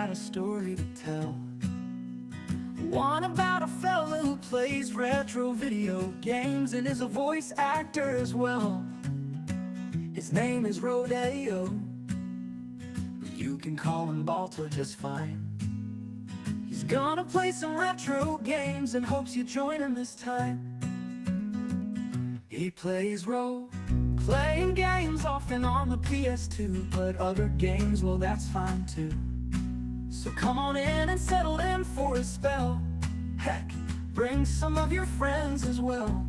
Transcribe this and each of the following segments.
got a story to tell. One about a fella who plays retro video games and is a voice actor as well. His name is Rodeo. You can call him Balto just fine. He's gonna play some retro games and hopes you join him this time. He plays role-playing games often on the PS2, but other games, well, that's fine too. So come on in and settle in for a spell. Heck, bring some of your friends as well.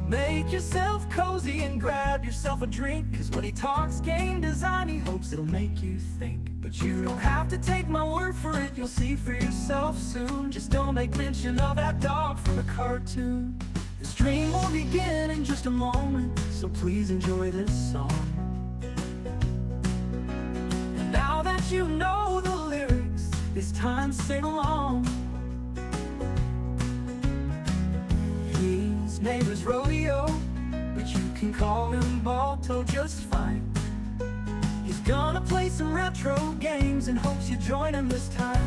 Make yourself cozy and grab yourself a drink, 'cause when he talks game design, he hopes it'll make you think. But you don't have to take my word for it, you'll see for yourself soon. Just don't make mention of that dog from the cartoon. The stream will begin in just a moment, so please enjoy this song. And now that you know the lyrics, it's time to sing along. His name is Rodeo, but you can call him Balto just fine. He's gonna play some retro games and hopes you join him this time.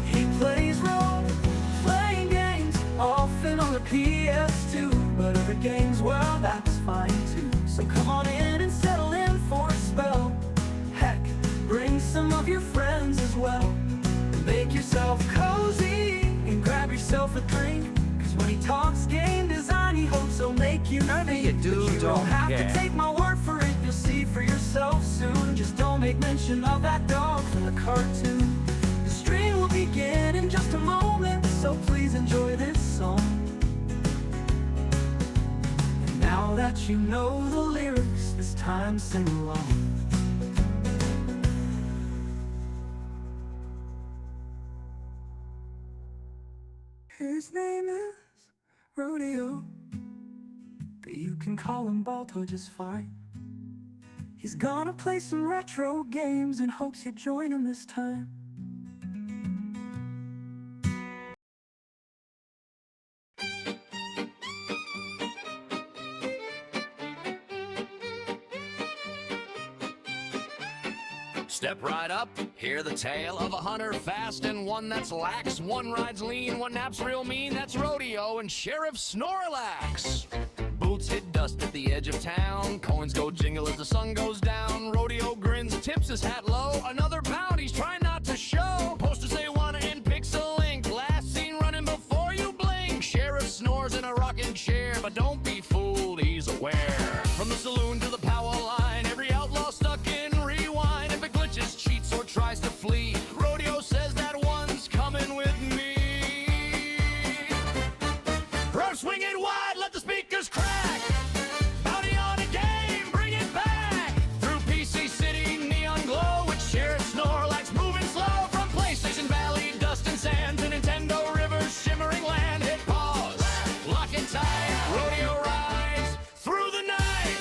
He plays role-playing games often on the PS2, but other games, well, that's fine too. So come on in and settle in for a spell. Heck, bring some of your friends as well. Make yourself cozy and grab yourself a drink, 'cause when he talks game design, he hopes he'll make you think. You do, but you don't have care. to take my word for it, you'll see for yourself soon. Just don't make mention of that dog from the cartoon. The stream will begin in just a moment, so please enjoy this song. And now that you know the lyrics, it's time to sing along. His name is Rodeo, but you can call him Balto just fine. He's gonna play some retro games and hopes you join him this time. Step right up, hear the tale of a hunter fast and one that's lax. One rides lean, one naps real mean, that's Rodeo and Sheriff Snorlax. Boots hit dust at the edge of town, coins go jingle as the sun goes down. Rodeo grins, tips his hat low, another pound he's trying not to show. Posters say wanna in pixel ink, last seen running before you blink. Sheriff snores in a rocking chair, but don't be fooled, he's aware. From the saloon to the power line, every outlaw stuck in rewind. If it glitches, cheats, or tries to flee, Rodeo says that one's coming with me. Bro, swing it wide, let the speakers crack. Bounty on a game, bring it back. Through PC City, neon glow with Sheriff Snorlax moving slow. From PlayStation Valley, dust and sand, to Nintendo River's shimmering land. Hit pause, lock it tight, Rodeo rides through the night.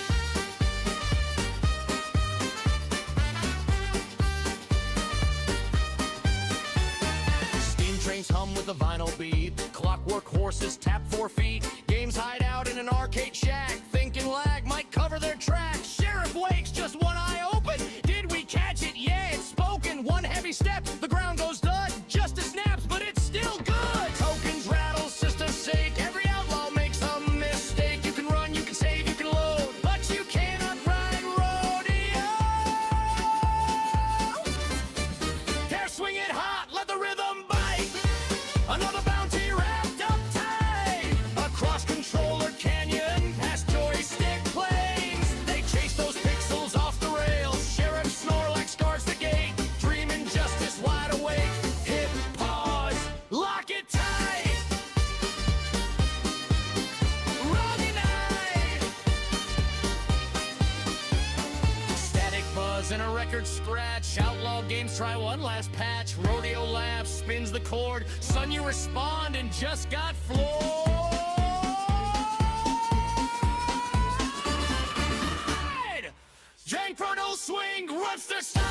Steam trains hum with a vinyl beat, clockwork horses tap 4 feet. Games hide out in an arcade shack, thinking lag might cover their tracks. Sheriff wakes, just one eye open. Did we catch it? Yeah, it's spoken. One heavy step, the ground goes thud. Justice snaps, but it's still good. Tokens rattle, system sake. Every outlaw makes a mistake. You can run, you can save, you can load, but you cannot ride Rodeo. Hair swing it hot, let the rhythm bite. Another bounty wrapped up tight. Across controller canyon, past joystick planes. They chase those pixels off the rails. Sheriff Snorlax guards the gate, dreaming justice wide awake. Hit pause, lock it tight. Rodeo night. Static buzz and a record scratch. Outlaw games try one last patch. Rodeo laughs, spins the cord. Son, you respond and just got floored. Jank Chrono swing, runs their style.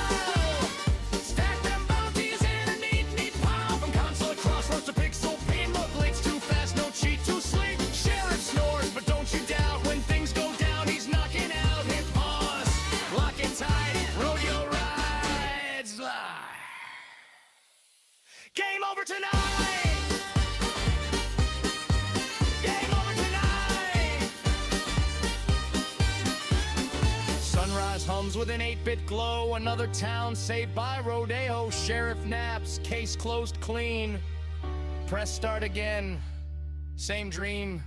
Stack them bounties in a neat, neat pile. From console across roads to pixel pain. No blades too fast, no cheat too sleek. Sheriff snores, but don't you doubt when things go down, he's knocking out. Hit pause, lock it tight. Rodeo ride Game over tonight! Game over tonight! Sunrise hums with an 8-bit glow. Another town saved by rodeo. Sheriff naps, case closed clean. Press start again. Same dream,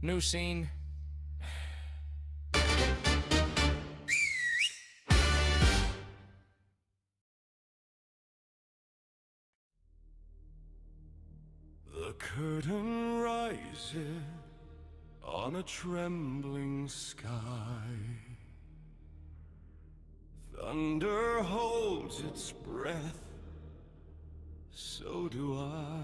new scene. The curtain rises on a trembling sky. Thunder holds its breath, so do I.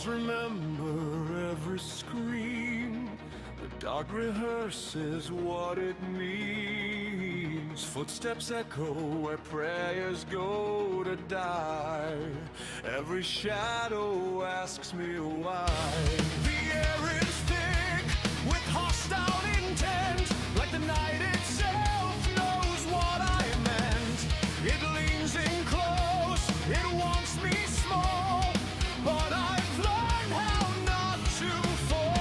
Remember every scream. The dog rehearses what it means. Footsteps echo where prayers go to die. Every shadow asks me why. The air is thick with hostile intent, like the night itself knows what I meant. It leans in close, it wants me small, but I've learned how not to fall.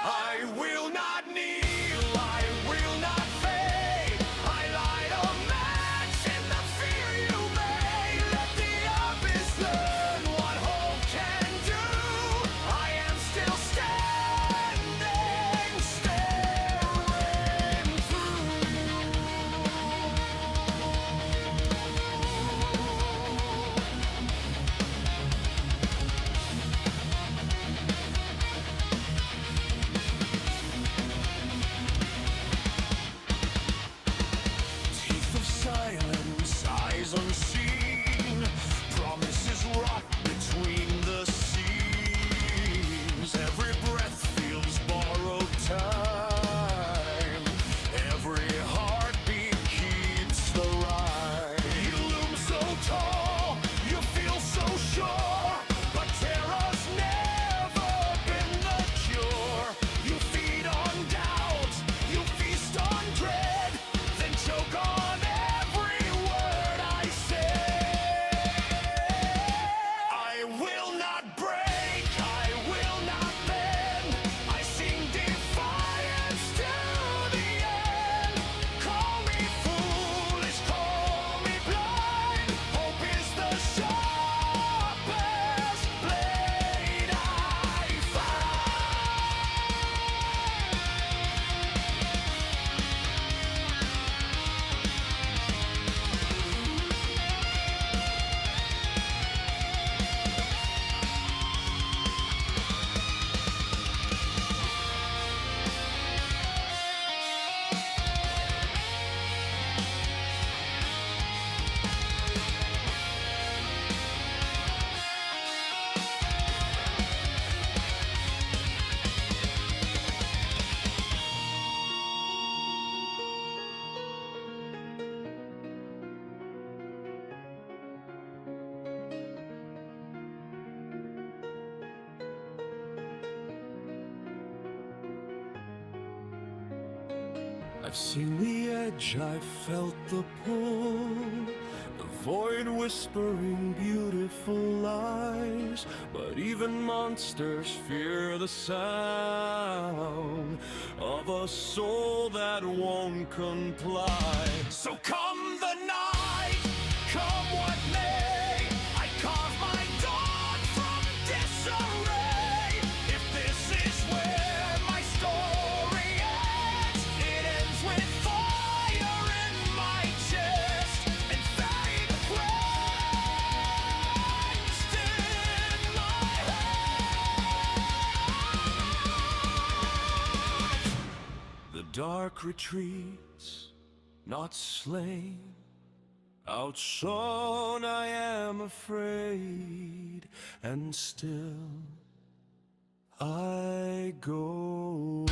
I will not kneel, I will not fade. I light a match in the fear you made. Let the abyss learn what hope can do. I am still standing, staring through you. Teeth of silence, eyes unseen, promises rot between the seams. Every breath feels borrowed time, every heartbeat keeps the rhyme. You loom so tall, you feel so sure, but terror's never been the cure. You feed on doubt, you feast on dread, then choke on every word I say. I will not break, I will not bend. I sing defiance to the end. Call me foolish, call me blind. Hope is the sharpest blade I I've seen the edge, I've felt the pull, the void whispering beautiful lies. But even monsters fear the sound of a soul that won't comply. So come the night, come what may, I carve my dawn from disarray. If this is where my story ends, it ends with fire in my chest and fate quenched in my head. dark retreats, not slain. Outshone I am afraid, and still I go.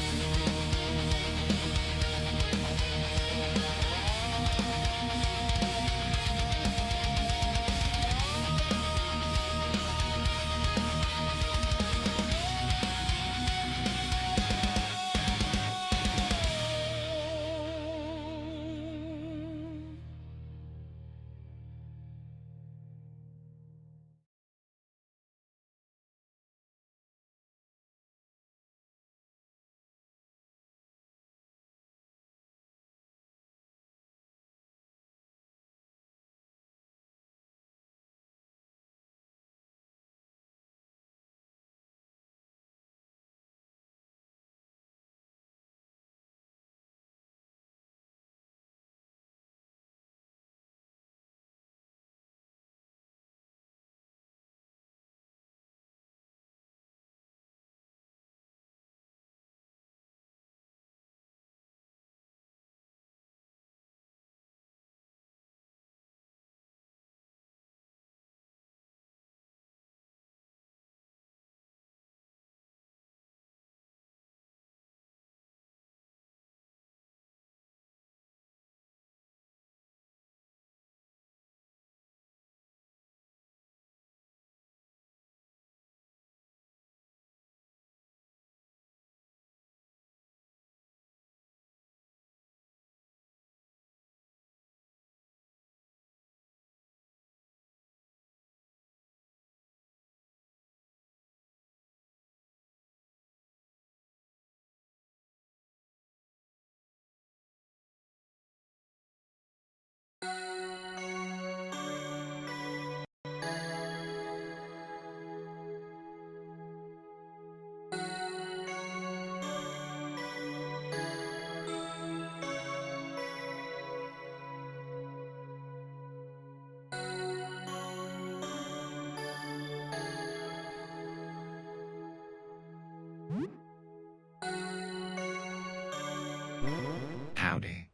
Howdy.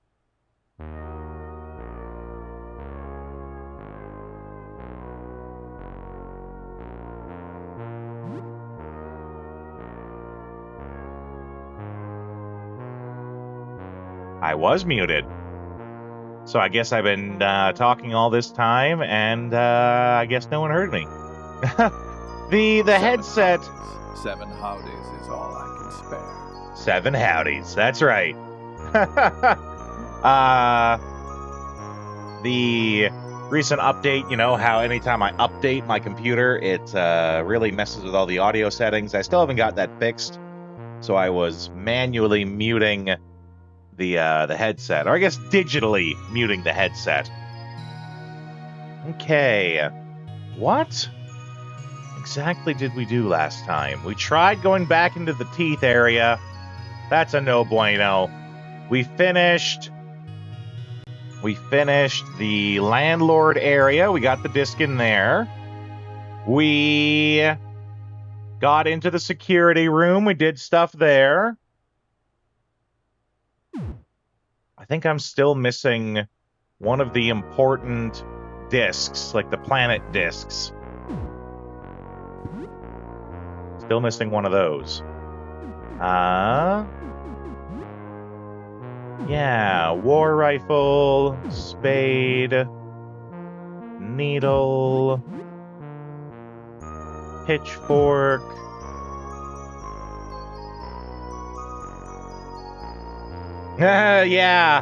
I was muted. So I guess I've been talking all this time, and I guess no one heard me. the headset. Howdies. 7 howdies is all I can spare. 7 howdies. That's right. The recent update, you know, how anytime I update my computer, it really messes with all the audio settings. I still haven't got that fixed, so I was manually muting the headset, or I guess digitally muting the headset. Okay, what exactly did we do last time? We tried going back into the teeth area. That's a no bueno. We finished the landlord area. We got the disc in there. We got into the security room. We did stuff there. I think I'm still missing one of the important discs, like the planet discs. Still missing one of those. Yeah, war rifle, spade, needle, pitchfork. Yeah.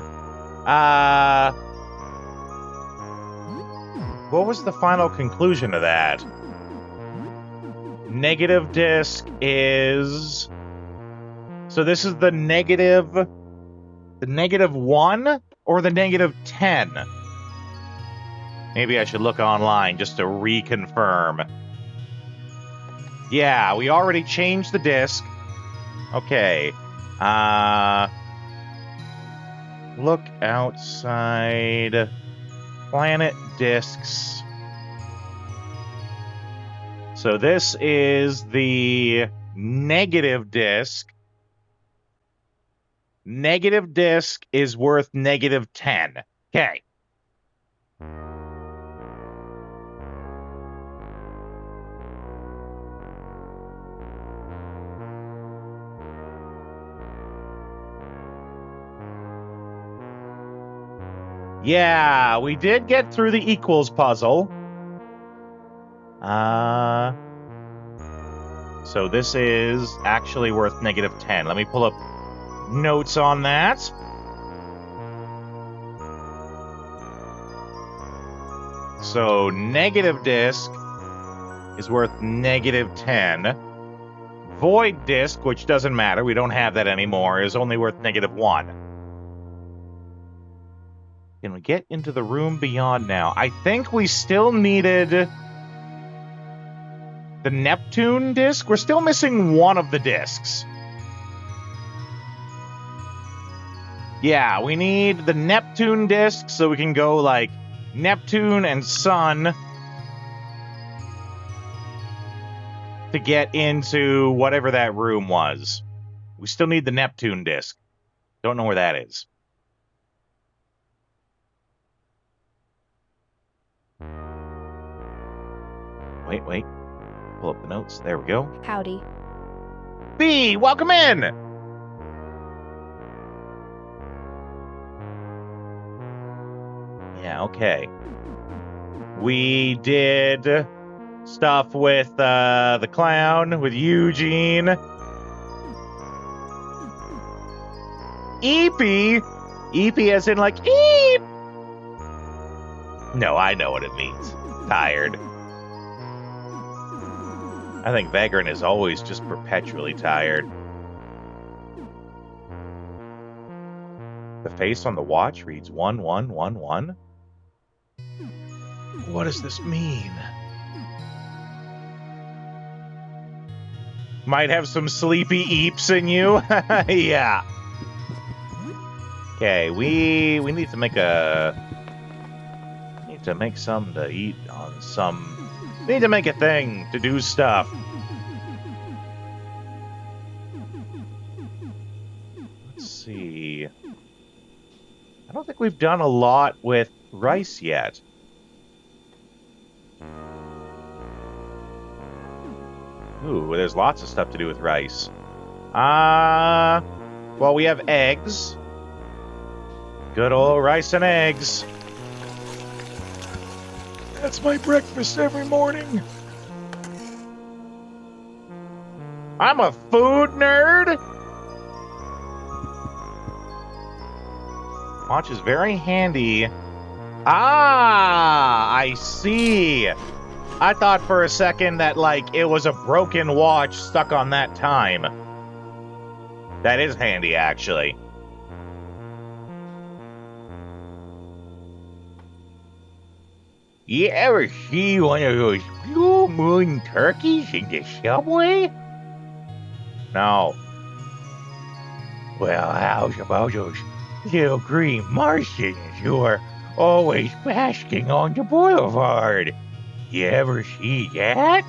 What was the final conclusion of that? Negative disc is... So this is the negative 1 or the negative 10? Maybe I should look online just to reconfirm. Yeah, we already changed the disc. Okay. Look outside. Planet discs. So this is the negative disc. Negative disk is worth negative 10. Okay. Yeah, we did get through the equals puzzle. So this is actually worth negative 10. Let me pull up notes on that. So negative disk is worth negative 10. Void disk, which doesn't matter, we don't have that anymore, is only worth negative 1. Can we get into the room beyond now? I think we still needed the Neptune disk. We're still missing one of the disks. Yeah, we need the Neptune disk so we can go like Neptune and Sun to get into whatever that room was. We still need the Neptune disk. Don't know where that is. Wait. Pull up the notes. There we go. Howdy. B, welcome in! Yeah, okay. We did stuff with the clown, with Eugene. Eepy? Eepy as in like, eep! No, I know what it means. Tired. I think Vagrant is always just perpetually tired. The face on the watch reads 1111. What does this mean? Might have some sleepy eeps in you. Yeah. Okay, we need to make something to eat on some. Need to make a thing to do stuff. Let's see. I don't think we've done a lot with rice yet. Ooh, there's lots of stuff to do with rice. Well, we have eggs. Good old rice and eggs. That's my breakfast every morning. I'm a food nerd. Watch is very handy. Ah, I see. I thought for a second that, like, it was a broken watch stuck on that time. That is handy, actually. You ever see one of those blue moon turkeys in the subway? No. Well, how's about those little green Martians who are always basking on the boulevard? You ever see that?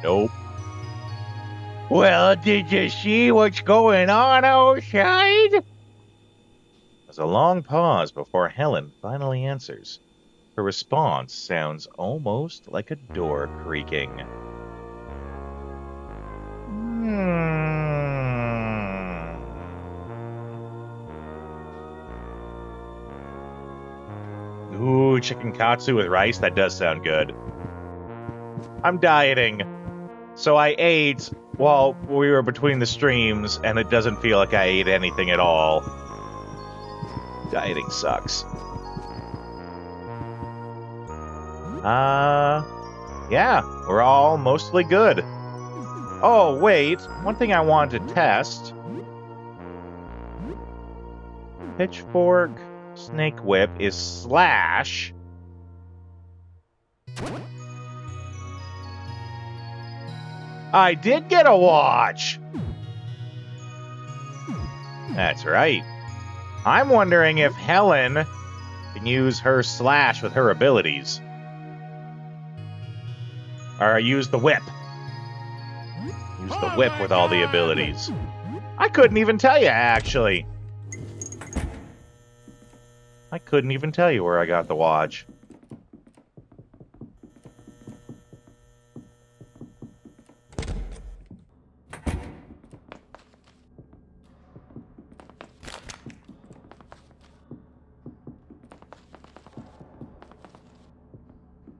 Nope. Well, did you see what's going on outside? There's a long pause before Helen finally answers. Her response sounds almost like a door creaking. Ooh, chicken katsu with rice? That does sound good. I'm dieting. So I ate while we were between the streams, and it doesn't feel like I ate anything at all. Dieting sucks. Yeah, we're all mostly good. Oh, wait, one thing I wanted to test. Pitchfork Snake Whip is slash. I did get a watch! That's right. I'm wondering if Helen can use her slash with her abilities. Or use the whip. Use the whip with all the abilities. I couldn't even tell you, actually. I couldn't even tell you where I got the watch.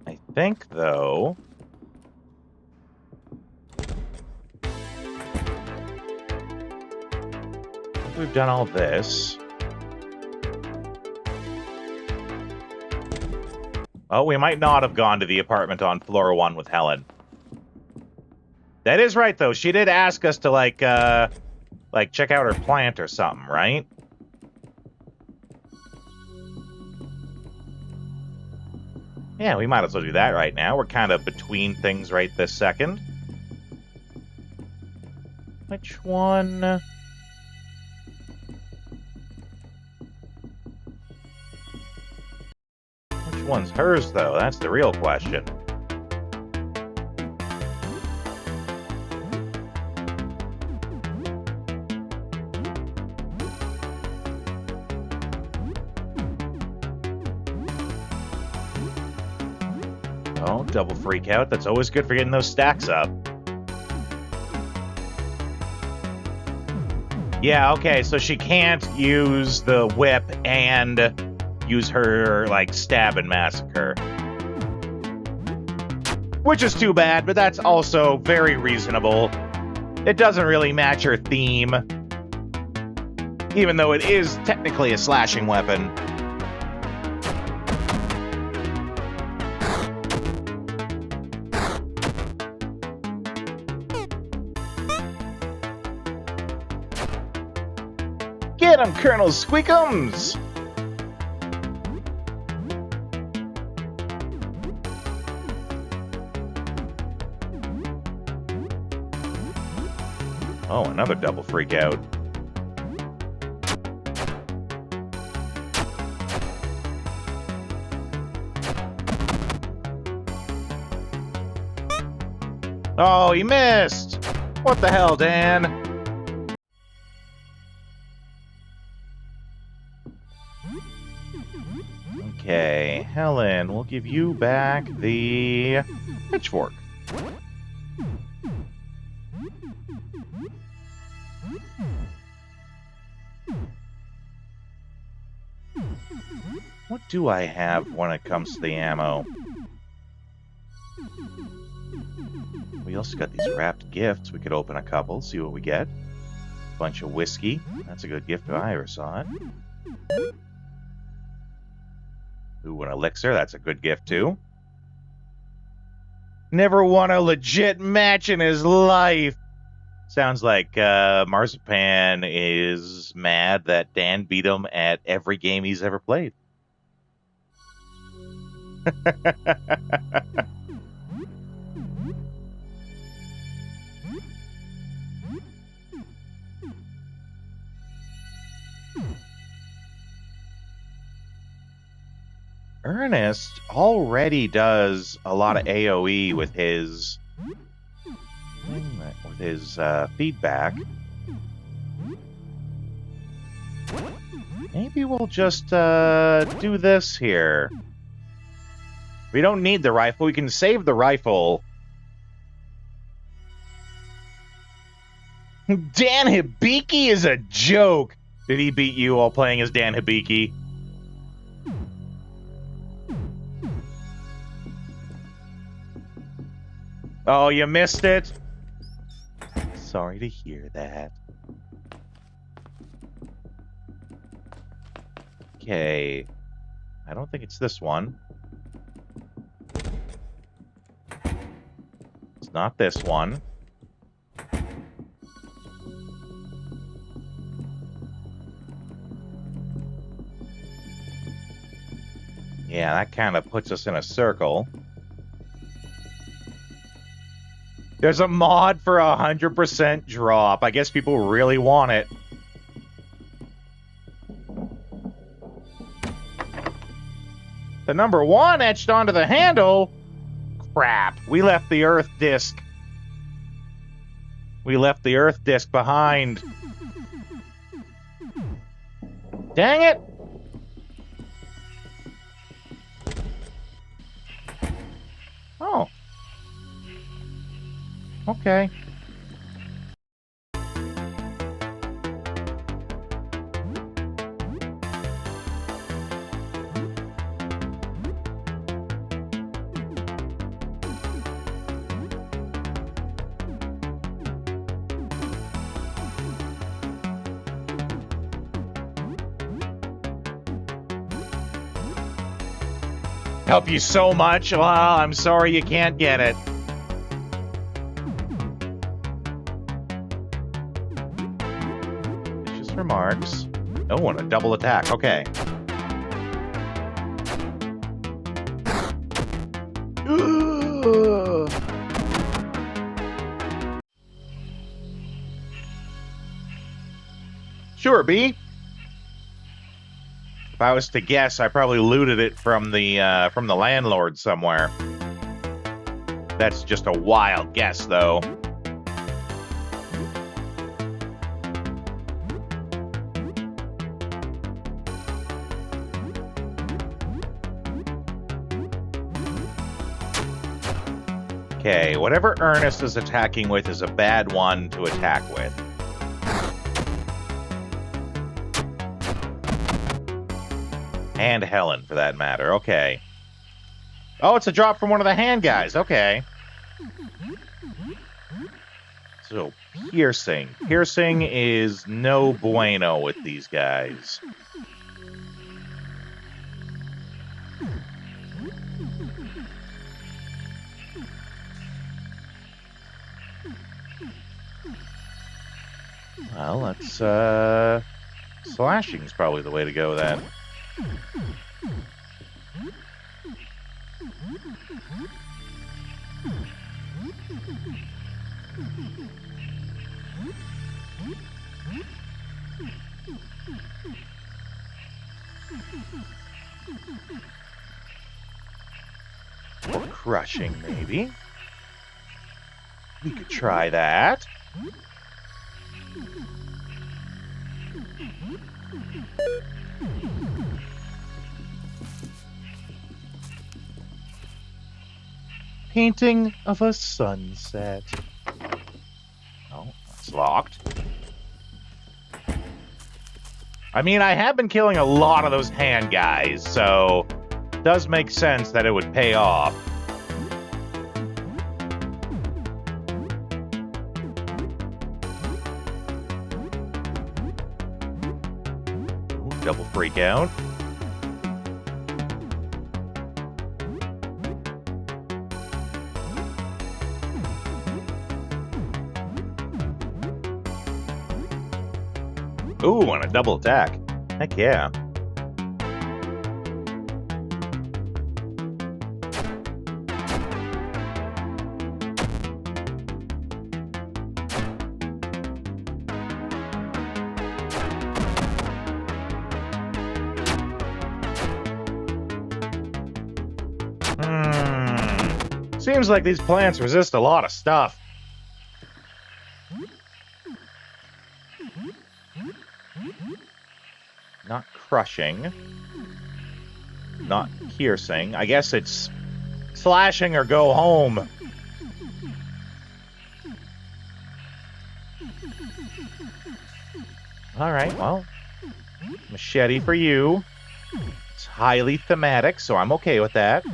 I think, though... we've done all this. Oh, we might not have gone to the apartment on floor 1 with Helen. That is right, though. She did ask us to, like, check out her plant or something, right? Yeah, we might as well do that right now. We're kind of between things right this second. Which one? Which one's hers, though? That's the real question. Oh, double freak out. That's always good for getting those stacks up. Yeah, okay, so she can't use the whip and use her, like, stab and massacre. Which is too bad, but that's also very reasonable. It doesn't really match her theme. Even though it is technically a slashing weapon. Get 'em, Colonel Squeakums! Oh, another double freak out. Oh, he missed! What the hell, Dan? Okay, Helen, we'll give you back the pitchfork. What do I have when it comes to the ammo? We also got these wrapped gifts. We could open a couple, see what we get. Bunch of whiskey. That's a good gift if I ever saw it. Ooh, an elixir. That's a good gift, too. Never won a legit match in his life. Sounds like Marzipan is mad that Dan beat him at every game he's ever played. Ernest already does a lot of AoE with his feedback. Maybe we'll just do this here. We don't need the rifle. We can save the rifle. Dan Hibiki is a joke. Did he beat you while playing as Dan Hibiki? Oh, you missed it? Sorry to hear that. Okay. I don't think it's this one. It's not this one. Yeah, that kind of puts us in a circle. There's a mod for 100% drop. I guess people really want it. The number 1 etched onto the handle? Crap. We left the Earth disk. We left the Earth disk behind. Dang it! Oh. Okay. Help you so much. Well, I'm sorry you can't get it. Vicious remarks. Oh, and a double attack. Okay. Sure, B. If I was to guess, I probably looted it from the landlord somewhere. That's just a wild guess, though. Okay, whatever Ernest is attacking with is a bad one to attack with. And Helen, for that matter. Okay. Oh, it's a drop from one of the hand guys. Okay. So, piercing. Piercing is no bueno with these guys. Well, let's, slashing's probably the way to go then. Or crushing, maybe. We could try that. Painting of a sunset. Oh, it's locked. I mean, I have been killing a lot of those hand guys, so it does make sense that it would pay off. Ooh, double freak out. Ooh, and a double attack. Heck yeah. Seems like these plants resist a lot of stuff. Not crushing. Not piercing. I guess it's slashing or go home. Alright, well. Machete for you. It's highly thematic, so I'm okay with that.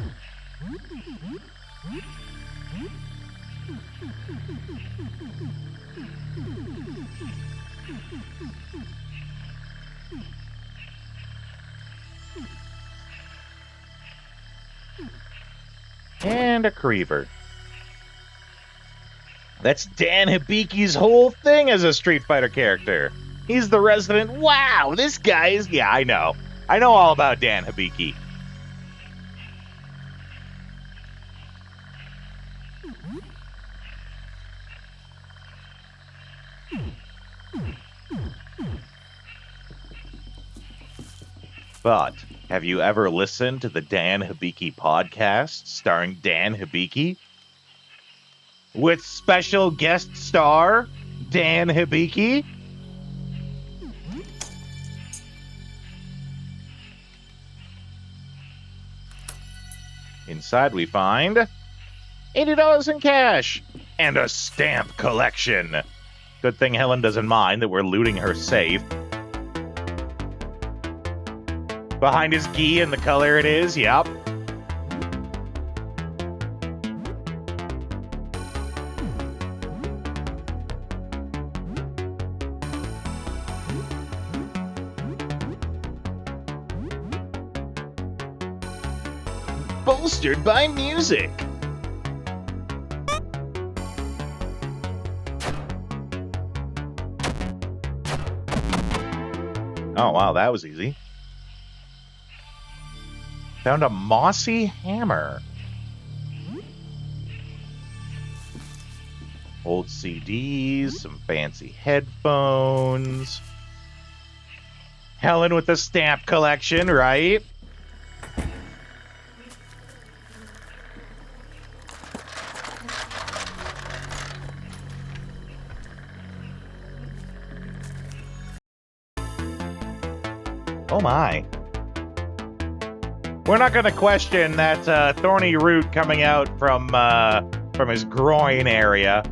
And a Creever. That's Dan Hibiki's whole thing as a Street Fighter character. He's the resident, wow, this guy is... Yeah, I know. I know all about Dan Hibiki. But have you ever listened to the Dan Hibiki podcast starring Dan Hibiki? With special guest star Dan Hibiki? Inside we find $80 in cash and a stamp collection. Good thing Helen doesn't mind that we're looting her safe. Behind his gi and the color it is, yep. Bolstered by music. Oh, wow, that was easy. Found a mossy hammer. Old CDs, some fancy headphones. Helen with the stamp collection, right? Oh my. We're not going to question that thorny root coming out from his groin area.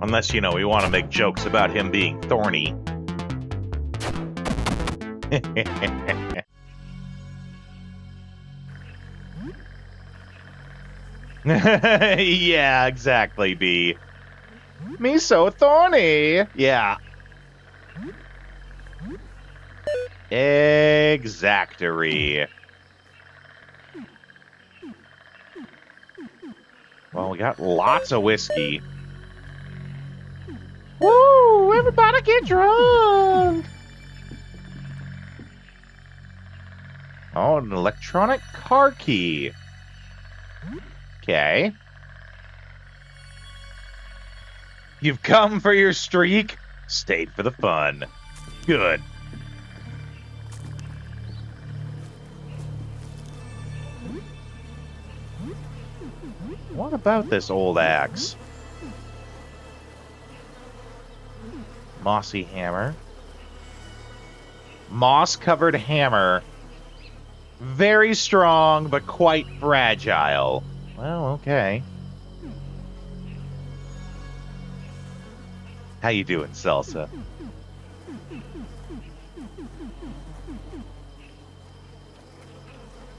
Unless, you know, we want to make jokes about him being thorny. Yeah, exactly, B. Me so thorny. Yeah. Exactory. Well, we got lots of whiskey. Woo! Everybody get drunk! Oh, an electronic car key. Okay. You've come for your streak, stayed for the fun. Good. What about this old axe? Mossy hammer. Moss-covered hammer. Very strong, but quite fragile. Well, okay. How you doing, Salsa?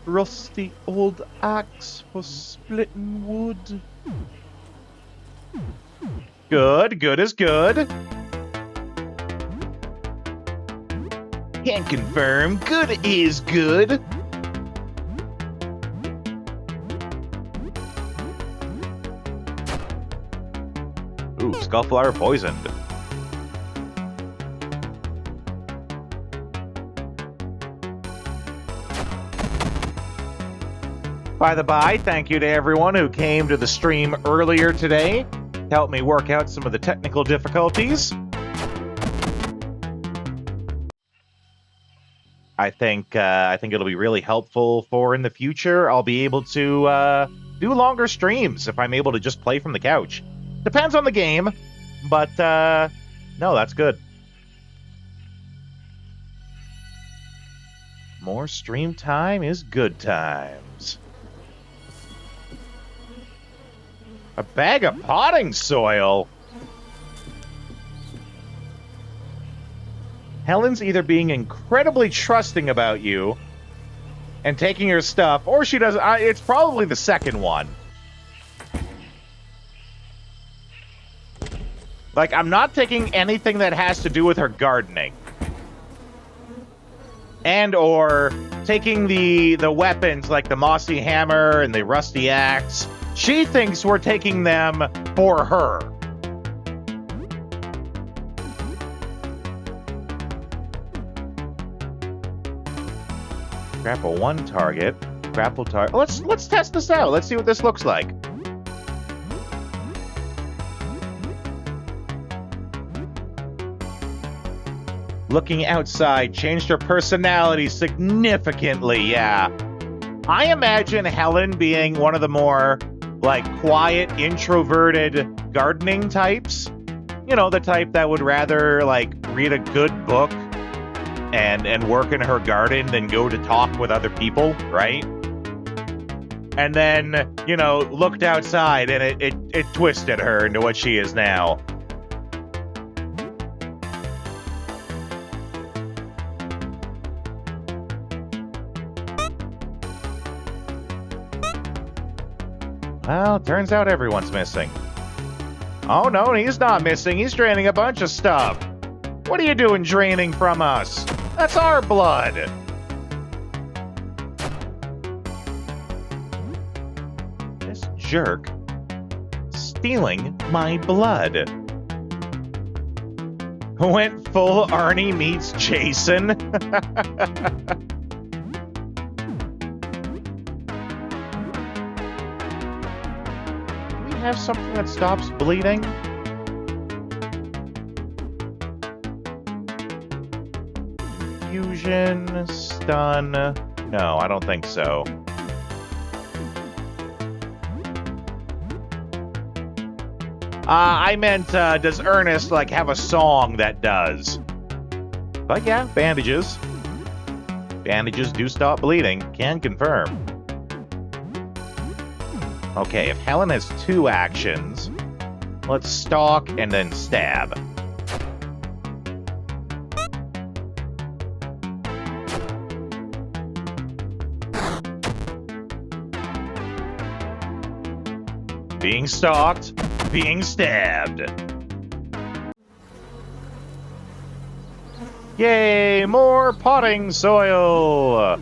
Rusty old axe for splitting wood. Good, good is good. Can confirm, good is good. Ooh, Skullflower poisoned. By the by, thank you to everyone who came to the stream earlier today to help me work out some of the technical difficulties. I think it'll be really helpful for in the future. I'll be able to do longer streams if I'm able to just play from the couch. Depends on the game, but no, that's good. More stream time is good times. A bag of potting soil. Helen's either being incredibly trusting about you and taking her stuff, or she doesn't. It's probably the second one. Like, I'm not taking anything that has to do with her gardening. And or taking the weapons like the mossy hammer and the rusty axe. She thinks we're taking them for her. Grapple one target. Grapple target. Let's test this out. Let's see what this looks like. looking outside changed her personality significantly, yeah. I imagine Helen being one of the more, like, quiet, introverted gardening types. You know, the type that would rather, like, read a good book and work in her garden than go to talk with other people, right? And then, you know, looked outside and it twisted her into what she is now. Well, turns out everyone's missing. Oh no, he's not missing. He's draining a bunch of stuff. What are you doing draining from us? That's our blood. This jerk stealing my blood. Went full Arnie meets Jason. Do we have something that stops bleeding? Fusion, stun. No, I don't think so. I meant, does Ernest, like, have a song that does? But yeah, bandages. Bandages do stop bleeding. Can confirm. Okay, if Helen has 2 actions, let's stalk and then stab. Being stalked, being stabbed. Yay, more potting soil!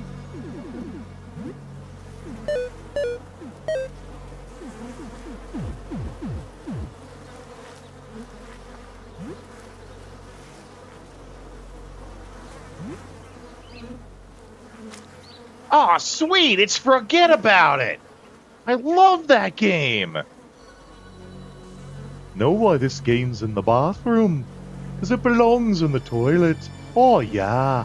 Aw, sweet! It's Forget About It! I love that game! Know why this game's in the bathroom? Because it belongs in the toilet. Oh, yeah.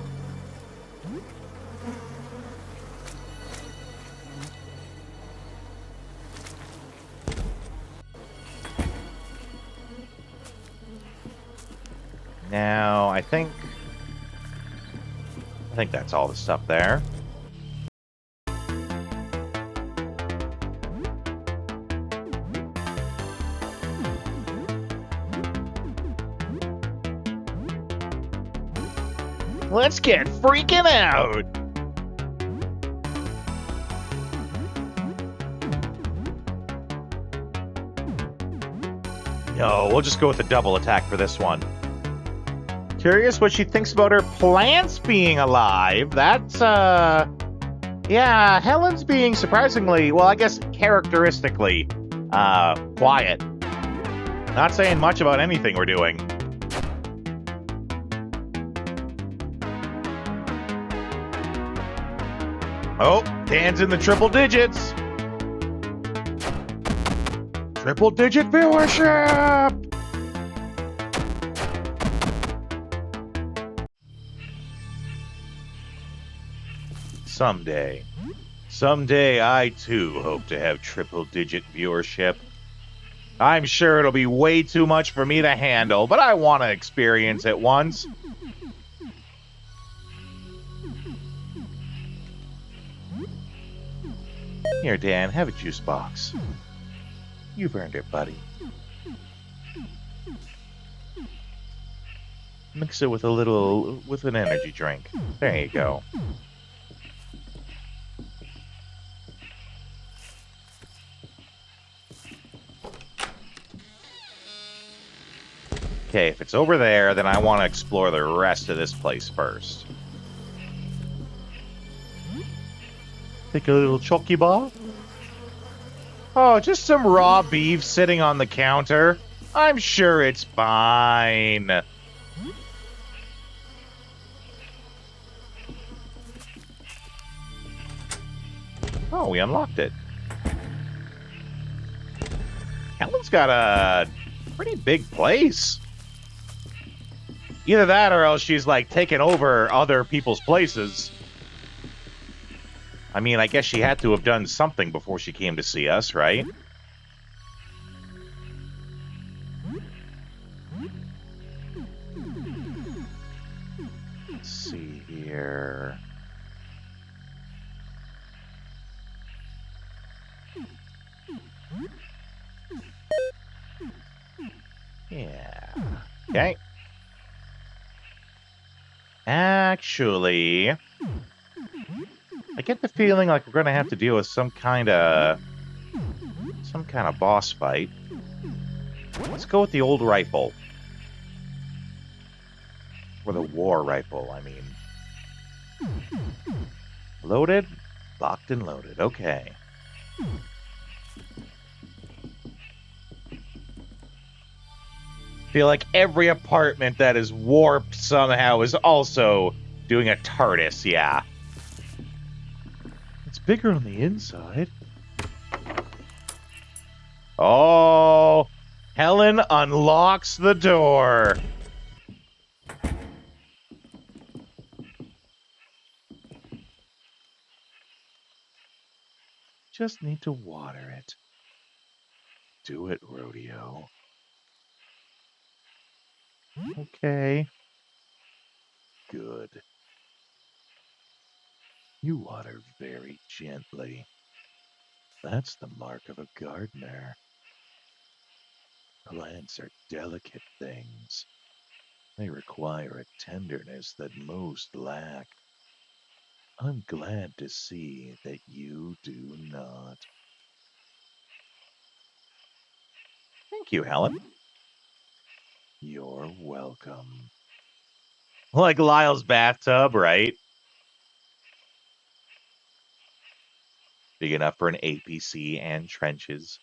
Now, I think that's all the stuff there. Let's get freaking out! No, we'll just go with the double attack for this one. Curious what she thinks about her plants being alive. That's, yeah, Helen's being surprisingly, well, I guess characteristically, quiet. Not saying much about anything we're doing. Oh, Dan's in the triple digits. Triple digit viewership! Someday I too hope to have triple digit viewership. I'm sure it'll be way too much for me to handle, but I want to experience it once. Here, Dan, have a juice box. You've earned it, buddy. Mix it with an energy drink. There you go. Okay, if it's over there, then I want to explore the rest of this place first. Take a little chocky bar. Oh, just some raw beef sitting on the counter. I'm sure it's fine. Oh, we unlocked it. Helen's got a pretty big place. Either that or else she's, like, taking over other people's places. I mean, I guess she had to have done something before she came to see us, right? Let's see here. Yeah. Okay. Actually, I get the feeling like we're going to have to deal with some kind of boss fight. Let's go with the old rifle. Or the war rifle, I mean. Loaded? Locked and loaded. Okay. Feel like every apartment that is warped somehow is also doing a TARDIS, yeah. It's bigger on the inside. Oh, Helen unlocks the door. Just need to water it. Do it, Rodeo. Okay. Good. You water very gently. That's the mark of a gardener. Plants are delicate things. They require a tenderness that most lack. I'm glad to see that you do not. Thank you, Helen. You're welcome. Like Lyle's bathtub, right? Big enough for an APC and trenches.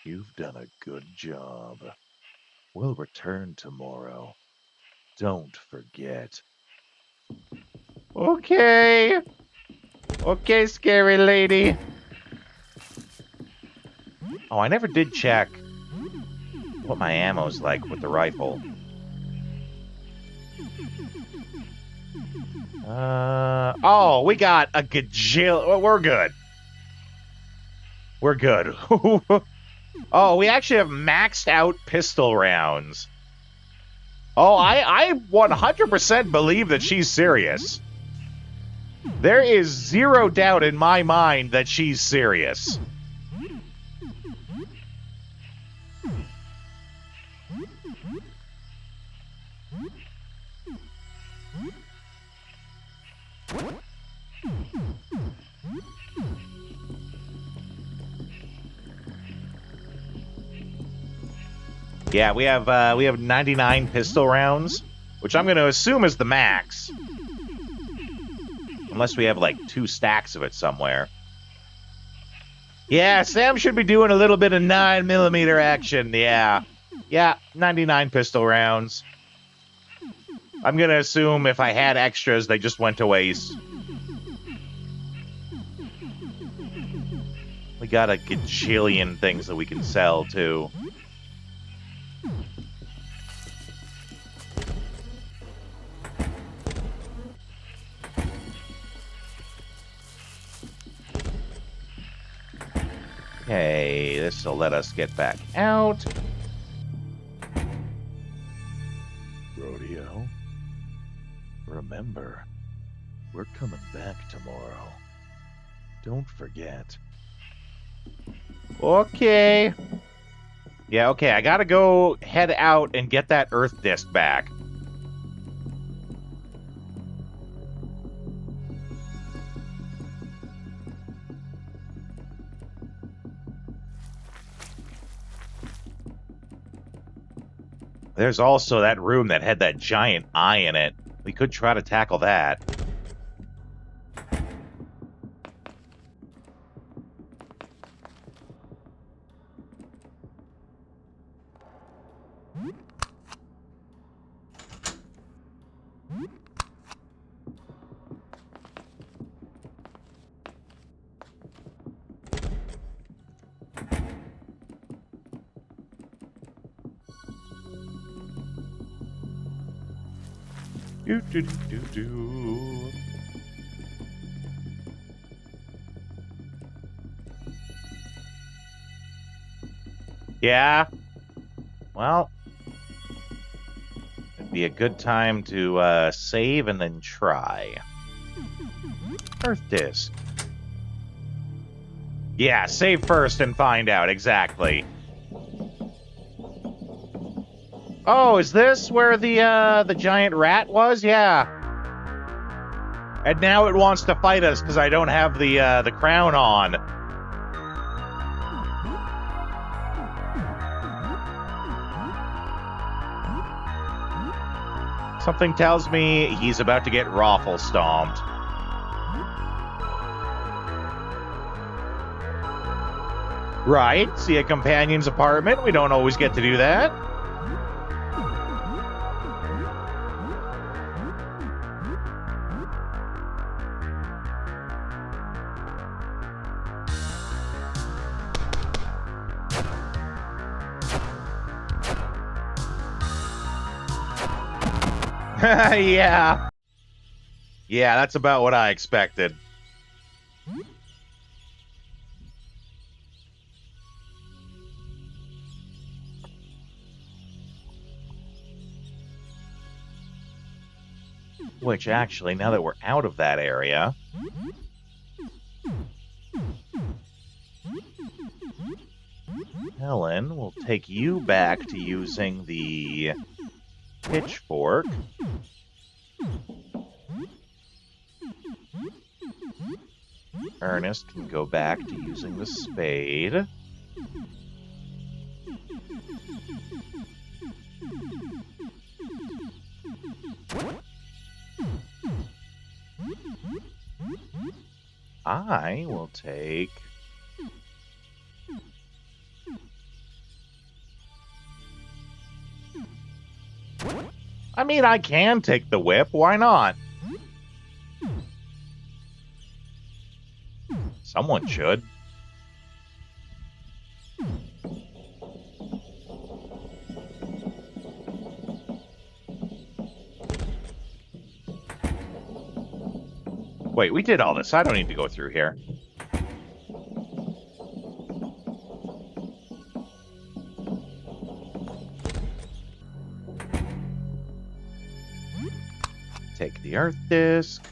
You've done a good job. We'll return tomorrow. Don't forget. Okay. Okay, scary lady. Oh, I never did check what my ammo's like with the rifle. Oh, we got a gajillion. We're good. We're good. Oh, we actually have maxed out pistol rounds. Oh, I 100% believe that she's serious. There is zero doubt in my mind that she's serious. Yeah, we have 99 pistol rounds, which I'm going to assume is the max. Unless we have like 2 stacks of it somewhere. Yeah, Sam should be doing a little bit of 9mm action. Yeah. Yeah, 99 pistol rounds. I'm going to assume if I had extras, they just went to waste. We got a gajillion things that we can sell, too. Okay, this will let us get back out. Rodeo. Remember, we're coming back tomorrow. Don't forget. Okay. Yeah, okay, I gotta go head out and get that Earth disc back. There's also that room that had that giant eye in it. We could try to tackle that. Do, do, do, do. Yeah. Well, it'd be a good time to save and then try. Earth disk. Yeah, save first and find out, exactly. Oh, is this where the giant rat was? Yeah. And now it wants to fight us because I don't have the crown on. Something tells me he's about to get raffle stomped. Right, see a companion's apartment. We don't always get to do that. Yeah. Yeah, that's about what I expected. Which, actually, now that we're out of that area... Helen will take you back to using the pitchfork. Ernest can go back to using the spade. I will take... I mean, I can take the whip. Why not? Someone should. Wait, we did all this. I don't need to go through here. Take the earth disc.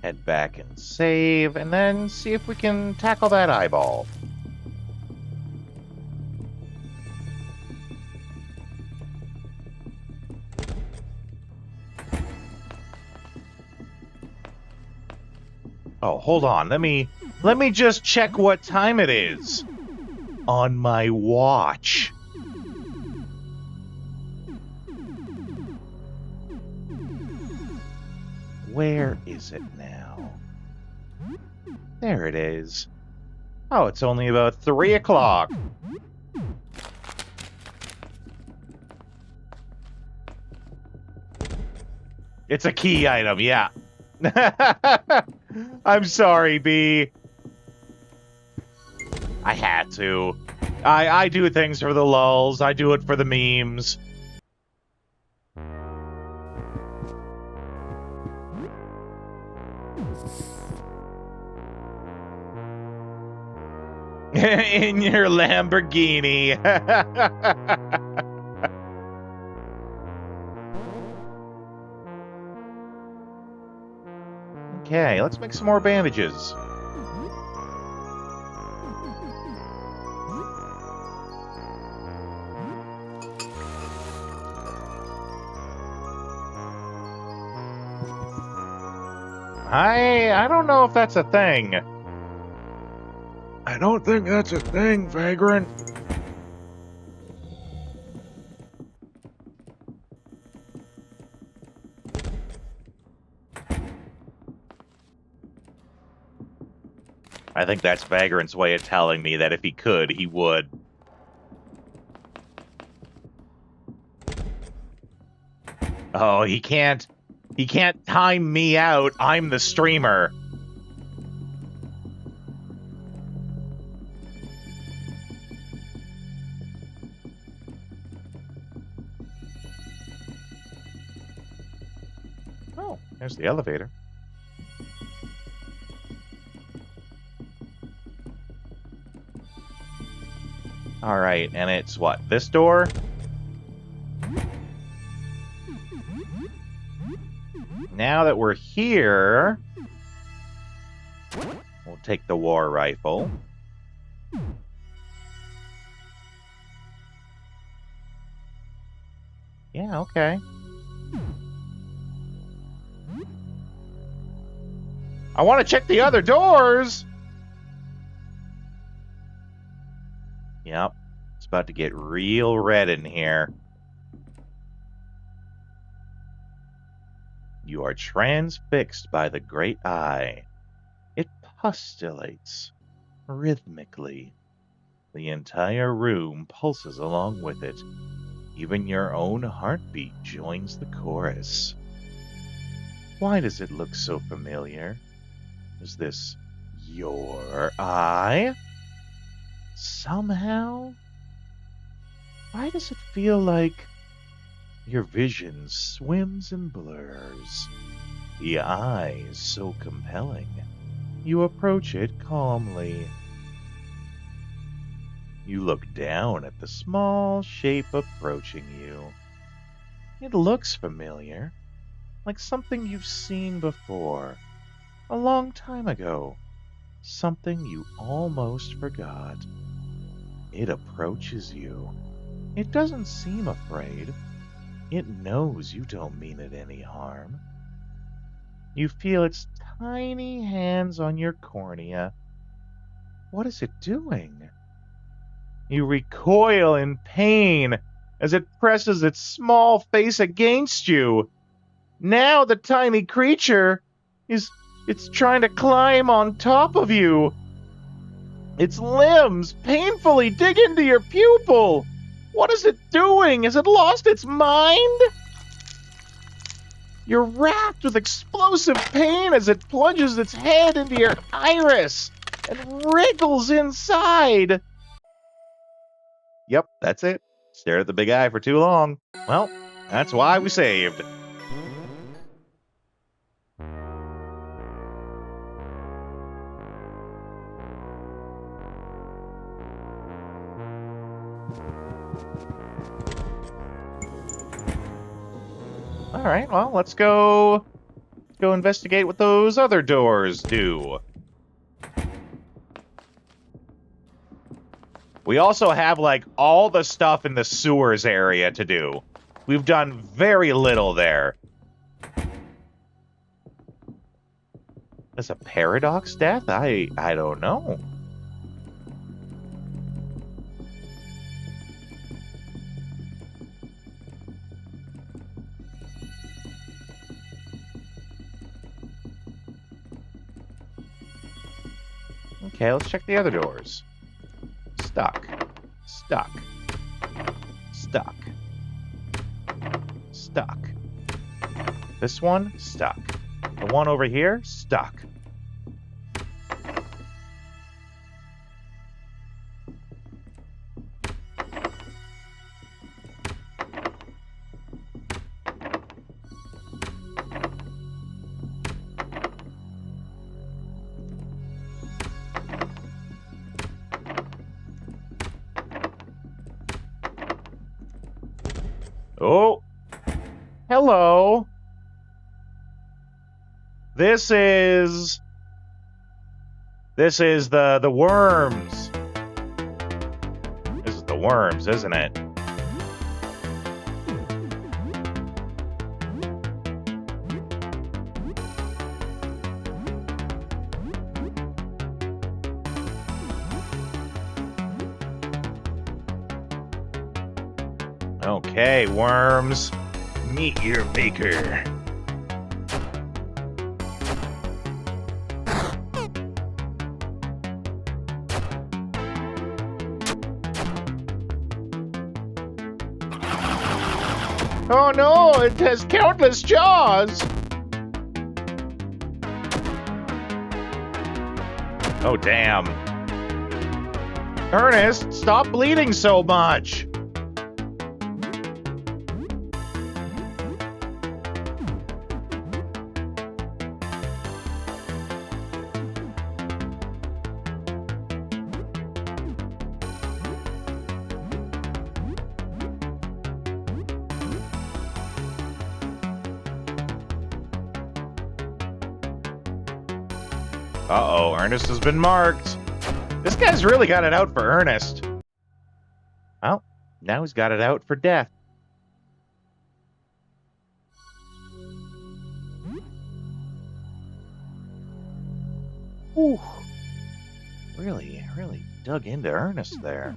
Head back and save, and then see if we can tackle that eyeball. Oh, hold on. Let me just check what time it is on my watch. Where is it now? There it is. Oh, it's only about 3 o'clock. It's a key item, yeah. I'm sorry, B. I had to. I do things for the lulz. I do it for the memes. In your Lamborghini. Okay, let's make some more bandages. I don't know if that's a thing. I don't think that's a thing, Vagrant. I think that's Vagrant's way of telling me that if he could, he would. Oh, he can't time me out. I'm the streamer. Oh, there's the elevator. All right, and it's what? This door? Now that we're here, we'll take the war rifle. Yeah, okay. I want to check the other doors! Yep. It's about to get real red in here. You are transfixed by the great eye. It pustulates rhythmically. The entire room pulses along with it. Even your own heartbeat joins the chorus. Why does it look so familiar? Is this your eye? Somehow? Why does it feel like your vision swims and blurs? The eye is so compelling. You approach it calmly. You look down at the small shape approaching you. It looks familiar, like something you've seen before, a long time ago, something you almost forgot. It approaches you. It doesn't seem afraid. It knows you don't mean it any harm. You feel its tiny hands on your cornea. What is it doing? You recoil in pain as it presses its small face against you. Now the tiny creature it's trying to climb on top of you. Its limbs painfully dig into your pupil. What is it doing? Has it lost its mind? You're racked with explosive pain as it plunges its head into your iris and wriggles inside. Yep, that's it. Stared at the big eye for too long. Well, that's why we saved. Alright, well, let's go investigate what those other doors do. We also have, like, all the stuff in the sewers area to do. We've done very little there. Is a paradox death? I don't know. Okay, let's check the other doors. Stuck. Stuck. Stuck. Stuck. This one, stuck. The one over here, stuck. Oh, hello. This is the worms. This is the worms, isn't it? Okay, worms, meet your maker. Oh no, it has countless jaws! Oh damn. Ernest, stop bleeding so much! Uh-oh, Ernest has been marked. This guy's really got it out for Ernest. Well, now he's got it out for Death. Whew. Really dug into Ernest there.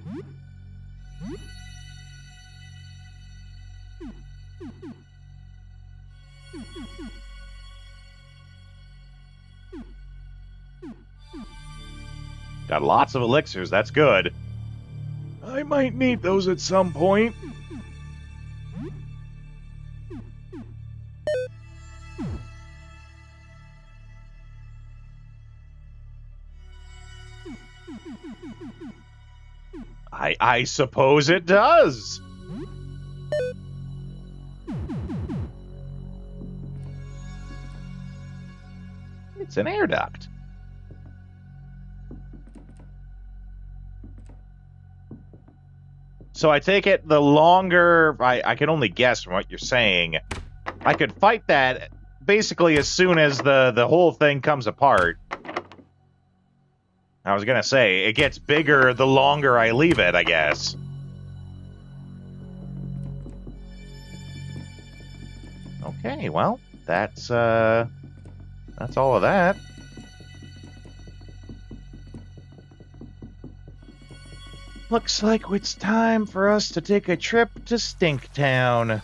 Got lots of elixirs, that's good. I might need those at some point. I suppose it does. It's an air duct. So I take it the longer, I can only guess from what you're saying, I could fight that basically as soon as the whole thing comes apart. I was gonna say, it gets bigger the longer I leave it, I guess. Okay, well, that's all of that. Looks like it's time for us to take a trip to Stinktown.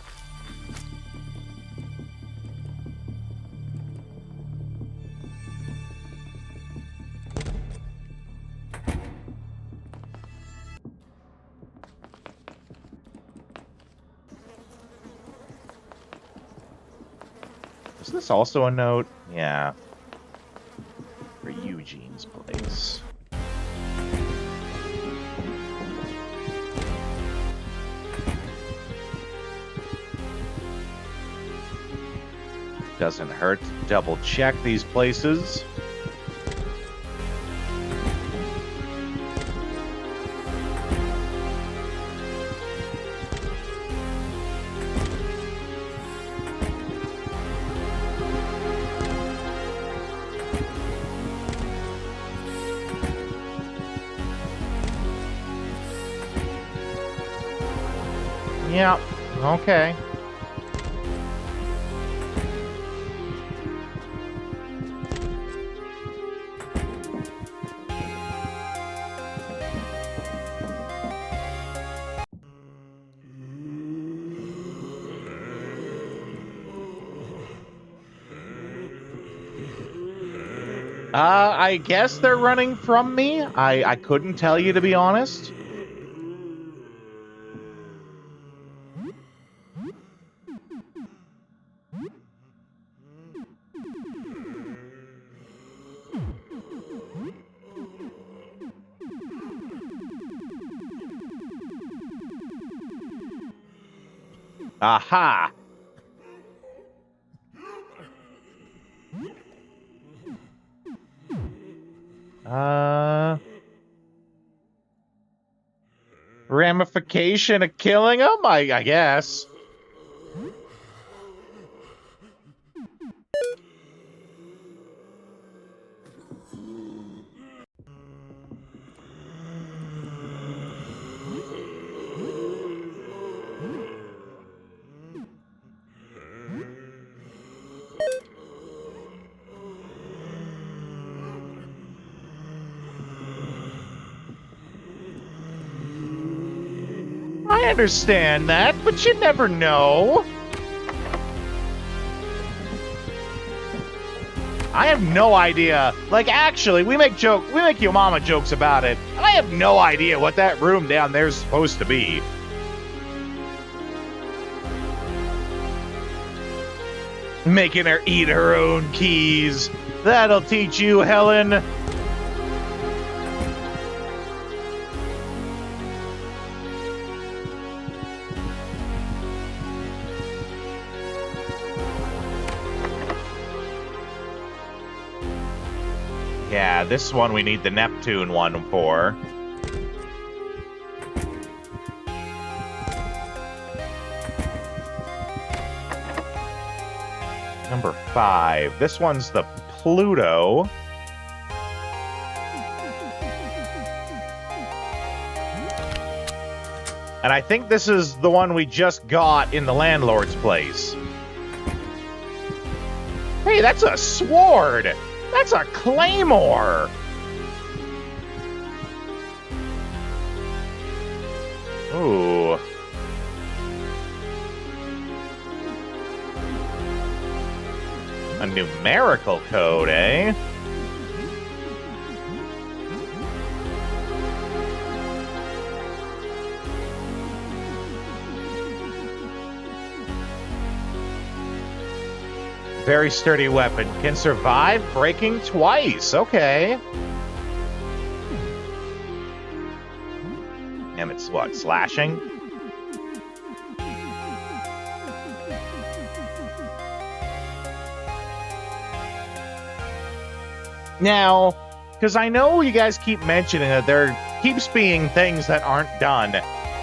Is this also a note? Yeah. For Eugene's place. Doesn't hurt to double check these places. Yeah, okay. I guess they're running from me. I couldn't tell you, to be honest. Aha! Ramification of killing him, I guess. I understand that, but you never know. I have no idea. Like, actually, we make your mama jokes about it. I have no idea what that room down there is supposed to be. Making her eat her own keys. That'll teach you, Helen. Yeah, this one we need the Neptune one for. Number 5. This one's the Pluto. And I think this is the one we just got in the landlord's place. Hey, that's a sword! That's a claymore! Ooh. A numerical code, eh? Very sturdy weapon. Can survive breaking twice. Okay. And it's what? Slashing? Now, because I know you guys keep mentioning that there keeps being things that aren't done.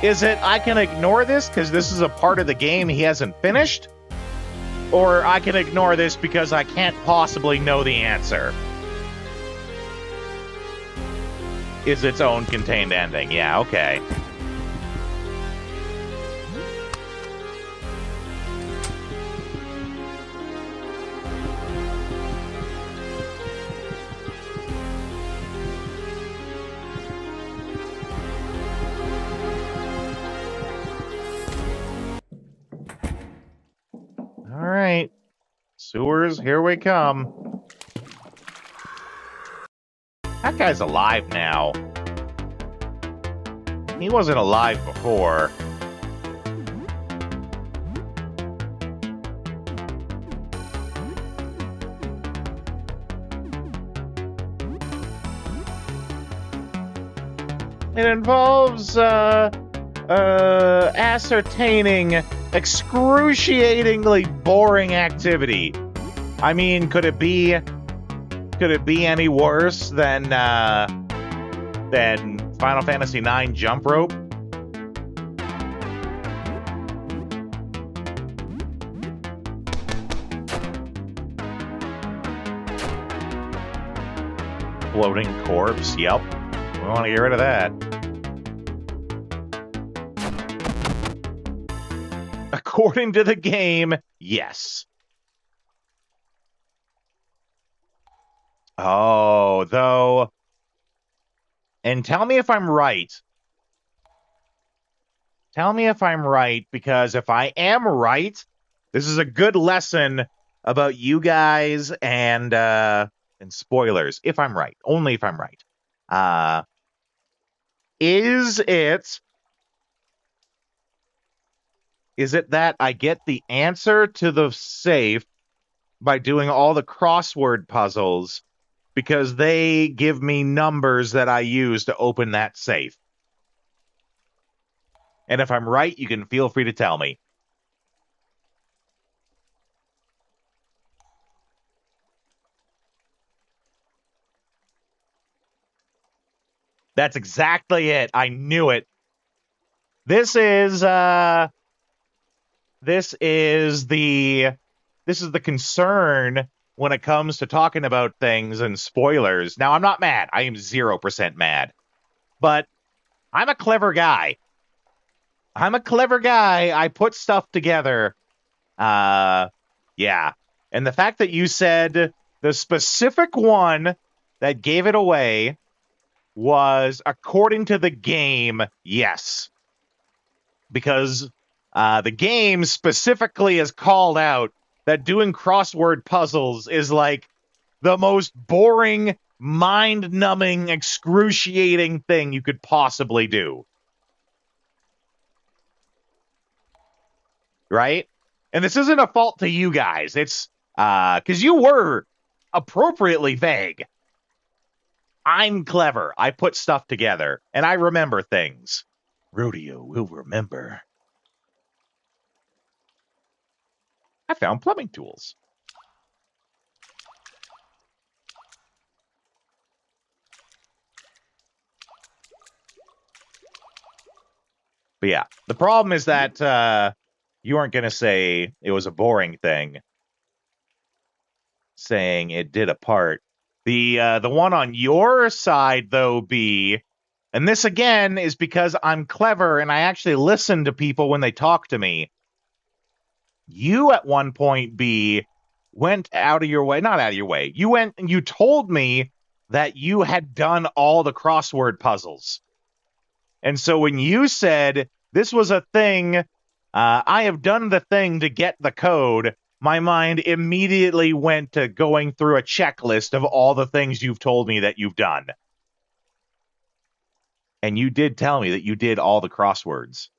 Is it I can ignore this because this is a part of the game he hasn't finished? Or I can ignore this because I can't possibly know the answer? Is its own contained ending. Yeah, okay. All right. Sewers, here we come. That guy's alive now. He wasn't alive before. It involves, ascertaining excruciatingly boring activity. I mean, could it be any worse than Final Fantasy IX Jump Rope? Floating corpse, yep. We want to get rid of that. According to the game, yes. Oh, though. And tell me if I'm right. Tell me if I'm right, because if I am right, this is a good lesson about you guys and spoilers. If I'm right. Only if I'm right. Is it that I get the answer to the safe by doing all the crossword puzzles because they give me numbers that I use to open that safe? And if I'm right, you can feel free to tell me. That's exactly it. I knew it. This is the concern when it comes to talking about things and spoilers. Now, I'm not mad. I am 0% mad. But I'm a clever guy. I put stuff together. Yeah. And the fact that you said the specific one that gave it away was, according to the game, yes. Because the game specifically has called out that doing crossword puzzles is like the most boring, mind-numbing, excruciating thing you could possibly do. Right? And this isn't a fault to you guys. It's because you were appropriately vague. I'm clever. I put stuff together, and I remember things. Rodeo will remember. I found plumbing tools. But yeah, the problem is that you aren't going to say it was a boring thing, saying it did a part. The one on your side, though, B, And this, again, is because I'm clever and I actually listen to people when they talk to me. You, at one point, B, went out of your way. Not out of your way. You went and you told me that you had done all the crossword puzzles. And so when you said this was a thing, I have done the thing to get the code, my mind immediately went to going through a checklist of all the things you've told me that you've done. And you did tell me that you did all the crosswords.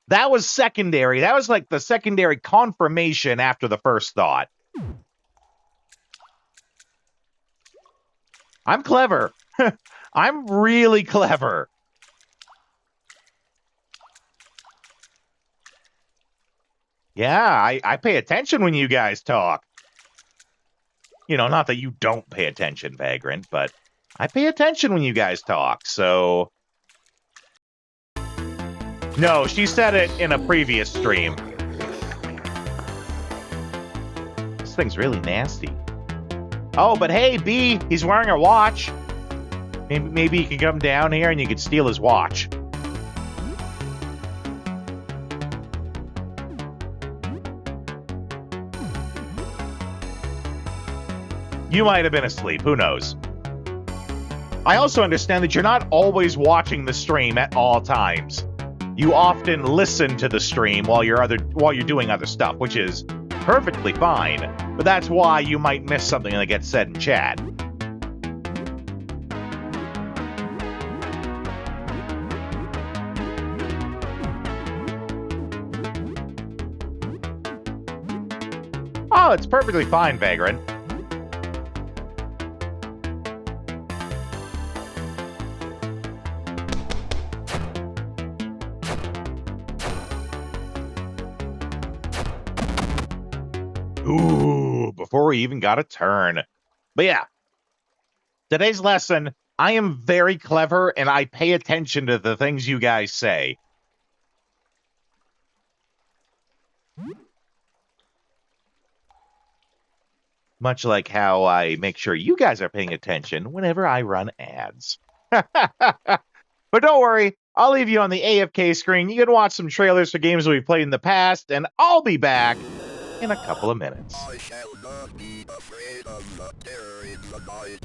That was secondary. That was like the secondary confirmation after the first thought. I'm clever. I'm really clever. Yeah, I pay attention when you guys talk. You know, not that you don't pay attention, Vagrant, but I pay attention when you guys talk, so... No, she said it in a previous stream. This thing's really nasty. Oh, but hey, B, he's wearing a watch. Maybe he can come down here and you could steal his watch. You might have been asleep, who knows? I also understand that you're not always watching the stream at all times. You often listen to the stream while you're doing other stuff, which is perfectly fine, but that's why you might miss something that gets said in chat. Oh, it's perfectly fine, Vagrant. Ooh, before we even got a turn. But yeah, today's lesson, I am very clever and I pay attention to the things you guys say. Much like how I make sure you guys are paying attention whenever I run ads. But don't worry, I'll leave you on the AFK screen. You can watch some trailers for games we've played in the past, and I'll be back in a couple of minutes. I shall not be afraid of the terror in the night.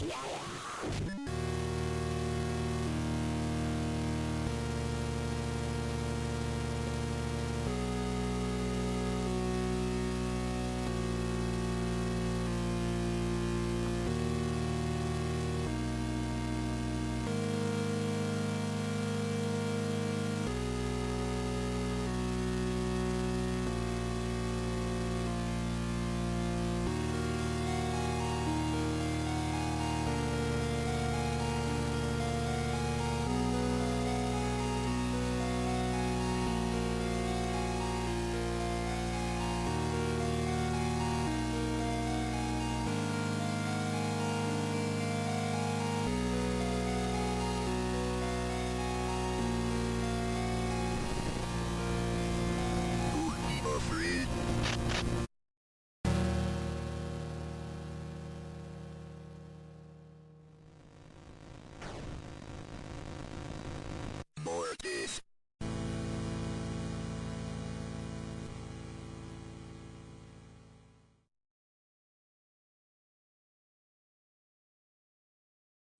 Afraid. More death.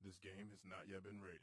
This game has not yet been rated.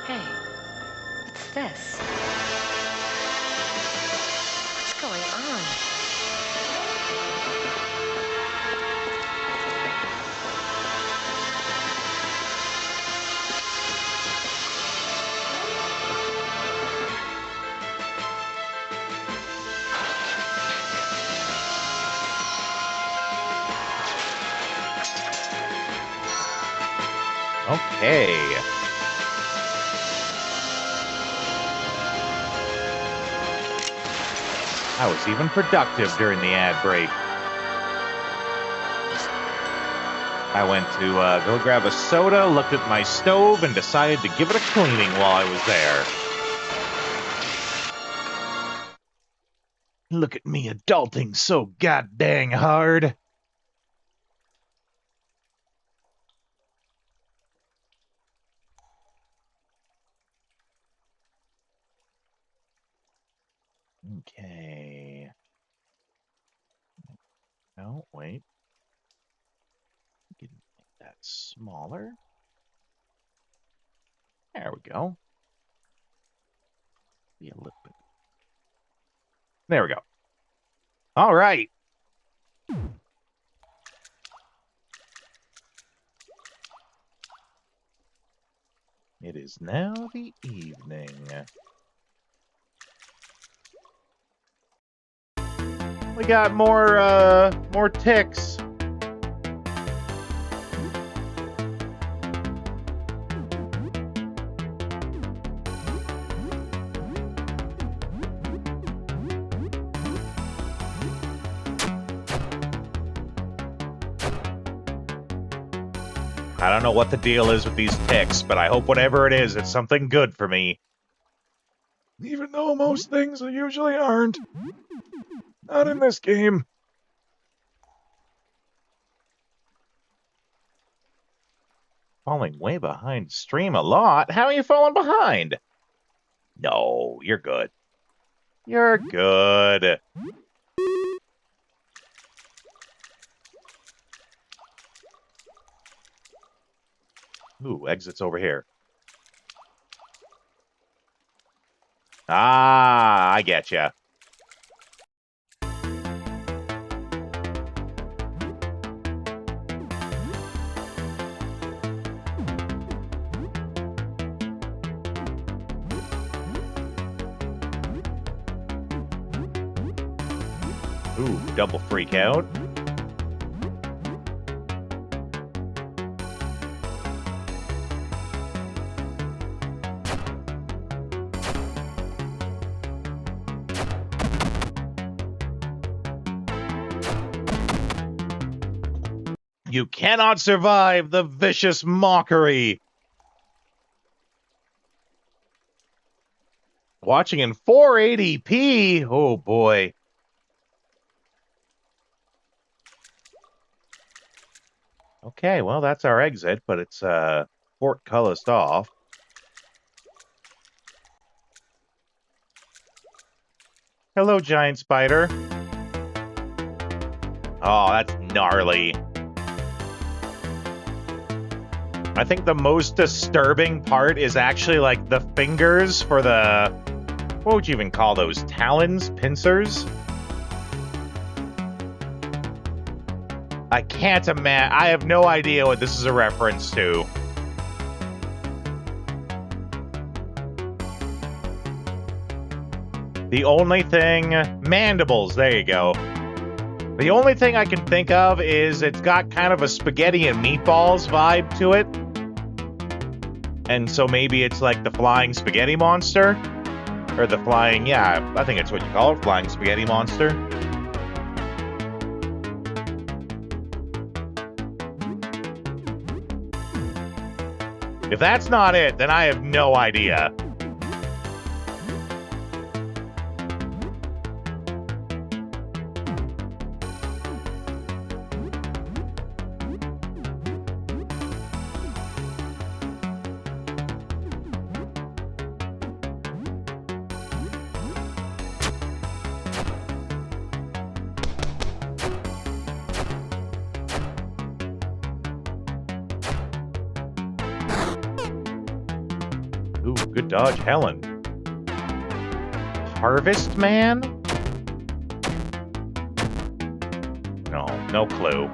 Hey, what's this? What's going on? Okay. I was even productive during the ad break. I went to go grab a soda, looked at my stove, and decided to give it a cleaning while I was there. Look at me adulting so goddamn hard. Okay. No, wait. Can make that smaller. There we go. Be a little bit. There we go. All right. It is now the evening. We got more ticks. I don't know what the deal is with these ticks, but I hope whatever it is, it's something good for me. Even though most things usually aren't. Not in this game. Falling way behind stream a lot? How are you falling behind? No, you're good. You're good. Ooh, exit's over here. Ah, I getcha. Ooh, double freak out. You cannot survive the vicious mockery. Watching in 480p. Oh boy. Okay, well, that's our exit, but it's portcullis off. Hello, giant spider. Oh, that's gnarly. I think the most disturbing part is actually like the fingers for the, what would you even call those? Talons? Pincers? I can't imagine. I have no idea what this is a reference to. The only thing... Mandibles, there you go. The only thing I can think of is it's got kind of a spaghetti and meatballs vibe to it. And so maybe it's like the flying spaghetti monster? Or the flying, yeah, I think it's what you call it, flying spaghetti monster. If that's not it, then I have no idea. Ooh, good dodge, Helen. Harvest Man? No, no clue.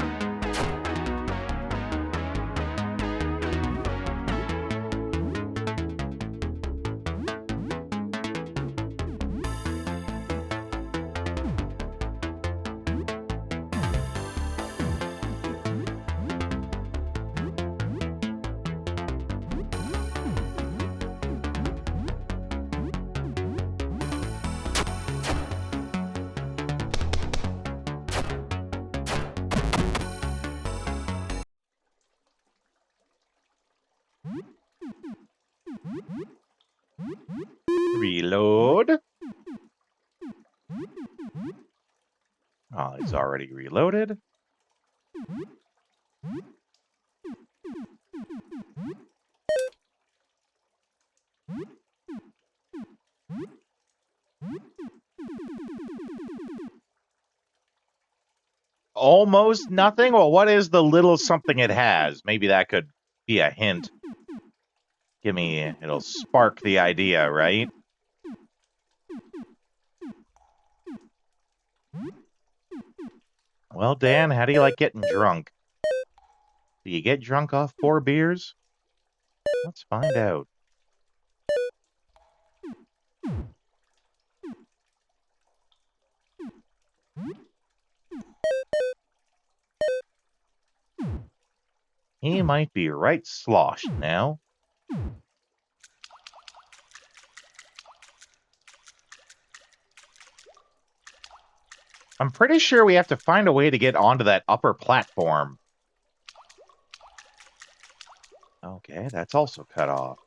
Reload. Oh, he's already reloaded. Almost nothing? Well, what is the little something it has? Maybe that could be a hint. It'll spark the idea, right? Well, Dan, how do you like getting drunk? Do you get drunk off 4 beers? Let's find out. He might be right sloshed now. I'm pretty sure we have to find a way to get onto that upper platform. Okay, that's also cut off.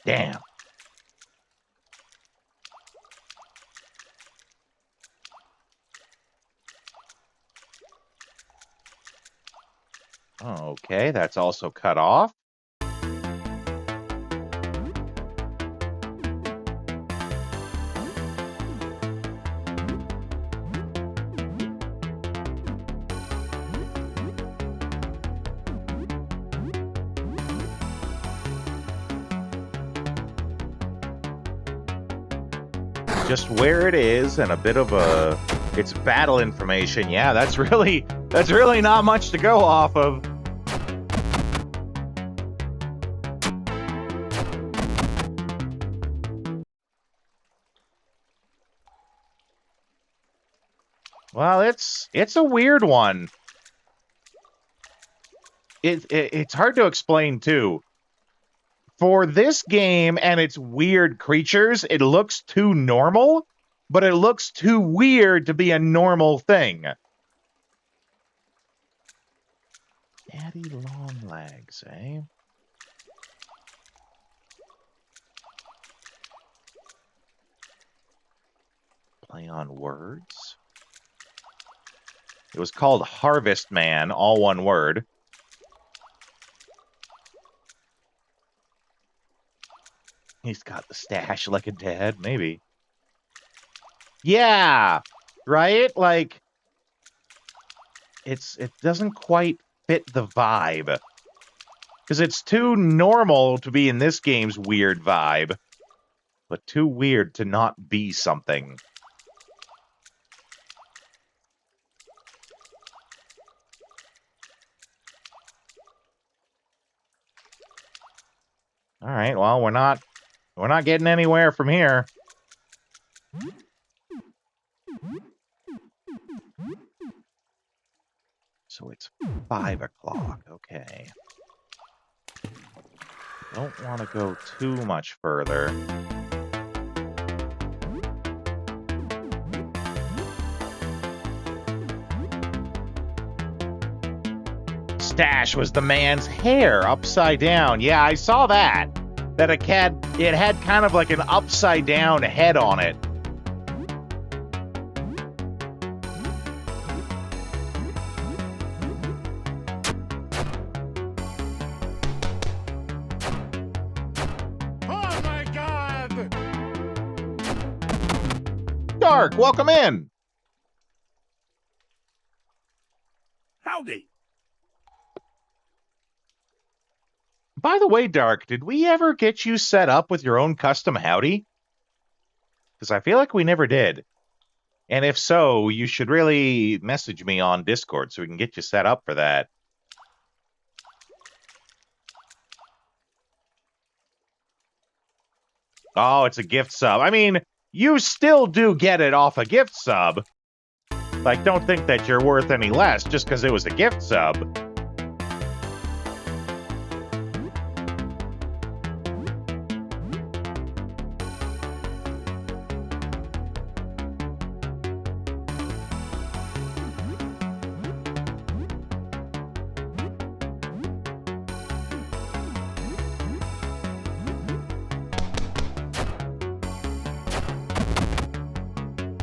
Damn. Okay, that's also cut off. Just where it is and a bit of it's battle information. Yeah, that's really not much to go off of. Well, it's a weird one. It's hard to explain too. For this game and its weird creatures, it looks too normal, but it looks too weird to be a normal thing. Daddy long legs, eh? Play on words. It was called Harvest Man, all one word. He's got the stash like a dad, maybe. Yeah, right? Like, it doesn't quite fit the vibe. Because it's too normal to be in this game's weird vibe, but too weird to not be something. All right, well, we're not getting anywhere from here. So it's 5 o'clock. Okay. Don't want to go too much further. Stash was the man's hair upside down. Yeah, I saw that. That it had kind of like an upside down head on it. Oh my God! Dark, welcome in. Howdy. By the way, Dark, did we ever get you set up with your own custom howdy? Because I feel like we never did. And if so, you should really message me on Discord so we can get you set up for that. Oh, it's a gift sub. I mean, you still do get it off a gift sub. Like, don't think that you're worth any less just because it was a gift sub.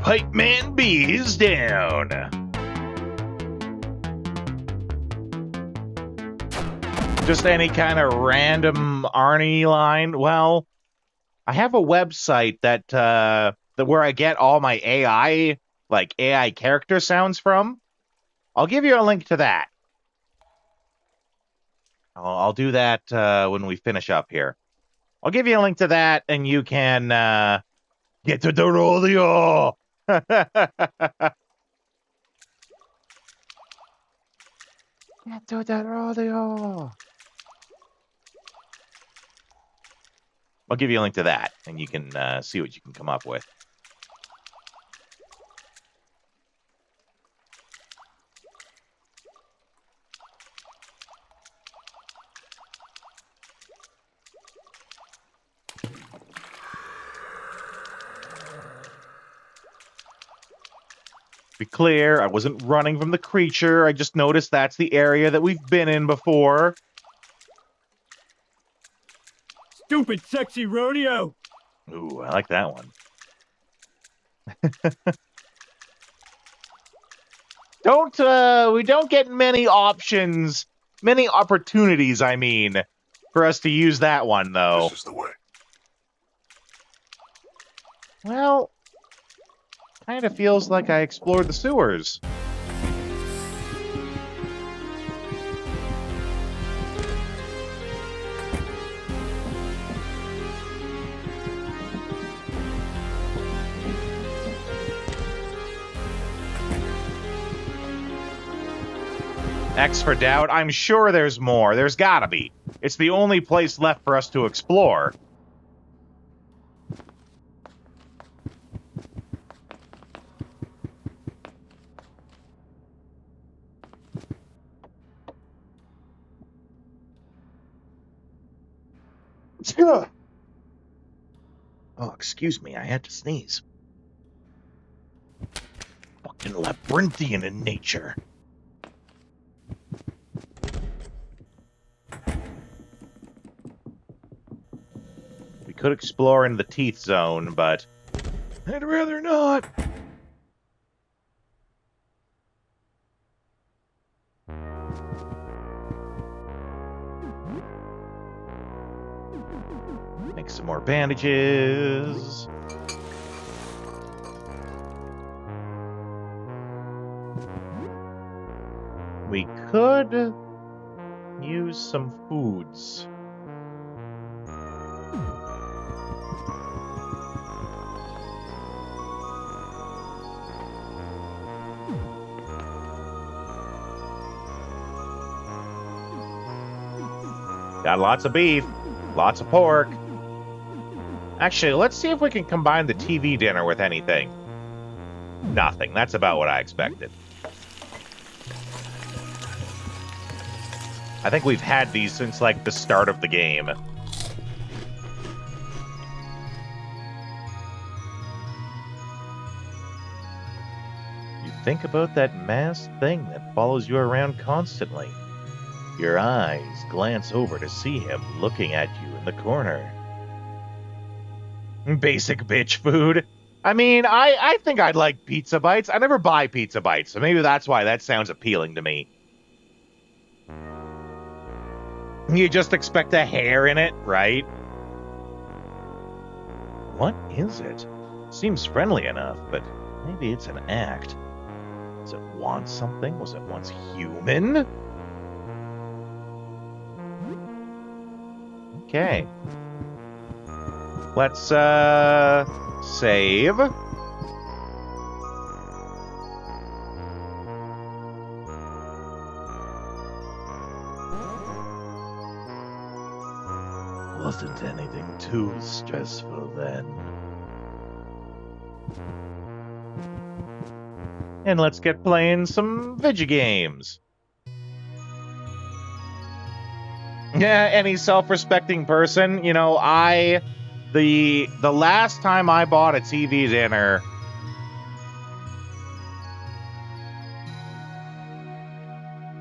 Pipe Man B is down. Just any kind of random Arnie line. Well, I have a website that where I get all my AI, like AI character sounds from. I'll give you a link to that. I'll do that when we finish up here. I'll give you a link to that, and you can get to the rodeo. Get to the rodeo. I'll give you a link to that, and you can see what you can come up with. Be clear, I wasn't running from the creature. I just noticed that's the area that we've been in before. Stupid sexy rodeo! Ooh, I like that one. We don't get many options, many opportunities, I mean, for us to use that one, though. This is the way. Well, kind of feels like I explored the sewers. X for doubt. I'm sure there's more. There's gotta be. It's the only place left for us to explore. Oh, excuse me, I had to sneeze. Fucking labyrinthian in nature. We could explore in the teeth zone, but I'd rather not. Make some more bandages. We could use some foods. Got lots of beef, lots of pork. Actually, let's see if we can combine the TV dinner with anything. Nothing. That's about what I expected. I think we've had these since, like, the start of the game. You think about that masked thing that follows you around constantly. Your eyes glance over to see him looking at you in the corner. Basic bitch food. I mean, I think I'd like pizza bites. I never buy pizza bites, so maybe that's why that sounds appealing to me. You just expect a hair in it, right? What is it? Seems friendly enough, but maybe it's an act. Does it want something? Was it once human? Okay. Let's, save. Wasn't anything too stressful then. And let's get playing some video games. Yeah, any self-respecting person, you know, the last time I bought a TV dinner,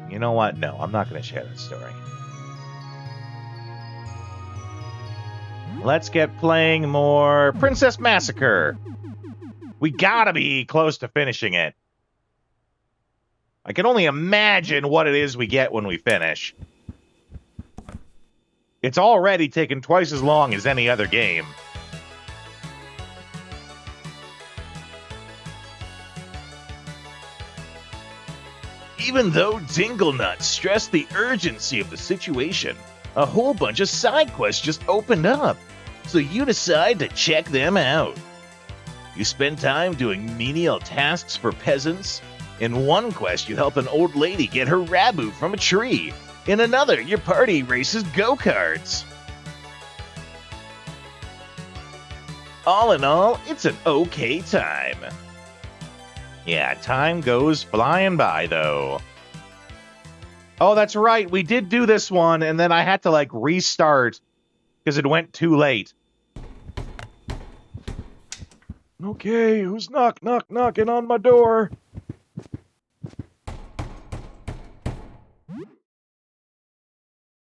you know what? No, I'm not going to share that story. Let's get playing more Princess Massacre. We gotta be close to finishing it. I can only imagine what it is we get when we finish. It's already taken twice as long as any other game. Even though Dinglenut stressed the urgency of the situation, a whole bunch of side quests just opened up, so you decide to check them out. You spend time doing menial tasks for peasants. In one quest, you help an old lady get her rabbit from a tree. In another, your party races go-karts. All in all, it's an okay time. Yeah, time goes flying by, though. Oh, that's right, we did do this one, and then I had to, like, restart because it went too late. Okay, who's knocking on my door?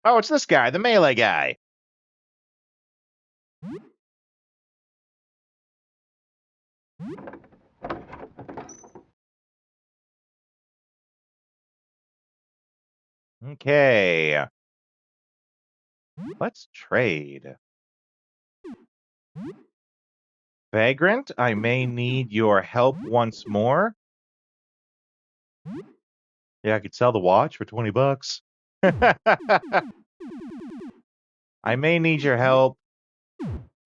Oh, it's this guy, the melee guy. Okay. Let's trade. Vagrant, I may need your help once more. Yeah, I could sell the watch for 20 bucks. I may need your help.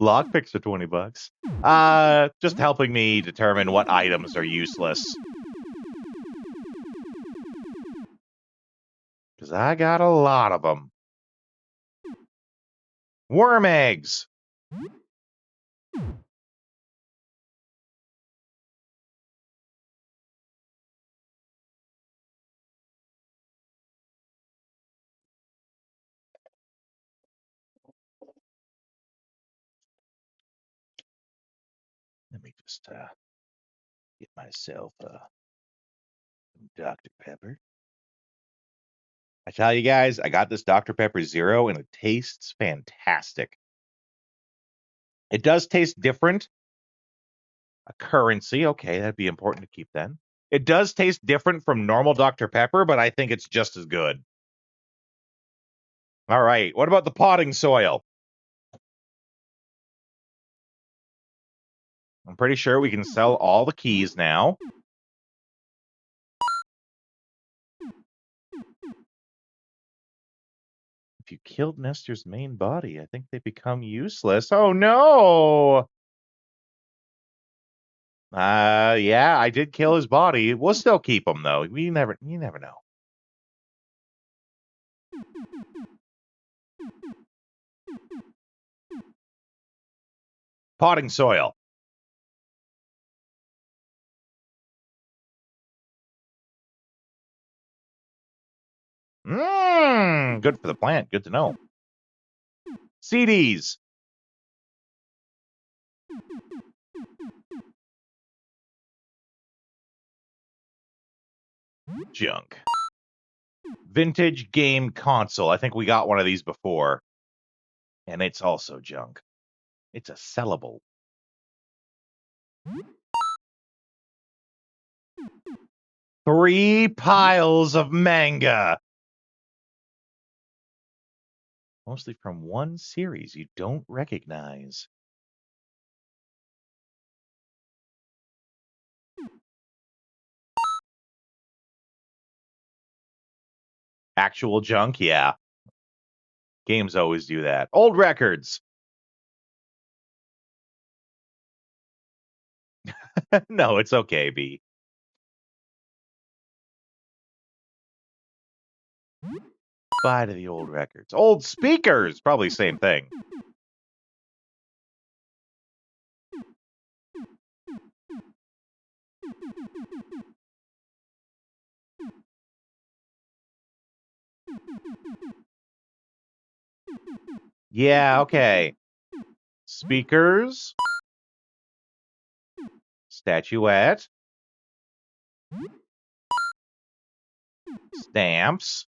Lockpicks for 20 bucks. Just helping me determine what items are useless. Because I got a lot of them. Worm eggs! Let me just get myself some Dr. Pepper. I tell you guys, I got this Dr. Pepper Zero and it tastes fantastic. It does taste different. A currency, okay, that'd be important to keep then. It does taste different from normal Dr. Pepper, but I think it's just as good. All right, what about the potting soil? I'm pretty sure we can sell all the keys now. If you killed Nestor's main body, I think they become useless. Oh no! Yeah, I did kill his body. We'll still keep him though. You never know. Potting soil. Good for the plant. Good to know. CDs. Junk. Vintage game console. I think we got one of these before. And it's also junk. It's a sellable. Three piles of manga. Mostly from one series you don't recognize. Actual junk, yeah. Games always do that. Old records. No, it's okay, B. Bye to the old records. Old speakers, probably same thing. Yeah, okay. Speakers. Statuette. Stamps.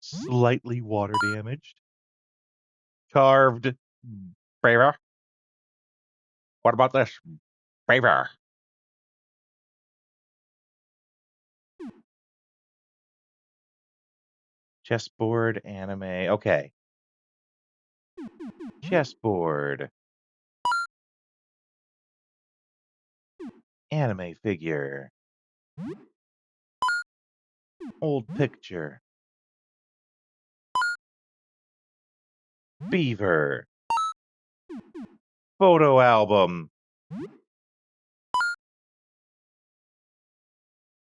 Slightly water damaged. Carved. Favor. What about this? Favor. Chessboard, anime. Okay. Chessboard. Anime figure. Old picture. Beaver. Photo album.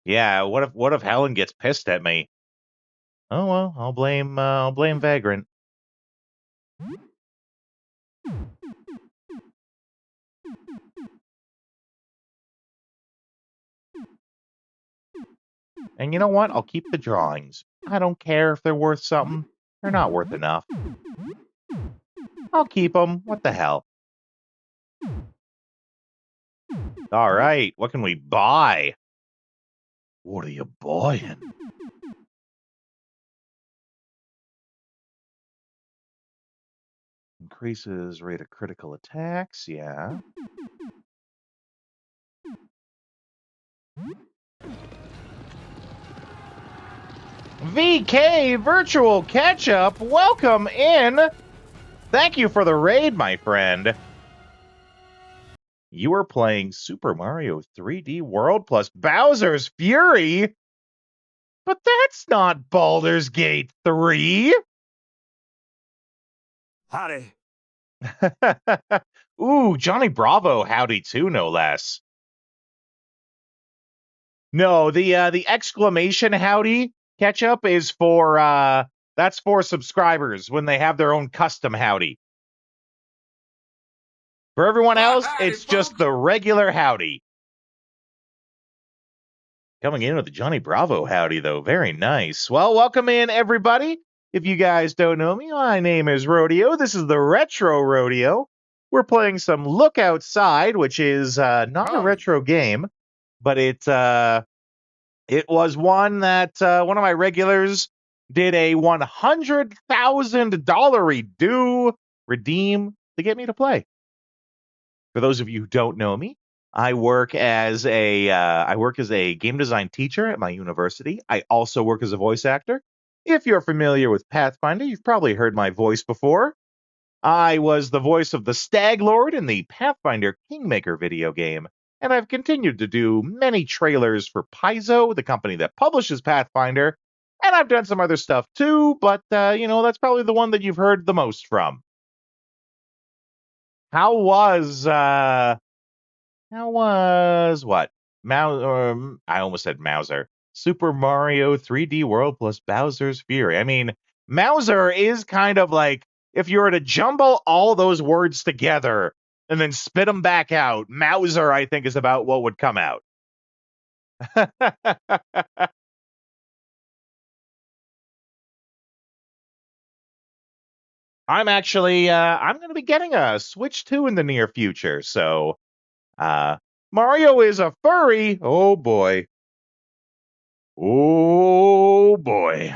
Yeah, what if Helen gets pissed at me? Oh well, I'll blame Vagrant. And you know what? I'll keep the drawings. I don't care if they're worth something. They're not worth enough. I'll keep them. What the hell? All right, what can we buy? What are you buying? Increases rate of critical attacks, yeah. VK Virtual Ketchup, welcome in. Thank you for the raid, my friend. You are playing Super Mario 3D World plus Bowser's Fury? But that's not Baldur's Gate 3. Howdy. Ooh, Johnny Bravo, howdy too, no less. No, the exclamation howdy ketchup is for that's for subscribers when they have their own custom howdy. For everyone else, Howdy, it's just folks. the regular howdy. Coming in with the Johnny Bravo howdy, though. Very nice. Well, welcome in, everybody. If you guys don't know me, my name is Rodeo. This is the Retro Rodeo. We're playing some Look Outside, which is not a Howdy. retro game, but it was one that one of my regulars did a $100,000 redeem to get me to play. For those of you who don't know me, I work as a game design teacher at my university. I also work as a voice actor. If you're familiar with Pathfinder, you've probably heard my voice before. I was the voice of the Stag Lord in the Pathfinder Kingmaker video game, and I've continued to do many trailers for Paizo, the company that publishes Pathfinder, and I've done some other stuff too, but that's probably the one that you've heard the most from. How was what? I almost said Mauser. Super Mario 3D World plus Bowser's Fury. I mean, Mauser is kind of like if you were to jumble all those words together and then spit them back out, Mauser, I think, is about what would come out. I'm actually I'm going to be getting a Switch 2 in the near future, so Mario is a furry. Oh boy. Oh boy.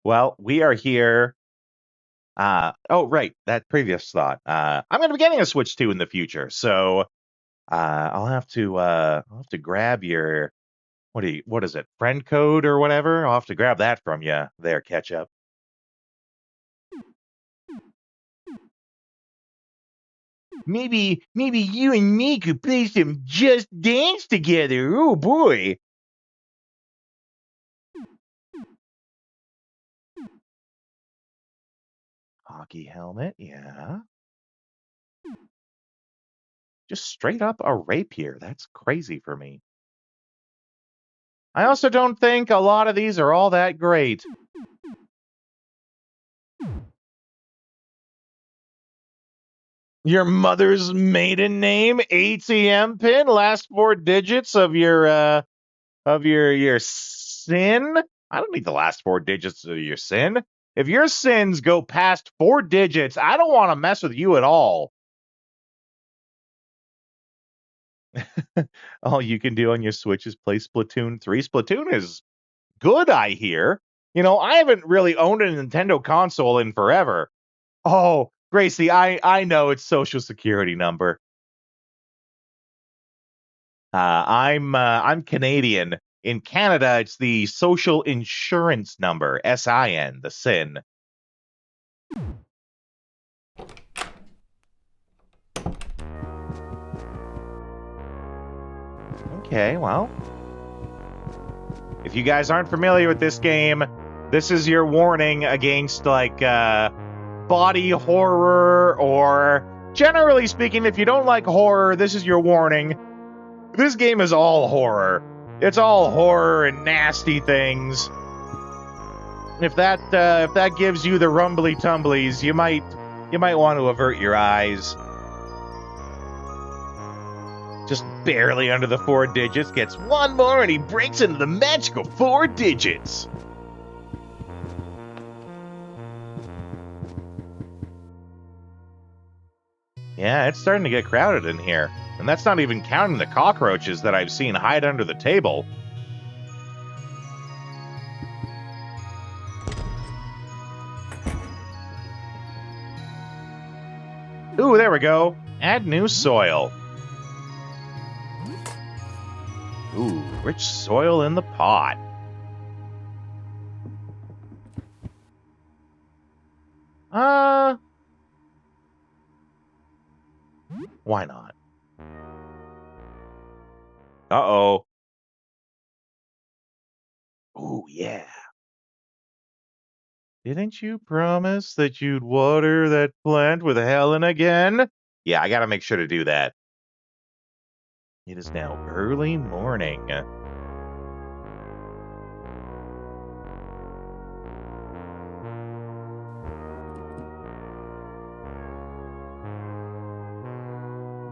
Well, we are here. Oh right, that previous thought. I'm going to be getting a Switch 2 in the future, so I'll have to grab your what is it? Friend code or whatever? I'll have to grab that from you there, Ketchup. Maybe you and me could play some Just Dance together. Oh boy. Hockey helmet, yeah. Just straight up a rapier. That's crazy for me. I also don't think a lot of these are all that great. Your mother's maiden name, ATM pin, last 4 digits of your sin. I don't need the last 4 digits of your sin. If your sins go past 4 digits, I don't want to mess with you at all. All you can do on your Switch is play Splatoon 3. Splatoon is good, I hear. You know, I haven't really owned a Nintendo console in forever. Oh, Gracie, I know it's Social Security number. I'm Canadian. In Canada, it's the Social Insurance Number, SIN, the SIN. Okay, well, if you guys aren't familiar with this game, this is your warning against, like, body horror, or generally speaking, if you don't like horror, this is your warning. This game is all horror. It's all horror and nasty things. If that gives you the rumbly tumblies, you might want to avert your eyes. Just barely under the 4 digits, gets one more and he breaks into the magical 4 digits. Yeah, it's starting to get crowded in here. And that's not even counting the cockroaches that I've seen hide under the table. Ooh, there we go. Add new soil. Ooh, rich soil in the pot. Why not? Uh-oh. Ooh, yeah. Didn't you promise that you'd water that plant with Helen again? Yeah, I gotta make sure to do that. It is now early morning.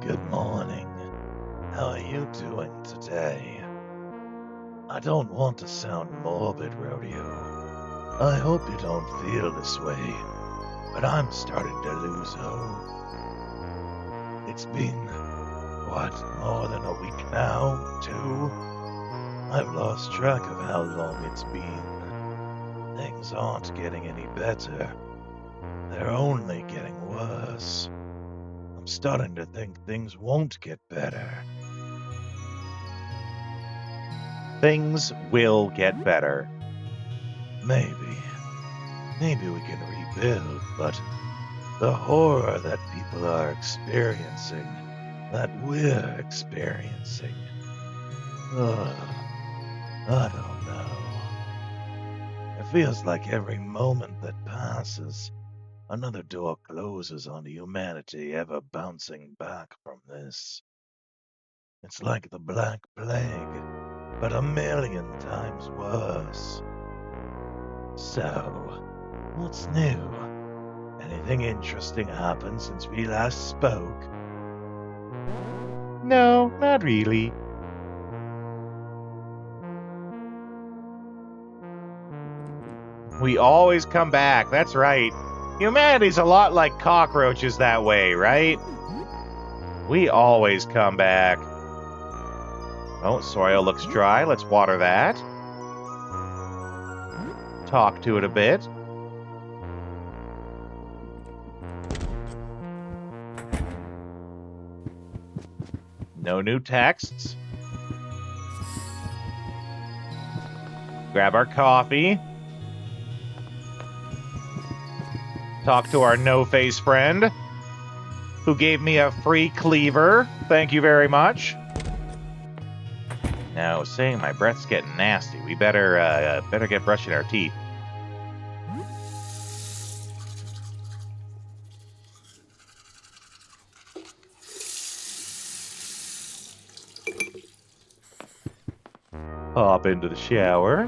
Good morning. How are you doing today? I don't want to sound morbid, Rodeo. I hope you don't feel this way, but I'm starting to lose hope. It's been, what, more than a week now, 2? I've lost track of how long it's been. Things aren't getting any better. They're only getting worse. I'm starting to think things won't get better. Things will get better. Maybe we can rebuild, but the horror that people are experiencing, that we're experiencing, I don't know. It feels like every moment that passes, another door closes on humanity ever bouncing back from this. It's like the Black Plague, but 1,000,000 times worse. So, what's new? Anything interesting happened since we last spoke? No, not really. We always come back, that's right. Humanity's a lot like cockroaches that way, right? We always come back. Oh, soil looks dry. Let's water that. Talk to it a bit. No new texts. Grab our coffee. Talk to our no-face friend, who gave me a free cleaver. Thank you very much. Now, saying my breath's getting nasty. We better get brushing our teeth. Hop into the shower.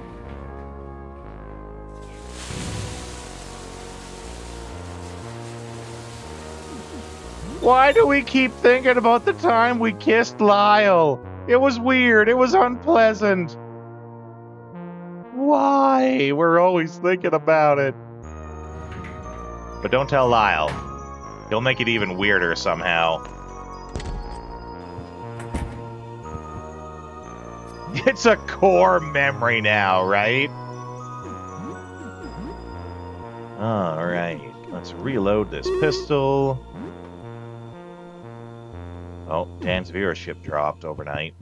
Why do we keep thinking about the time we kissed Lyle? It was weird. It was unpleasant. Why? We're always thinking about it. But don't tell Lyle. He'll make it even weirder somehow. It's a core memory now, right? Alright. Let's reload this pistol. Oh, Dan's viewership dropped overnight.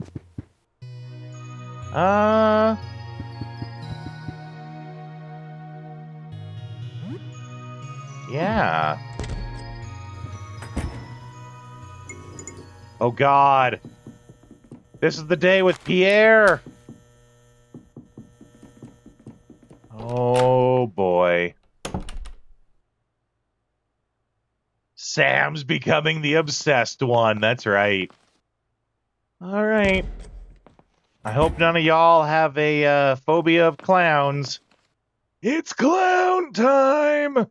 Yeah. Oh God. This is the day with Pierre. Oh boy. Sam's becoming the obsessed one. That's right. All right. I hope none of y'all have a phobia of clowns. It's clown time!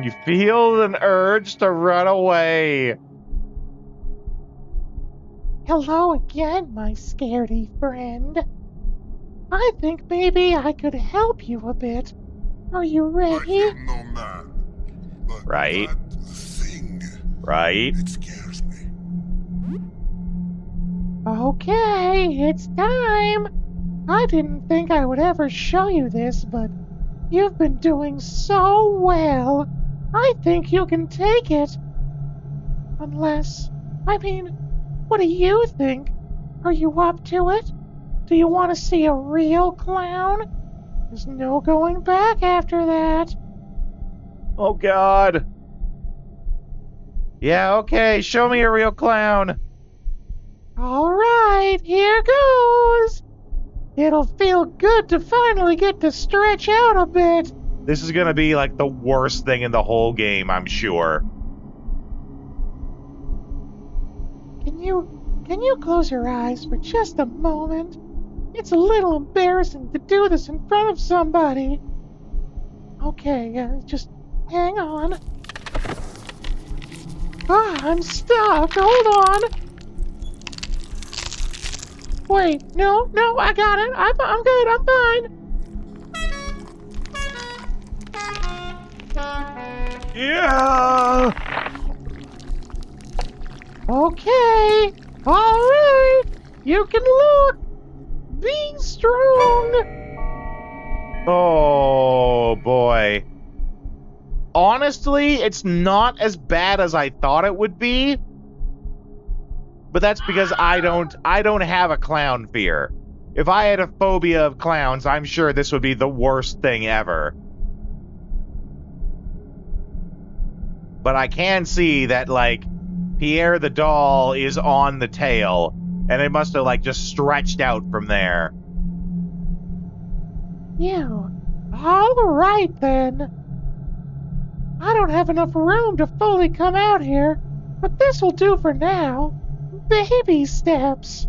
You feel an urge to run away. Hello again, my scaredy friend. I think maybe I could help you a bit. Are you ready? I feel no man, but Right. that thing, Right? it scares me. Okay, it's time. I didn't think I would ever show you this, but you've been doing so well. I think you can take it. Unless, I mean, what do you think? Are you up to it? Do you want to see a real clown? There's no going back after that. Oh God. Yeah, okay, show me a real clown. All right, here goes. It'll feel good to finally get to stretch out a bit. This is gonna be like the worst thing in the whole game, I'm sure. Can you close your eyes for just a moment? It's a little embarrassing to do this in front of somebody. Okay, just hang on. Ah, I'm stuck. Hold on. Wait, no, I got it. I'm good. I'm fine. Yeah! Okay. All right. You can look. Be strong. Oh boy. Honestly, it's not as bad as I thought it would be. But that's because I don't have a clown fear. If I had a phobia of clowns, I'm sure this would be the worst thing ever. But I can see that, like, Pierre the doll is on the tail, and it must have, like, just stretched out from there. You. All right, then. I don't have enough room to fully come out here, but this will do for now. Baby steps.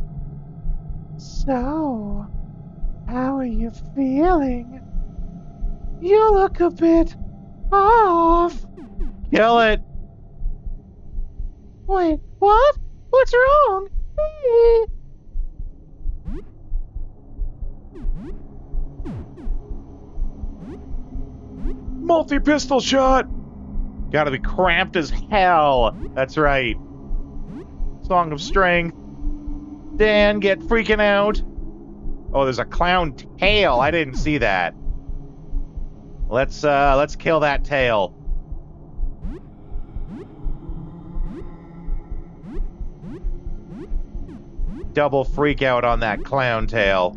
So, how are you feeling? You look a bit off. Kill it! Wait, what? What's wrong? Multi-pistol shot! Gotta be cramped as hell. That's right. Song of Strength. Dan, get freaking out. Oh, there's a clown tail. I didn't see that. Let's kill that tail. Double freak out on that clown tail.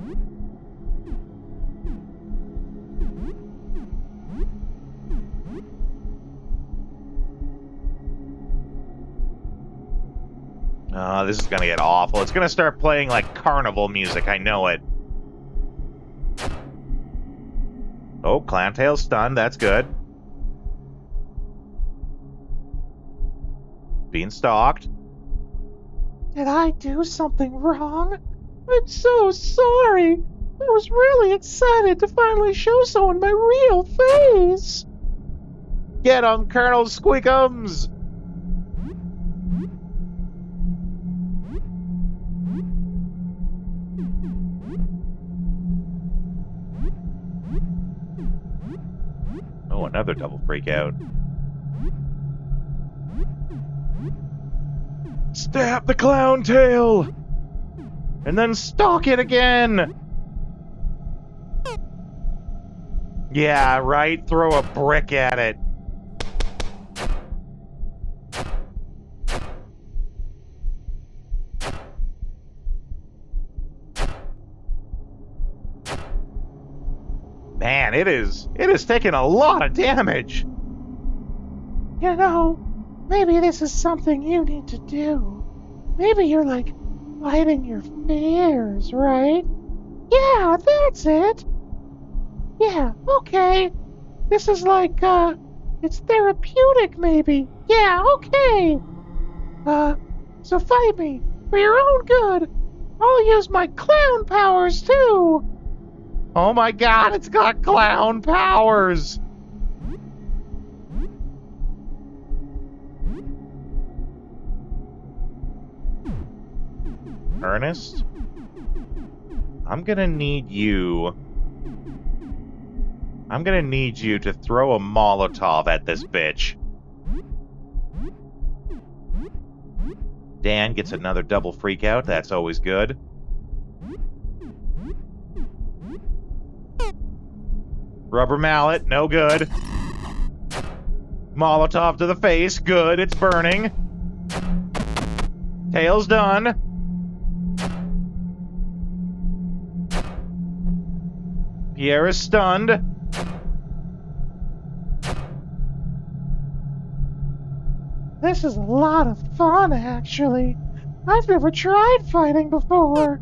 Oh, this is gonna get awful. It's gonna start playing like carnival music, I know it. Oh, clown tail's stunned, that's good. Being stalked. Did I do something wrong? I'm so sorry. I was really excited to finally show someone my real face. Get 'em, Colonel Squeakums! Oh, another double freakout. Stab the clown tail! And then stalk it again! Yeah, right? Throw a brick at it. Man, it is taking a lot of damage. You know, maybe this is something you need to do. Maybe you're like fighting your fears, right? Yeah, that's it. Yeah, okay. This is like, it's therapeutic maybe. Yeah, okay. So fight me for your own good. I'll use my clown powers too. Oh my god, it's got clown powers! Ernest? I'm gonna need you to throw a Molotov at this bitch. Dan gets another double freakout, that's always good. Rubber mallet, no good. Molotov to the face, good, it's burning. Tail's done. Pierre is stunned. This is a lot of fun, actually. I've never tried fighting before.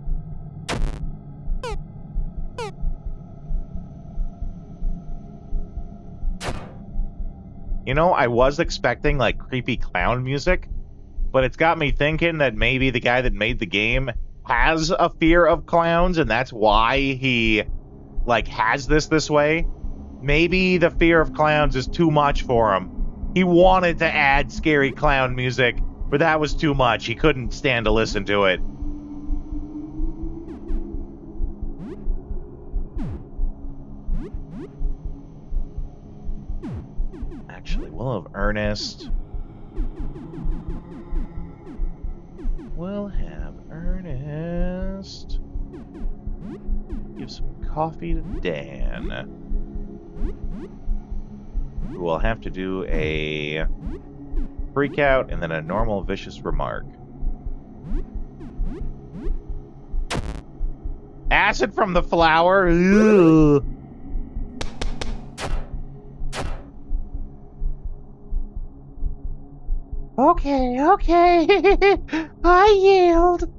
You know, I was expecting, like, creepy clown music, but it's got me thinking that maybe the guy that made the game has a fear of clowns, and that's why he, like, has this way. Maybe the fear of clowns is too much for him. He wanted to add scary clown music, but that was too much. He couldn't stand to listen to it. Actually, we'll have Ernest. We'll have Ernest give some coffee to Dan, who will have to do a freakout and then a normal vicious remark. Acid from the flower. Ugh. Okay. I yield.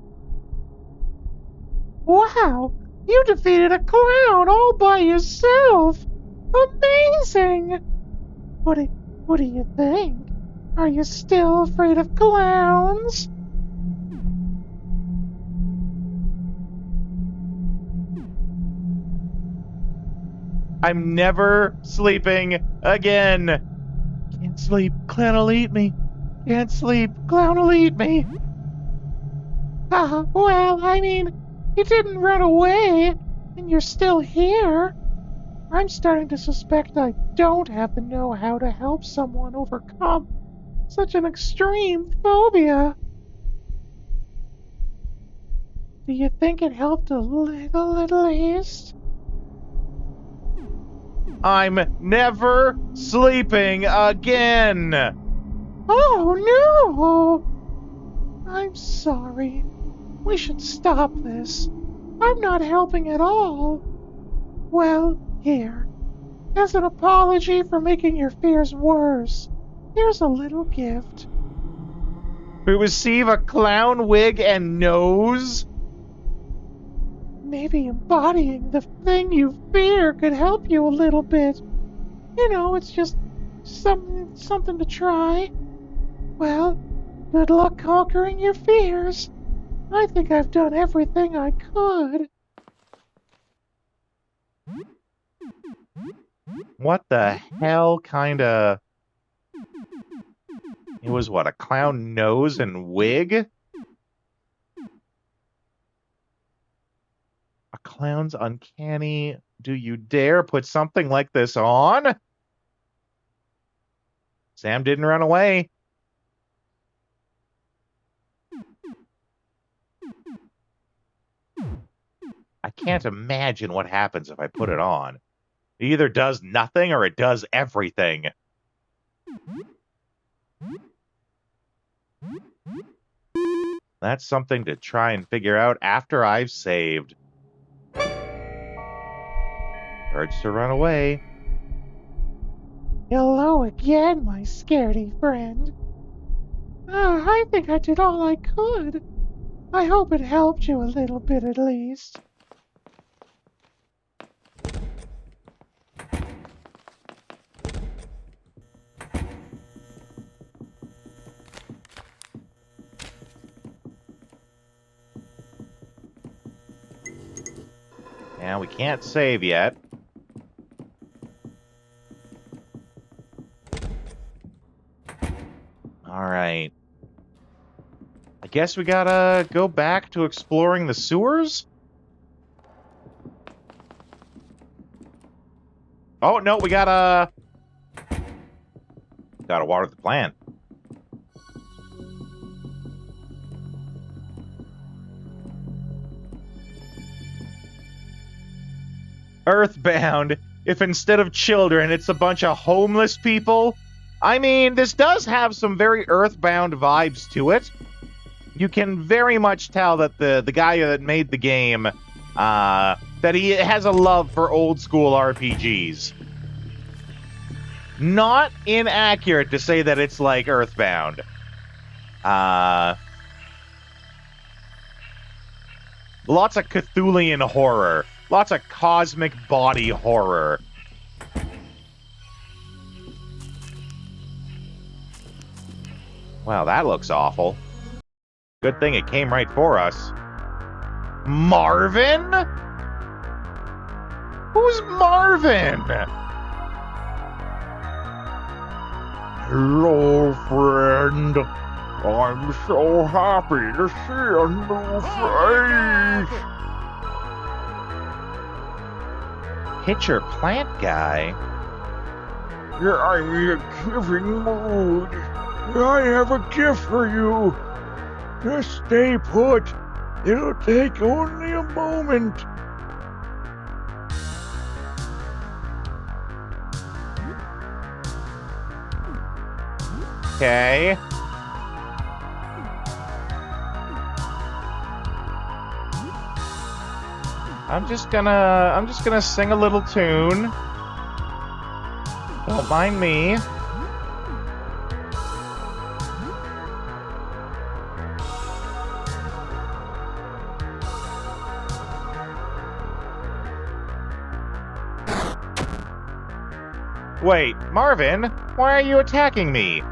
Wow, you defeated a clown all by yourself. Amazing. What do you think? Are you still afraid of clowns? I'm never sleeping again. Can't sleep. Clown will eat me. Can't sleep. Clown will eat me. Well, I mean, you didn't run away, and you're still here. I'm starting to suspect I don't have the know-how to help someone overcome such an extreme phobia. Do you think it helped a little at least? I'm never sleeping again. Oh no! I'm sorry. We should stop this. I'm not helping at all. Well, here. As an apology for making your fears worse, here's a little gift. We receive a clown wig and nose? Maybe embodying the thing you fear could help you a little bit. You know, it's just something to try. Well, good luck conquering your fears. I think I've done everything I could. What the hell kind of... It was what, a clown nose and wig? A clown's uncanny. Do you dare put something like this on? Sam didn't run away. I can't imagine what happens if I put it on. It either does nothing or it does everything. That's something to try and figure out after I've saved. Urge to run away. Hello again, my scaredy friend. I think I did all I could. I hope it helped you a little bit at least. Yeah, we can't save yet. Alright. I guess we gotta go back to exploring the sewers? Oh, no, we gotta water the plant. Earthbound, if instead of children, it's a bunch of homeless people. I mean, this does have some very Earthbound vibes to it. You can very much tell that the guy that made the game, that he has a love for old school RPGs. Not inaccurate to say that it's like Earthbound. Lots of Cthulhian horror. Lots of cosmic body horror. Wow, that looks awful. Good thing it came right for us. Marvin? Who's Marvin? Hello, friend. I'm so happy to see a new face. Pitcher plant guy? Yeah, I'm in a giving mood. I have a gift for you. Just stay put. It'll take only a moment. Okay. I'm just gonna sing a little tune. Don't mind me. Wait, Marvin, why are you attacking me?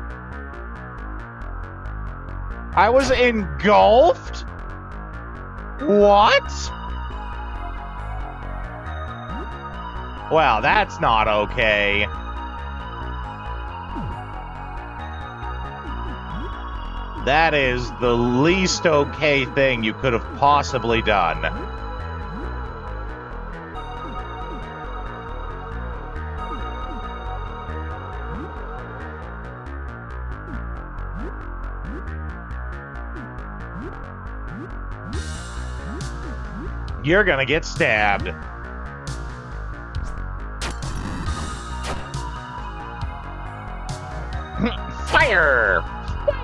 I was engulfed? What? Well, that's not okay. That is the least okay thing you could have possibly done. You're gonna get stabbed. Fire!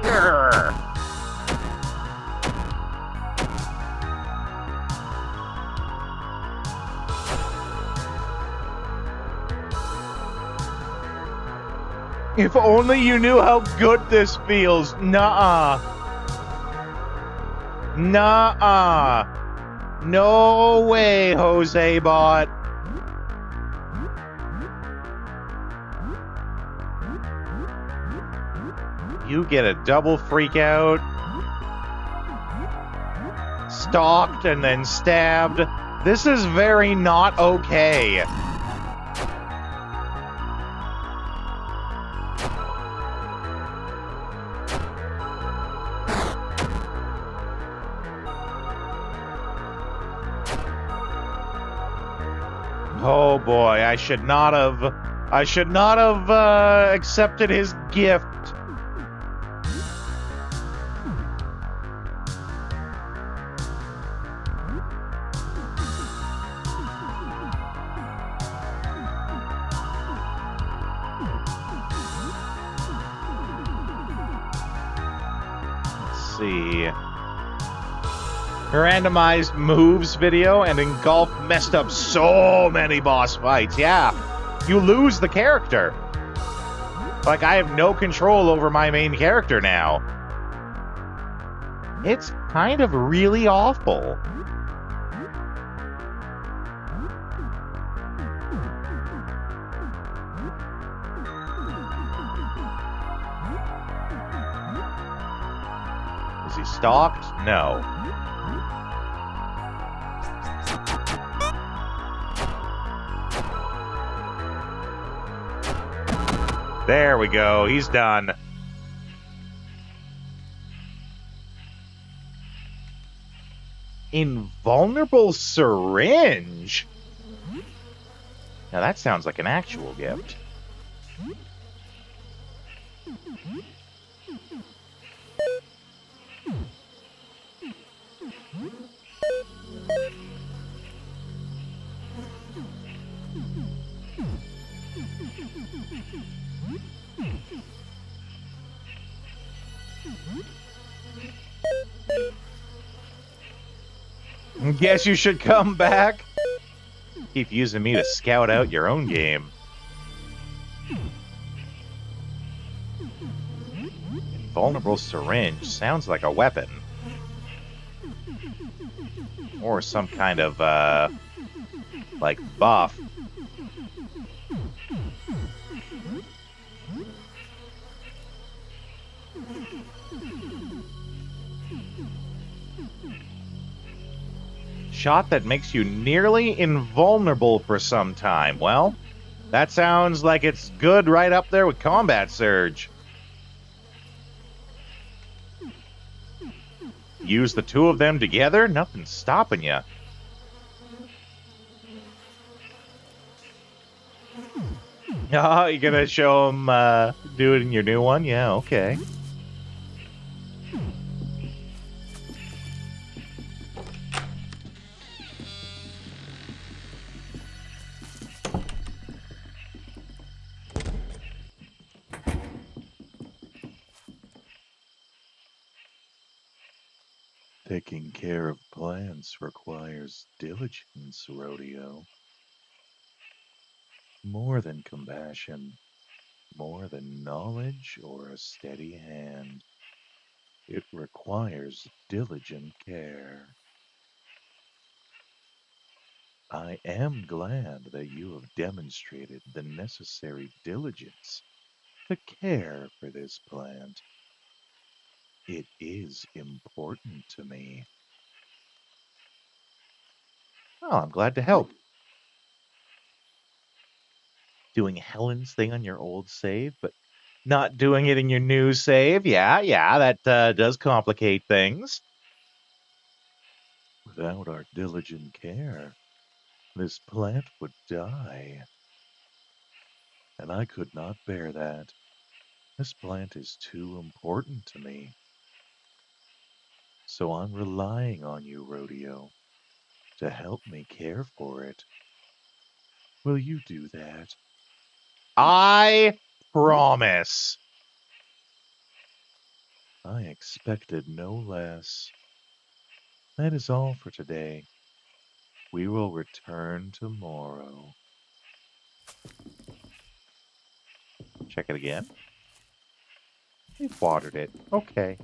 Fire! If only you knew how good this feels. Nuh-uh. Nuh-uh. No way, Jose Bot. You get a double freak out. stalked and then stabbed. This is very not okay. Oh boy, I should not have accepted his gift. Let's see. Randomized moves video, and Engulf messed up so many boss fights. Yeah, you lose the character. Like, I have no control over my main character now. It's kind of really awful. Is he stalked? No. There we go. He's done. Invulnerable syringe? Now that sounds like an actual gift. Guess you should come back. Keep using me to scout out your own game. Invulnerable syringe sounds like a weapon. Or some kind of, like, buff. Shot that makes you nearly invulnerable for some time. Well, that sounds like it's good right up there with Combat Surge. Use the two of them together? Nothing's stopping you. Oh, you're gonna show them do it in your new one? Yeah, okay. Taking care of plants requires diligence, Rodeo. More than compassion, more than knowledge or a steady hand. It requires diligent care. I am glad that you have demonstrated the necessary diligence to care for this plant. It is important to me. Oh, I'm glad to help. Doing Helen's thing on your old save, but not doing it in your new save. Yeah, that does complicate things. Without our diligent care, this plant would die. And I could not bear that. This plant is too important to me. So I'm relying on you, Rodeo, to help me care for it. Will you do that? I promise. I expected no less. That is all for today. We will return tomorrow. Check it again. We've watered it. Okay.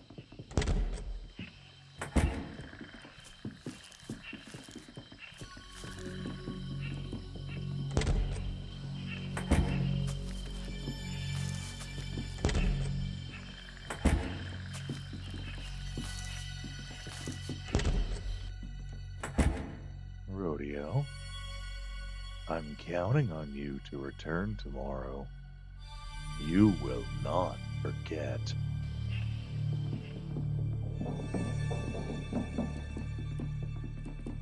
counting on you to return tomorrow. You will not forget.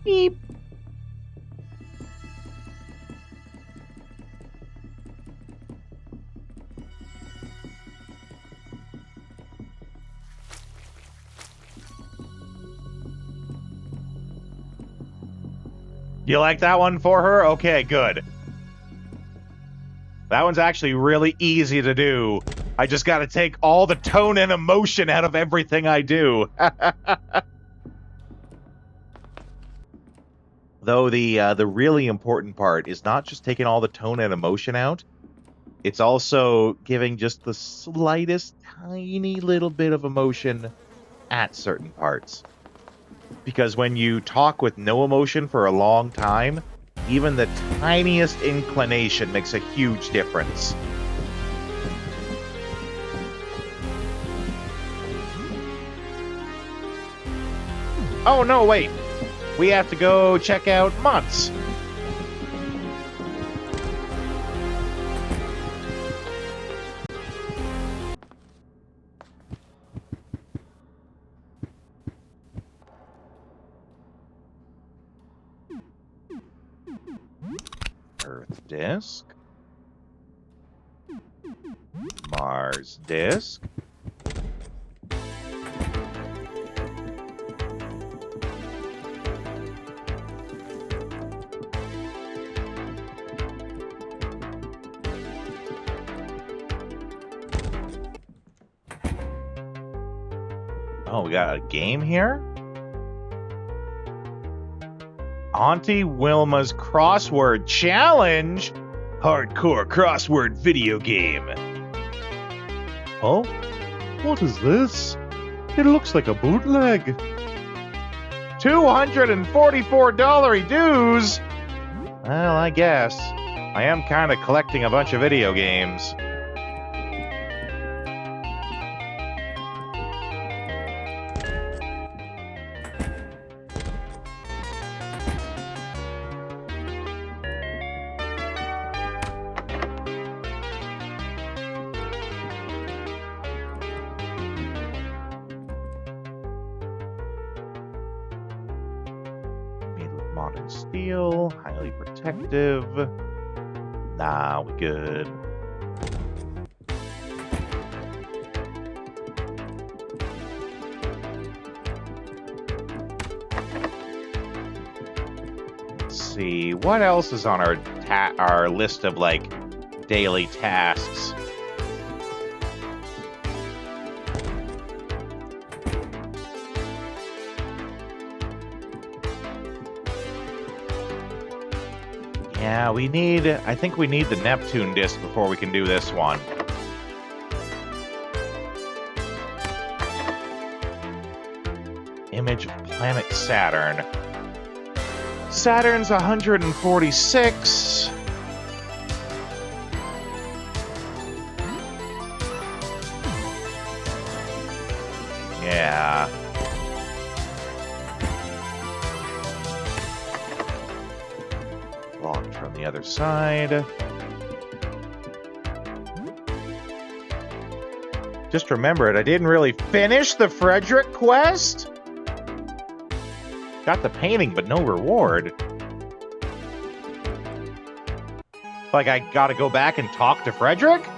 Beep. You like that one for her? Okay, good. That one's actually really easy to do. I just gotta take all the tone and emotion out of everything I do. Though the really important part is not just taking all the tone and emotion out, it's also giving just the slightest tiny little bit of emotion at certain parts. Because when you talk with no emotion for a long time, even the tiniest inclination makes a huge difference. Oh, no, wait. We have to go check out Mutts. Earth disk. Mars disk. Oh, we got a game here? Auntie Wilma's Crossword Challenge? Hardcore crossword video game. Oh? What is this? It looks like a bootleg. $244 dues? Well, I guess. I am kind of collecting a bunch of video games. Modern steel, highly protective. Nah, we good. Let's see, what else is on our list of like daily tasks? Yeah, I think we need the Neptune disk before we can do this one. Image of planet Saturn. Saturn's 146. Yeah. Locked from the other side. Just remembered, I didn't really finish the Frederick quest? Got the painting, but no reward. Like, I gotta go back and talk to Frederick?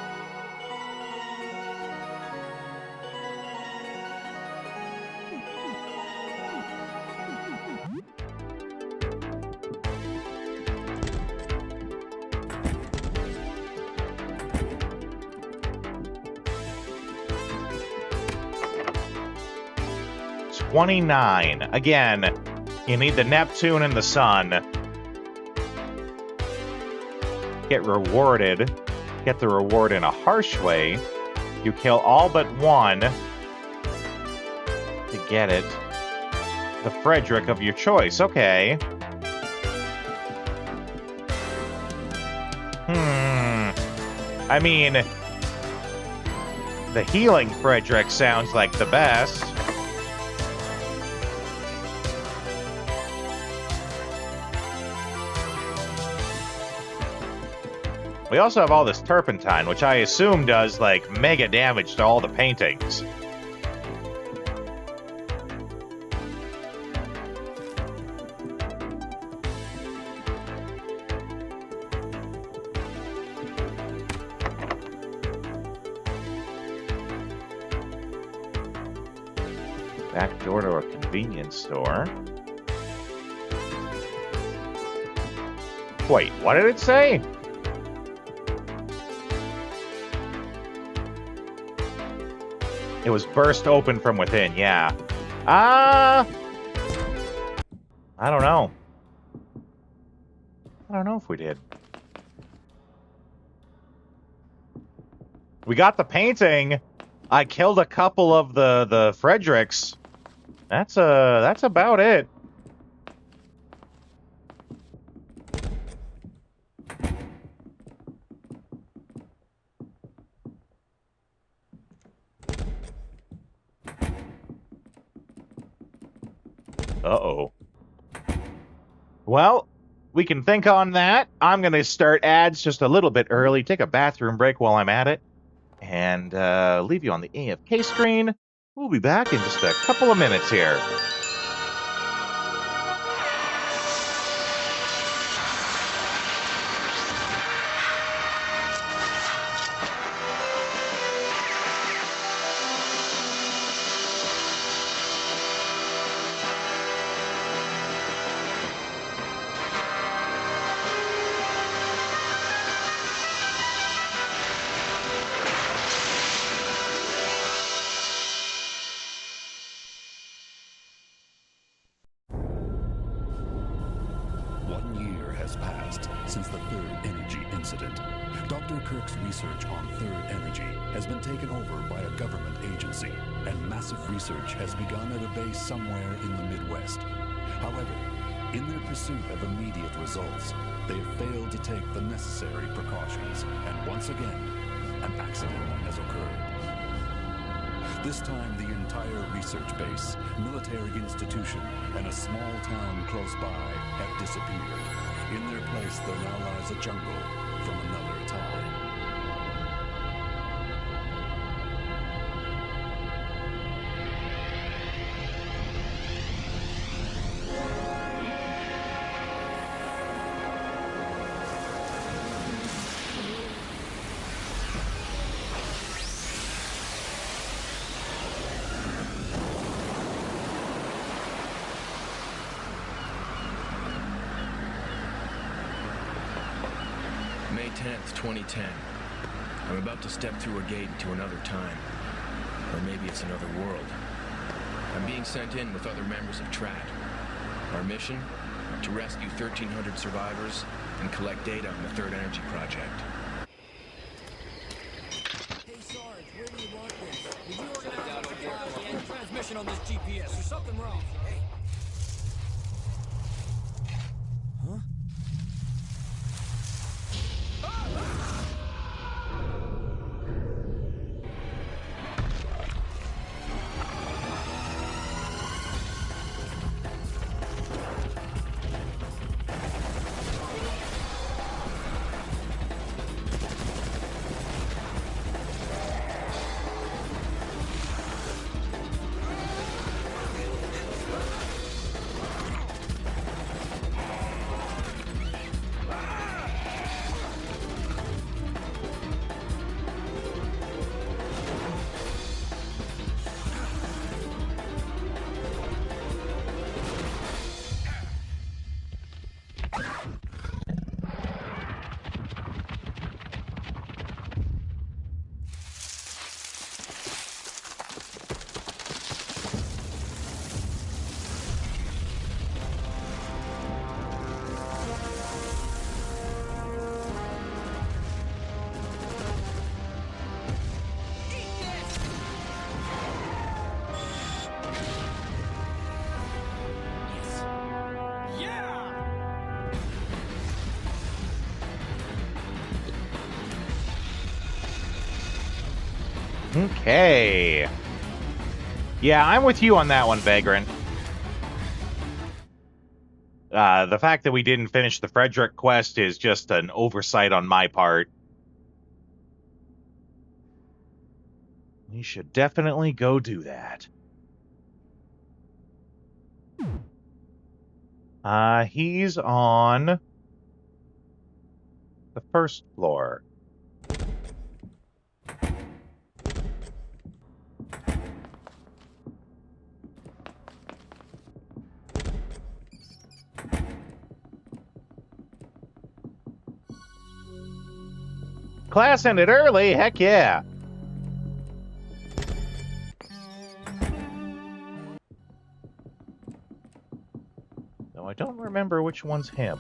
$29. Again, you need the Neptune and the Sun. Get rewarded. Get the reward in a harsh way. You kill all but one to get it. The Frederick of your choice. Okay. I mean, the healing Frederick sounds like the best. We also have all this turpentine, which I assume does, like, mega damage to all the paintings. Back door to a convenience store. Wait, what did it say? It was burst open from within, yeah. I don't know. I don't know if we did. We got the painting. I killed a couple of the Fredericks. That's about it. Uh-oh. Well, we can think on that. I'm going to start ads just a little bit early, take a bathroom break while I'm at it, and leave you on the AFK screen. We'll be back in just a couple of minutes here. Since the Third Energy incident, Dr. Kirk's research on Third Energy has been taken over by a government agency, and massive research has begun at a base somewhere in the Midwest. However, in their pursuit of immediate results, they have failed to take the necessary precautions, and once again, an accident has occurred. This time, the entire research base, military institution, and a small town close by have disappeared. In their place, there now lies a jungle from another time. May 10th, 2010. I'm about to step through a gate into another time. Or maybe it's another world. I'm being sent in with other members of TRAT. Our mission? To rescue 1,300 survivors and collect data on the Third Energy Project. Hey Sarge, where do you want this? Did you organize the transmission on this GPS? There's something wrong. Hey. Huh? Okay. Yeah, I'm with you on that one, Vagrant. The fact that we didn't finish the Frederick quest is just an oversight on my part. We should definitely go do that. He's on the first floor. Class ended early? Heck yeah. No, I don't remember which one's him.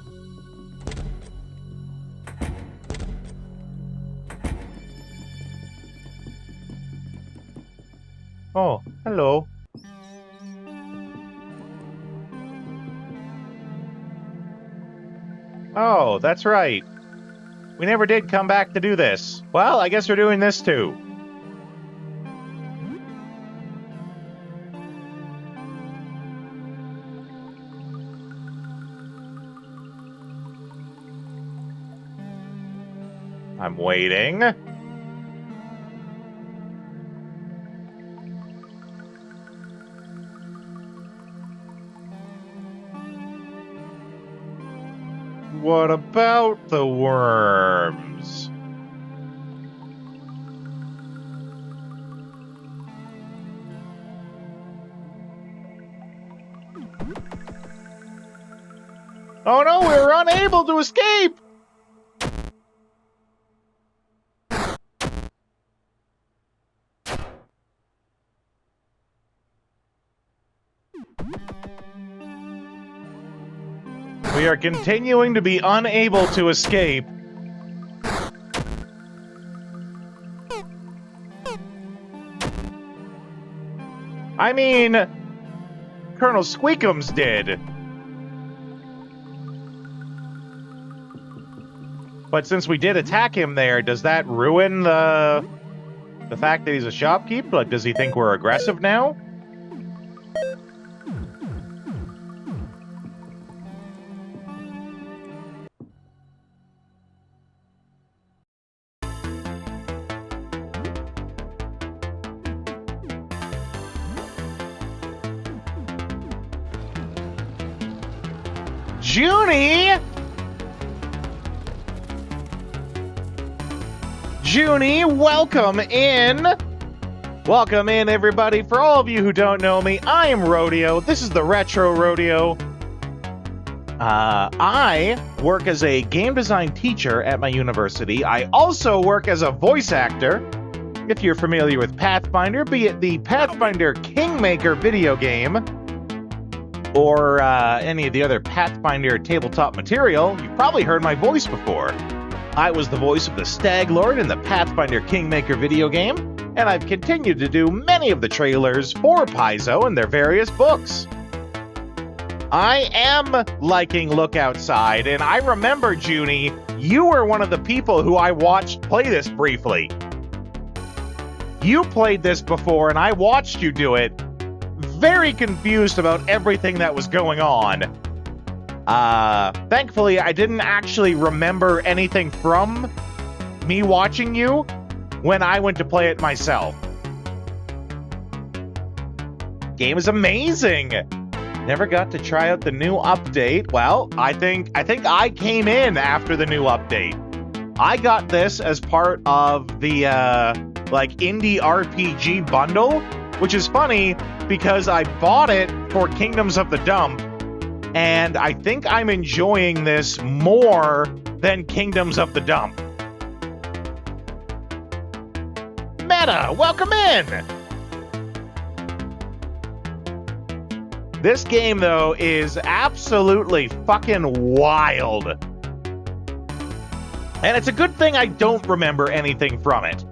Oh, hello. Oh, that's right. We never did come back to do this. Well, I guess we're doing this too. I'm waiting. What about the worms? Oh no, we're unable to escape! We are continuing to be unable to escape. I mean, Colonel Squeakums did. But since we did attack him there, does that ruin the fact that he's a shopkeep? Like, does he think we're aggressive now? Junie! Junie, welcome in! Welcome in, everybody. For all of you who don't know me, I am Rodeo. This is the Retro Rodeo. I work as a game design teacher at my university. I also work as a voice actor. If you're familiar with Pathfinder, be it the Pathfinder Kingmaker video game, or any of the other Pathfinder tabletop material, you've probably heard my voice before. I was the voice of the Stag Lord in the Pathfinder Kingmaker video game, and I've continued to do many of the trailers for Paizo and their various books. I am liking Look Outside, and I remember, Junie, you were one of the people who I watched play this briefly. You played this before, and I watched you do it, very confused about everything that was going on. Thankfully, I didn't actually remember anything from me watching you when I went to play it myself. Game is amazing! Never got to try out the new update. Well, I think I came in after the new update. I got this as part of the, like, indie RPG bundle, which is funny because I bought it for Kingdoms of the Dump, and I think I'm enjoying this more than Kingdoms of the Dump. Meta, welcome in! This game, though, is absolutely fucking wild. And it's a good thing I don't remember anything from it.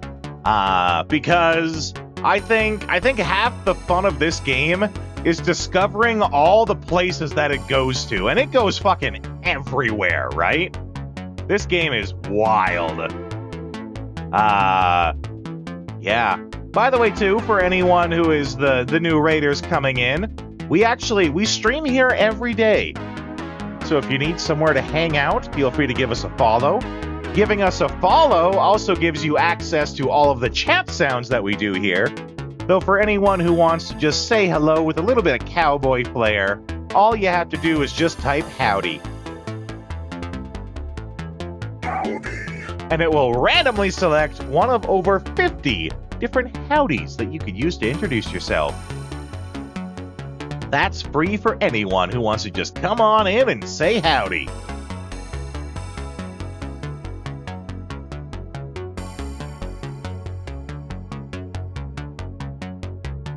Because I think half the fun of this game is discovering all the places that it goes to. And it goes fucking everywhere, right? This game is wild. Yeah. By the way, too, for anyone who is the new raiders coming in, we stream here every day. So if you need somewhere to hang out, feel free to give us a follow. Giving us a follow also gives you access to all of the chat sounds that we do here. Though for anyone who wants to just say hello with a little bit of cowboy flair, all you have to do is just type howdy. And it will randomly select one of over 50 different howdies that you could use to introduce yourself. That's free for anyone who wants to just come on in and say howdy.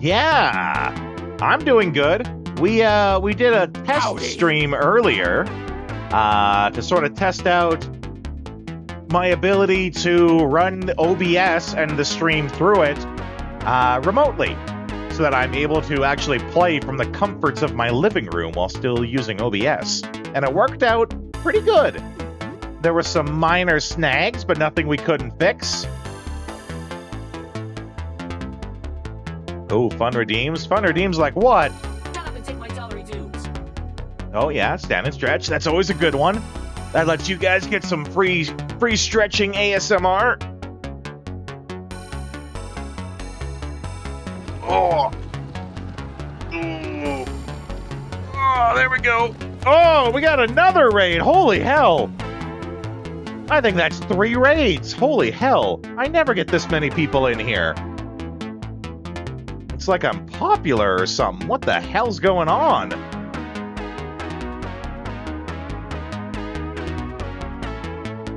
Yeah, I'm doing good. We did a test stream earlier to sort of test out my ability to run OBS and the stream through it remotely, so that I'm able to actually play from the comforts of my living room while still using OBS. And it worked out pretty good. There were some minor snags, but nothing we couldn't fix. Oh, fun redeems? Fun redeems like what? Shut up and take my celery dues. Oh yeah, stand and stretch. That's always a good one. That lets you guys get some free stretching ASMR. Oh. Ooh. Oh, there we go. Oh, we got another raid. Holy hell. I think that's 3 raids. Holy hell. I never get this many people in here. It's like I'm popular or something. What the hell's going on?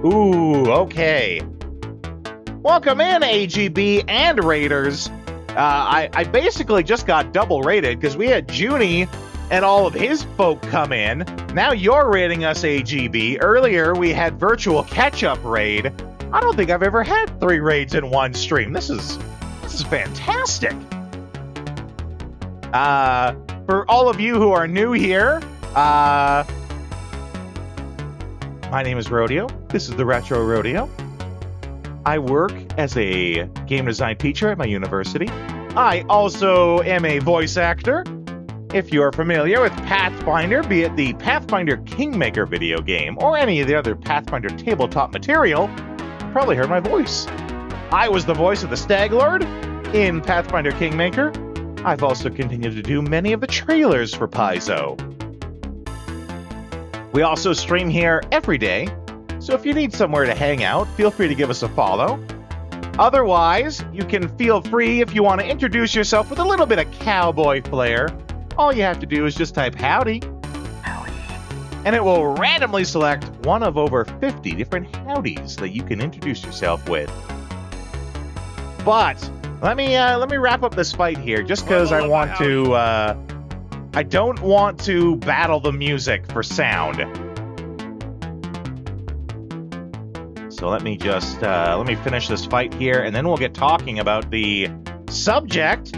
Ooh, okay. Welcome in, AGB and Raiders. I basically just got double rated because we had Junie and all of his folk come in. Now you're raiding us, AGB. Earlier, we had Virtual Catch-Up Raid. I don't think I've ever had 3 raids in one stream. This is fantastic. For all of you who are new here, my name is Rodeo. This is the Retro Rodeo. I work as a game design teacher at my university. I also am a voice actor. If you're familiar with Pathfinder, be it the Pathfinder Kingmaker video game or any of the other Pathfinder tabletop material, you probably heard my voice. I was the voice of the Stag Lord in Pathfinder Kingmaker. I've also continued to do many of the trailers for Paizo. We also stream here every day, so if you need somewhere to hang out, feel free to give us a follow. Otherwise, you can feel free if you want to introduce yourself with a little bit of cowboy flair. All you have to do is just type howdy. And it will randomly select one of over 50 different howdies that you can introduce yourself with. But let me wrap up this fight here, just because I want to. I don't want to battle the music for sound. So let me just let me finish this fight here, and then we'll get talking about the subject,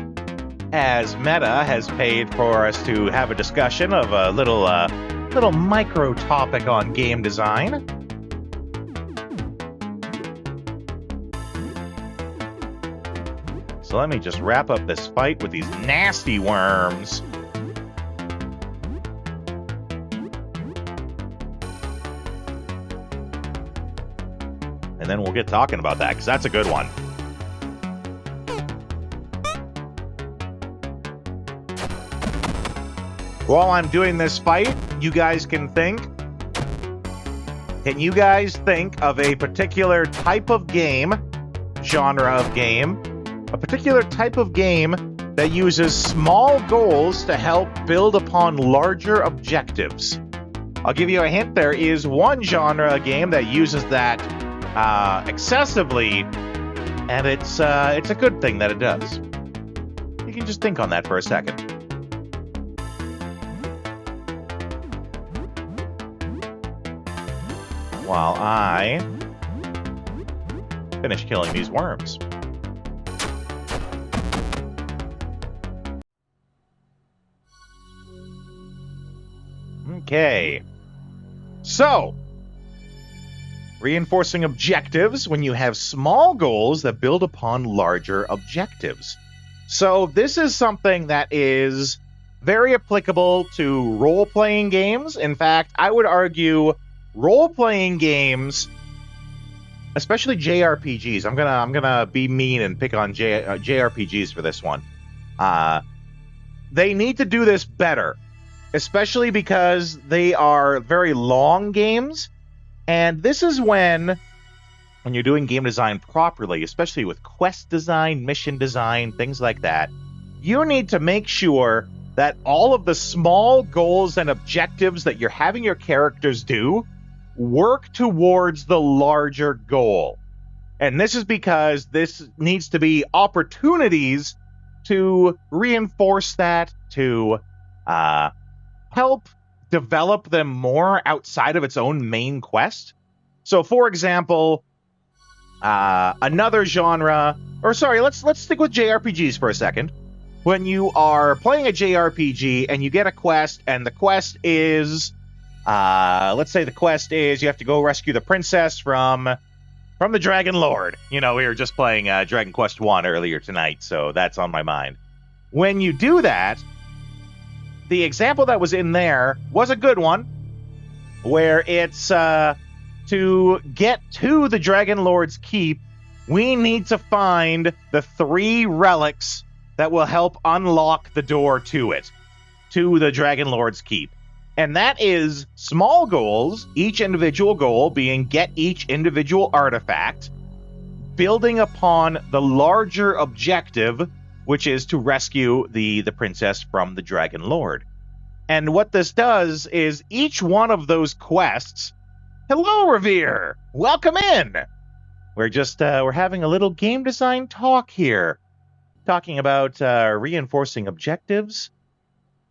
as Meta has paid for us to have a discussion of a little micro topic on game design. So let me just wrap up this fight with these nasty worms. And then we'll get talking about that, because that's a good one. While I'm doing this fight, you guys can think. Can you guys think of a particular type of game, genre of game, a particular type of game that uses small goals to help build upon larger objectives? I'll give you a hint. There is one genre game that uses that excessively, and it's a good thing that it does. You can just think on that for a second. While I finish killing these worms. Okay. So, reinforcing objectives when you have small goals that build upon larger objectives. So this is something that is very applicable to role-playing games. In fact, I would argue role-playing games especially JRPGs. I'm gonna be mean and pick on JRPGs for this one. They need to do this better, especially because they are very long games, and this is when you're doing game design properly, especially with quest design, mission design, things like that, you need to make sure that all of the small goals and objectives that you're having your characters do work towards the larger goal. And this is because this needs to be opportunities to reinforce that, to help develop them more outside of its own main quest. So, for example, another genre, or sorry, let's stick with JRPGs for a second. When you are playing a JRPG and you get a quest, and the quest is, let's say the quest is you have to go rescue the princess from the Dragon Lord. You know, we were just playing Dragon Quest 1 earlier tonight, so that's on my mind. When you do that, the example that was in there was a good one, where it's to get to the Dragon Lord's Keep, we need to find the 3 relics that will help unlock the door to it, to the Dragon Lord's Keep. And that is small goals, each individual goal being get each individual artifact, building upon the larger objective, which is to rescue the princess from the Dragon Lord. And what this does is each one of those quests... Hello, Revere! Welcome in! We're having a little game design talk here, talking about reinforcing objectives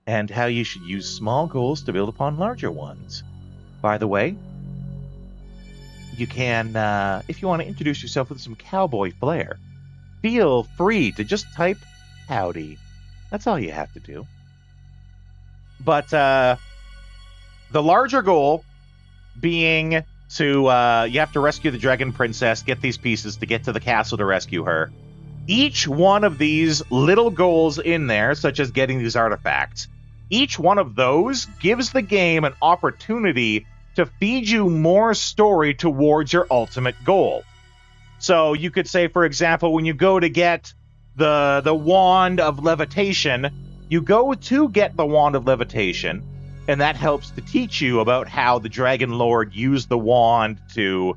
and how you should use small goals to build upon larger ones. By the way, you can, if you want to introduce yourself with some cowboy flair, feel free to just type howdy. That's all you have to do. But the larger goal being to, you have to rescue the Dragon Princess, get these pieces to get to the castle to rescue her. Each one of these little goals in there, such as getting these artifacts, each one of those gives the game an opportunity to feed you more story towards your ultimate goal. So you could say, for example, when you go to get the Wand of Levitation, you go to get the Wand of Levitation, and that helps to teach you about how the Dragon Lord used the wand to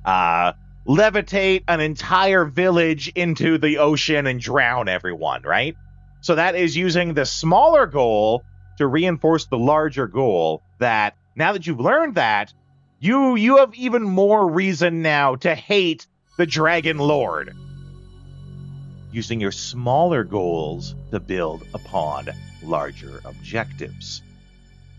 levitate an entire village into the ocean and drown everyone, right? So that is using the smaller goal to reinforce the larger goal, that now that you've learned that, you have even more reason now to hate the Dragon Lord. Using your smaller goals to build upon larger objectives.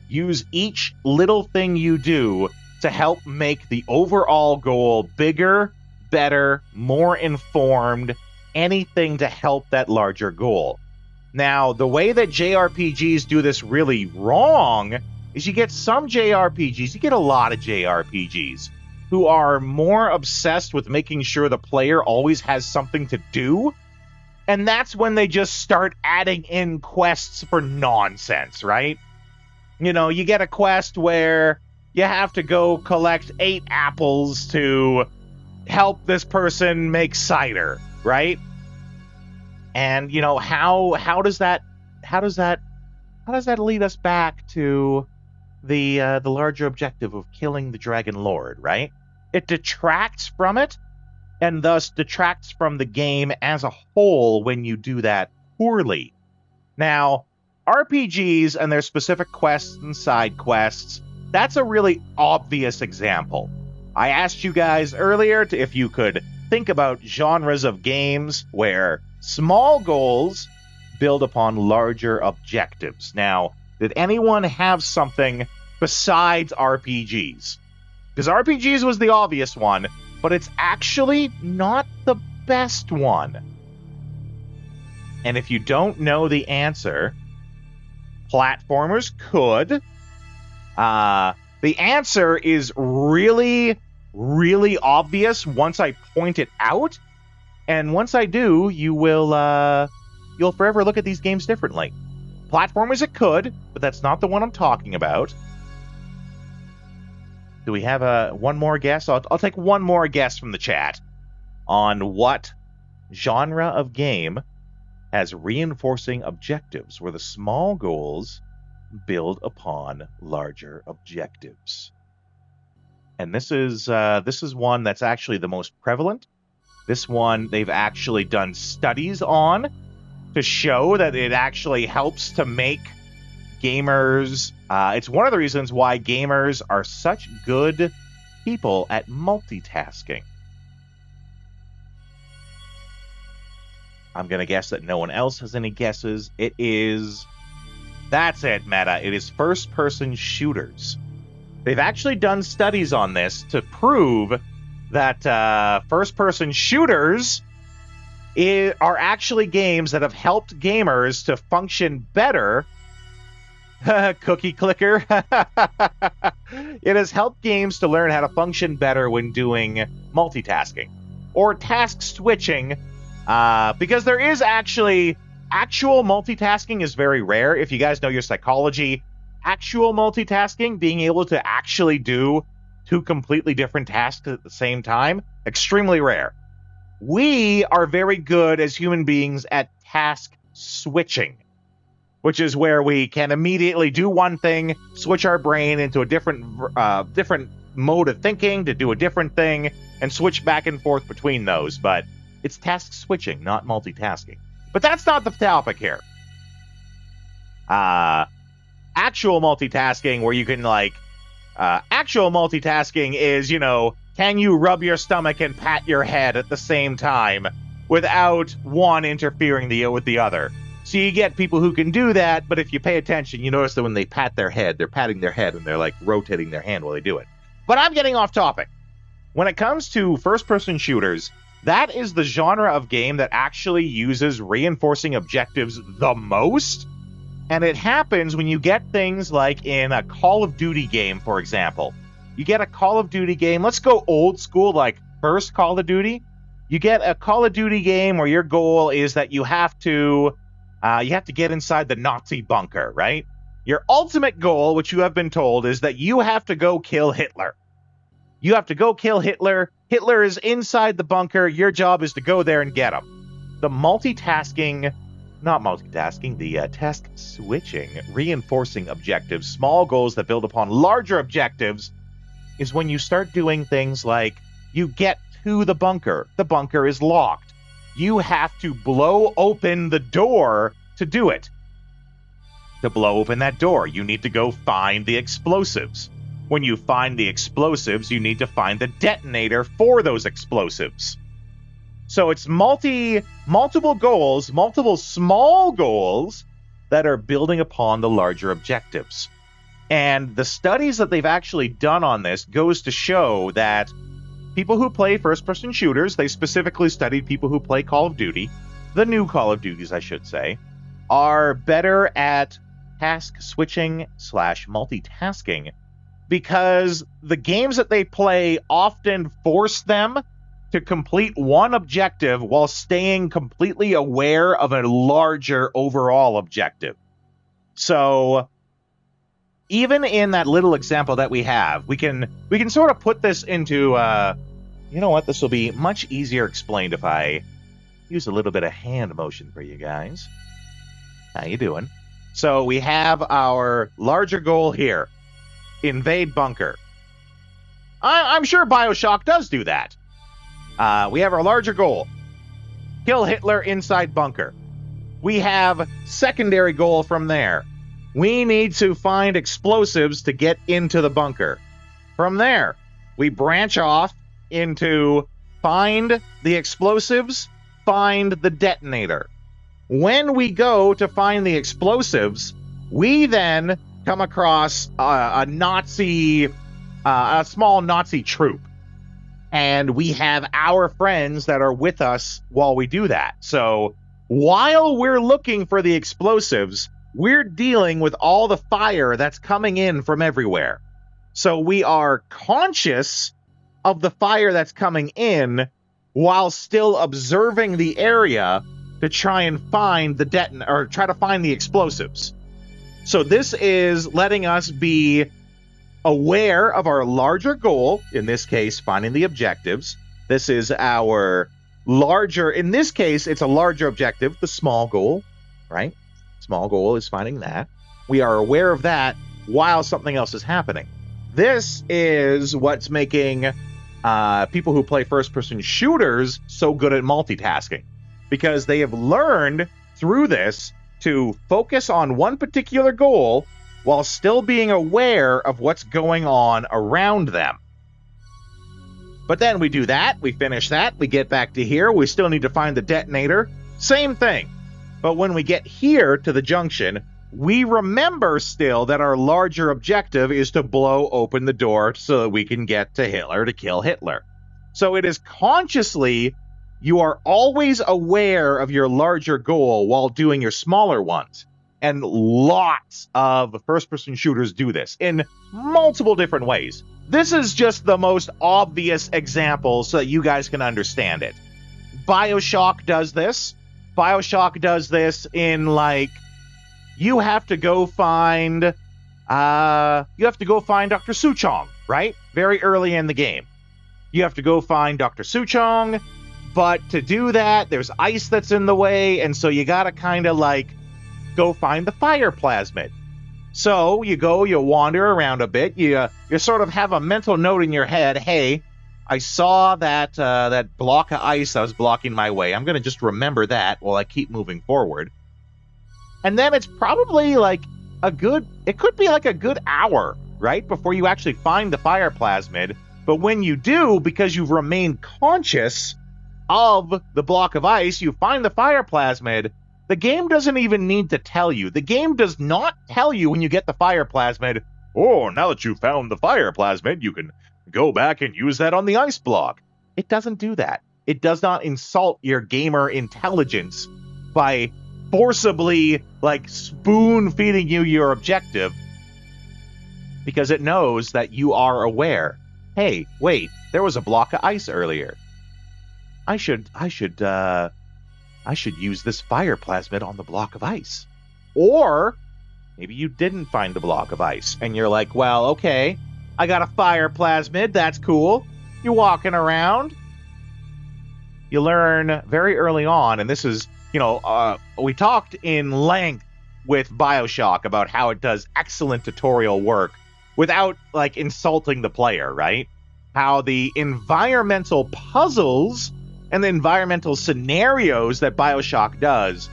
Use each little thing you do to help make the overall goal bigger, better, more informed, anything to help that larger goal. Now, the way that JRPGs do this really wrong is you get some JRPGs, you get a lot of JRPGs, who are more obsessed with making sure the player always has something to do, and that's when they just start adding in quests for nonsense, right? You know, you get a quest where you have to go collect 8 apples to help this person make cider, right? And you know, how does that lead us back to the larger objective of killing the Dragon Lord, right? It detracts from it, and thus detracts from the game as a whole when you do that poorly. Now, RPGs and their specific quests and side quests, that's a really obvious example. I asked you guys earlier if you could think about genres of games where small goals build upon larger objectives. Now, did anyone have something besides RPGs? Because RPGs was the obvious one, but it's actually not the best one. And if you don't know the answer, platformers could. The answer is really, really obvious once I point it out. And once I do, you'll forever look at these games differently. Platformers it could, but that's not the one I'm talking about. Do we have one more guess? I'll take one more guess from the chat on what genre of game has reinforcing objectives where the small goals build upon larger objectives. And this is one that's actually the most prevalent. This one they've actually done studies on to show that it actually helps to make gamers. It's one of the reasons why gamers are such good people at multitasking. I'm going to guess that no one else has any guesses. That's it, Meta. It is first-person shooters. They've actually done studies on this to prove that first-person shooters are actually games that have helped gamers to function better. Cookie clicker. It has helped games to learn how to function better when doing multitasking or task switching, because there is actual multitasking is very rare. If you guys know your psychology, actual multitasking, being able to actually do two completely different tasks at the same time, extremely rare. We are very good as human beings at task switching, which is where we can immediately do one thing, switch our brain into a different mode of thinking to do a different thing, and switch back and forth between those. But it's task switching, not multitasking. But that's not the topic here. Actual multitasking, where you can actual multitasking is, can you rub your stomach and pat your head at the same time without one interfering with the other? So you get people who can do that, but if you pay attention, you notice that when they pat their head, they're patting their head and they're rotating their hand while they do it. But I'm getting off topic. When it comes to first-person shooters, that is the genre of game that actually uses reinforcing objectives the most. And it happens when you get things like in a Call of Duty game, for example. You get a Call of Duty game, let's go old school, like first Call of Duty. You get a Call of Duty game where your goal is that you have to get inside the Nazi bunker, right? Your ultimate goal, which you have been told, is that you have to go kill Hitler. You have to go kill Hitler. Hitler is inside the bunker. Your job is to go there and get him. The task switching, reinforcing objectives, small goals that build upon larger objectives, is when you start doing things like you get to the bunker. The bunker is locked. You have to blow open the door to do it. To blow open that door, you need to go find the explosives. When you find the explosives, you need to find the detonator for those explosives. So it's multiple goals, multiple small goals that are building upon the larger objectives. And the studies that they've actually done on this goes to show that people who play first-person shooters, they specifically studied people who play Call of Duty, the new Call of Duties, I should say, are better at task switching / multitasking because the games that they play often force them to complete one objective while staying completely aware of a larger overall objective. So even in that little example that we have, we can sort of put this into, you know what, this will be much easier explained if I use a little bit of hand motion for you guys. How you doing? So we have our larger goal here. Invade bunker. I'm sure BioShock does do that. We have our larger goal. Kill Hitler inside bunker. We have secondary goal from there. We need to find explosives to get into the bunker. From there, we branch off into find the explosives, find the detonator. When we go to find the explosives, we then come across a small Nazi troop. And we have our friends that are with us while we do that. So while we're looking for the explosives, we're dealing with all the fire that's coming in from everywhere. So we are conscious of the fire that's coming in while still observing the area to try and find the detonator or try to find the explosives. So this is letting us be aware of our larger goal, in this case, finding the objectives. This is our larger, in this case, it's a larger objective, the small goal, right? Small goal is finding that. We are aware of that while something else is happening. This is what's making people who play first-person shooters so good at multitasking, because they have learned through this to focus on one particular goal while still being aware of what's going on around them. But then we do that, we finish that, we get back to here, we still need to find the detonator. Same thing. But when we get here to the junction, we remember still that our larger objective is to blow open the door so that we can get to Hitler to kill Hitler. So it is consciously, you are always aware of your larger goal while doing your smaller ones. And lots of first-person shooters do this in multiple different ways. This is just the most obvious example so that you guys can understand it. BioShock does this. BioShock does this in, like, you have to go find Dr. Suchong, right? Very early in the game. You have to go find Dr. Suchong, but to do that, there's ice that's in the way, and so you gotta kind of, like, go find the fire plasmid. So you go, you wander around a bit, you sort of have a mental note in your head, hey, I saw that block of ice that was blocking my way. I'm going to just remember that while I keep moving forward. And then it's probably like it could be like a good hour, right, before you actually find the fire plasmid. But when you do, because you've remained conscious of the block of ice, you find the fire plasmid, the game doesn't even need to tell you. The game does not tell you when you get the fire plasmid, oh, now that you found the fire plasmid, you can go back and use that on the ice block. It doesn't do that. It does not insult your gamer intelligence by forcibly, like, spoon-feeding you your objective, because it knows that you are aware. Hey, wait, there was a block of ice earlier. I should use this fire plasmid on the block of ice. Or maybe you didn't find the block of ice, and you're like, well, okay, I got a fire plasmid, that's cool. You're walking around. You learn very early on, and this is, we talked in length with BioShock about how it does excellent tutorial work without, like, insulting the player, right? How the environmental puzzles and the environmental scenarios that BioShock does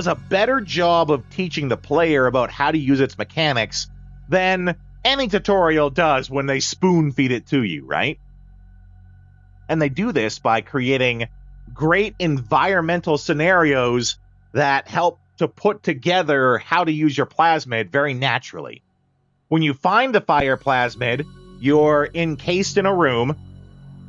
a better job of teaching the player about how to use its mechanics than any tutorial does when they spoon feed it to you, right? And they do this by creating great environmental scenarios that help to put together how to use your plasmid very naturally. When you find the fire plasmid, you're encased in a room,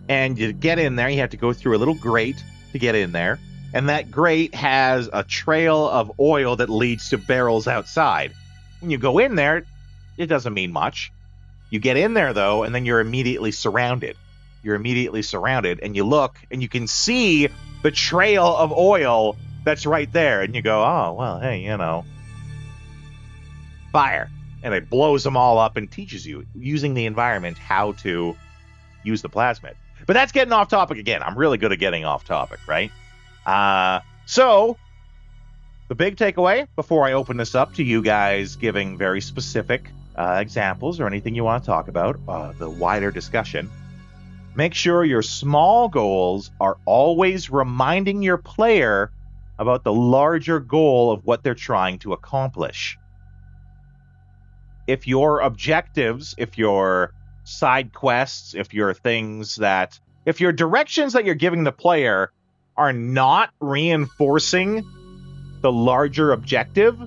and you get in there, you have to go through a little grate to get in there, and that grate has a trail of oil that leads to barrels outside. When you go in there, it doesn't mean much. You get in there, though, and then you're immediately surrounded. You're immediately surrounded, and you look, and you can see the trail of oil that's right there, and you go, oh, well, hey, fire. And it blows them all up and teaches you, using the environment, how to use the plasmid. But that's getting off topic again. I'm really good at getting off topic, right? So, the big takeaway, before I open this up to you guys giving very specific examples or anything you want to talk about, the wider discussion, make sure your small goals are always reminding your player about the larger goal of what they're trying to accomplish. If your objectives, if your side quests, if your directions that you're giving the player are not reinforcing the larger objective,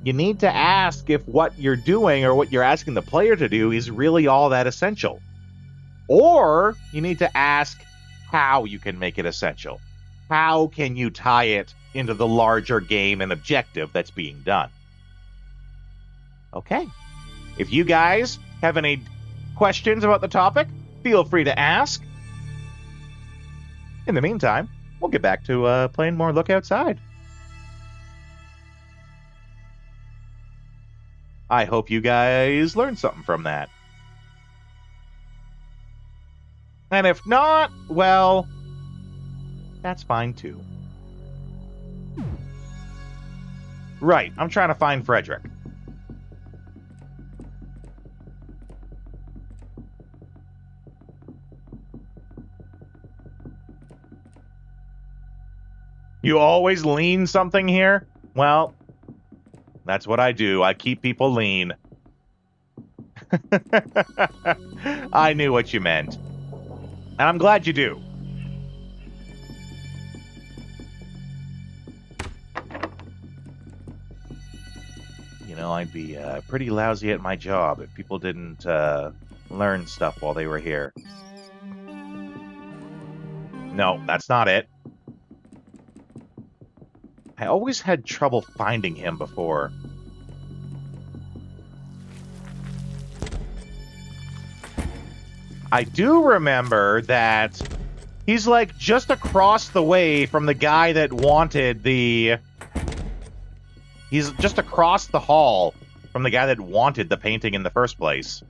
you need to ask if what you're doing or what you're asking the player to do is really all that essential. Or you need to ask how you can make it essential. How can you tie it into the larger game and objective that's being done? Okay. If you guys have any questions about the topic, feel free to ask. In the meantime, we'll get back to playing more Look Outside. I hope you guys learned something from that. And if not, well, that's fine too. Right, I'm trying to find Frederick. You always lean something here? Well, that's what I do. I keep people lean. I knew what you meant. And I'm glad you do. You know, I'd be pretty lousy at my job if people didn't learn stuff while they were here. No, that's not it. I always had trouble finding him before. I do remember that he's like just across the way from the guy that wanted the... He's just across the hall from the guy that wanted the painting in the first place.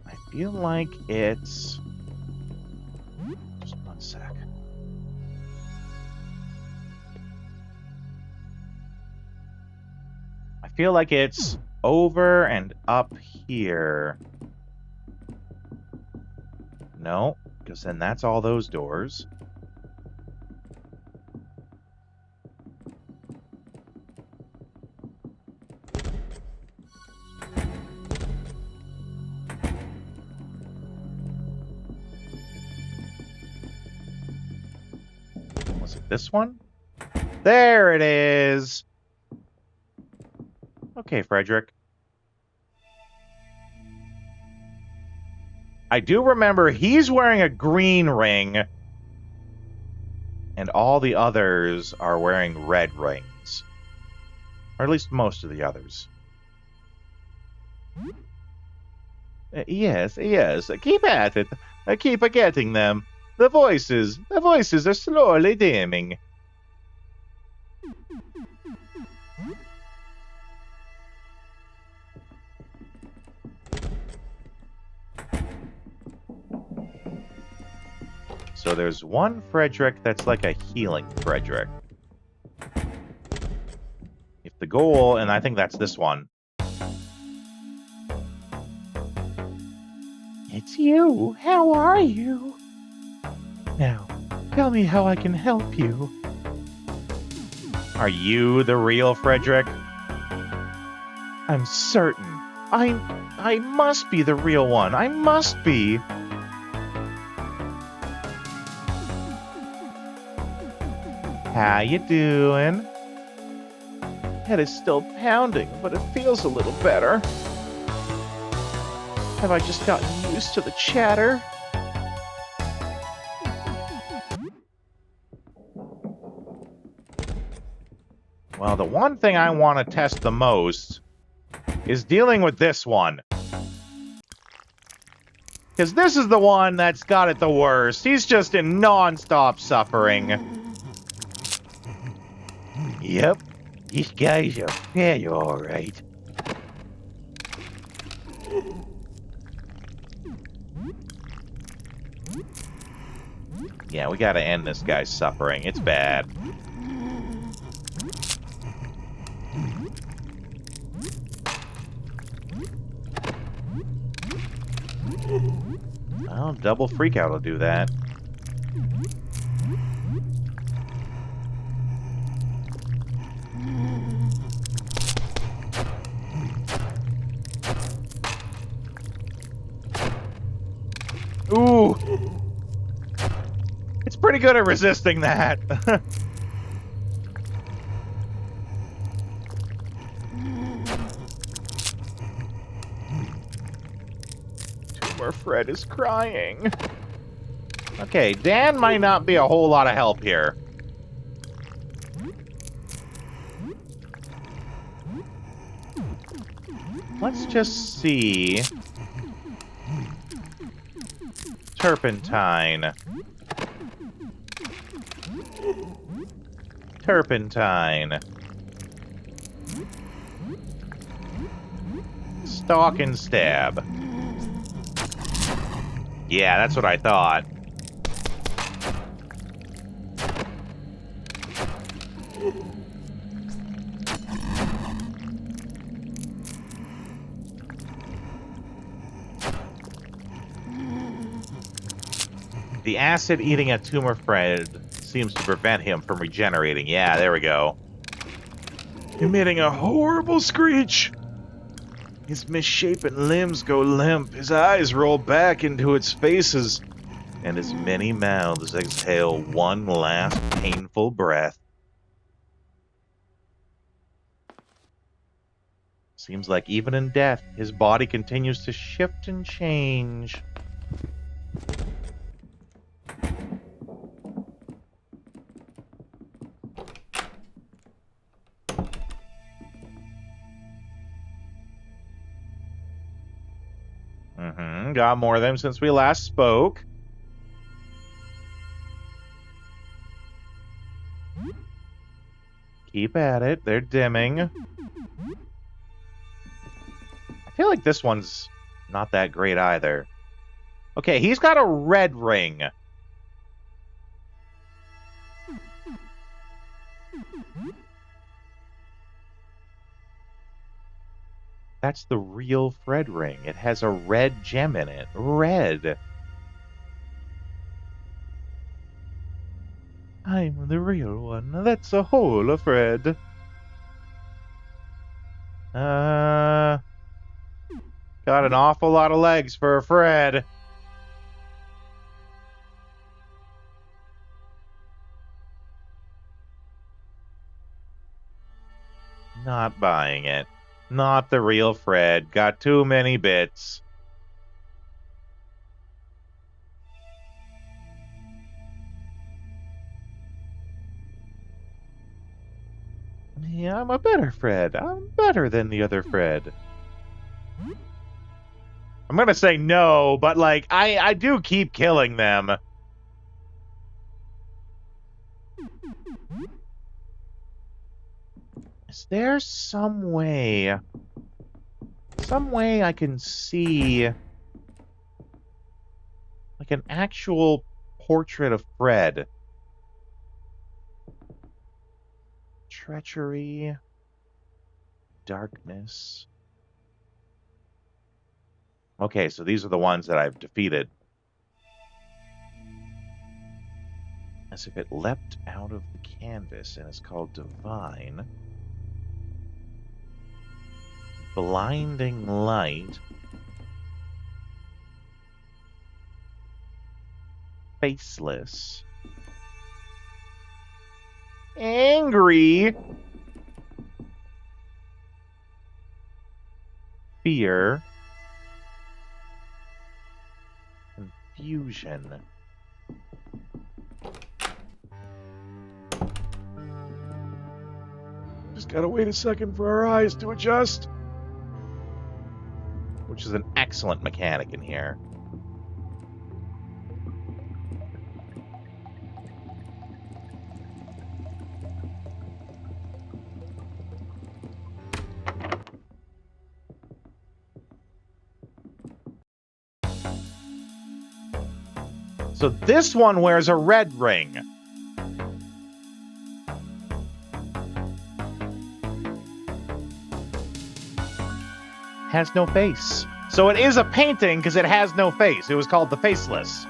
I feel like it's... Just one sec. I feel like it's over and up here. No, because then that's all those doors. Was it this one? There it is! Okay, Frederick. I do remember he's wearing a green ring, and all the others are wearing red rings. Or at least most of the others. Yes, keep at it. Keep getting them. The voices are slowly dimming. So there's one Frederick that's like a healing Frederick. If the goal, and I think that's this one. It's you. How are you? Now, tell me how I can help you. Are you the real Frederick? I'm certain. I must be the real one. I must be. How you doing? Head is still pounding, but it feels a little better. Have I just gotten used to the chatter? Well, the one thing I want to test the most is dealing with this one. Because this is the one that's got it the worst. He's just in non-stop suffering. Yep, these guys are fairly alright. Yeah, we gotta end this guy's suffering. It's bad. Well, double freakout will do that. Ooh! It's pretty good at resisting that. Tumor Fred is crying. Okay, Dan might not be a whole lot of help here. Let's just see. Turpentine. Turpentine. Stalk and stab. Yeah, that's what I thought. The acid eating a tumor Fred seems to prevent him from regenerating. Yeah, there we go. Emitting a horrible screech. His misshapen limbs go limp, his eyes roll back into its faces, and his many mouths exhale one last painful breath. Seems like even in death, his body continues to shift and change. Got more of them since we last spoke. Keep at it. They're dimming. I feel like this one's not that great either. Okay, he's got a red ring. That's the real Fred ring. It has a red gem in it. Red. I'm the real one. That's a hole of Fred. Got an awful lot of legs for a Fred. Not buying it. Not the real Fred. Got too many bits. Yeah, I'm a better Fred. I'm better than the other Fred. I'm gonna say no, but like, I do keep killing them. Is there some way I can see like an actual portrait of Fred? Treachery, darkness. Okay, so these are the ones that I've defeated. As if it leapt out of the canvas and is called Divine. Blinding Light. Faceless. Angry. Fear. Confusion. Just gotta wait a second for our eyes to adjust. Which is an excellent mechanic in here. So this one wears a red ring. Has no face. So it is a painting because it has no face. It was called The Faceless.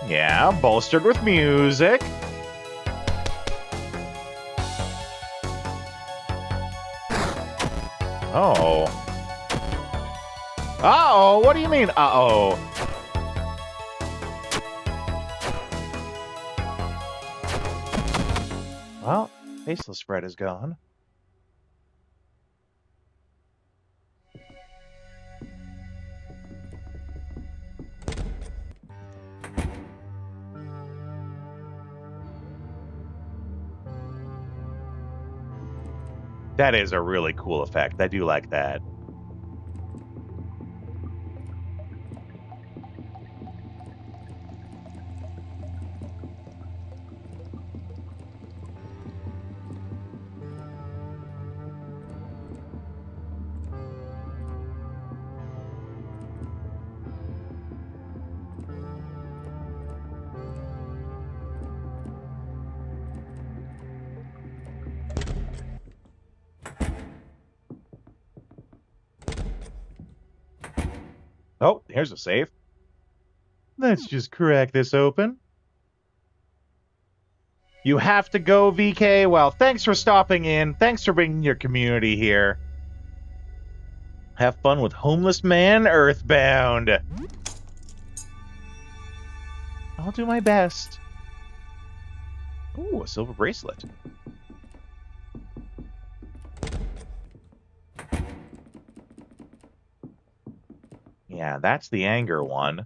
Yeah, bolstered with music. Oh. Uh-oh, what do you mean, uh-oh? Well, faceless spread is gone. That is a really cool effect. I do like that. Oh, here's a safe. Let's just crack this open. You have to go, VK. Well, thanks for stopping in. Thanks for bringing your community here. Have fun with Homeless Man Earthbound. I'll do my best. Ooh, a silver bracelet. Yeah, that's the anger one.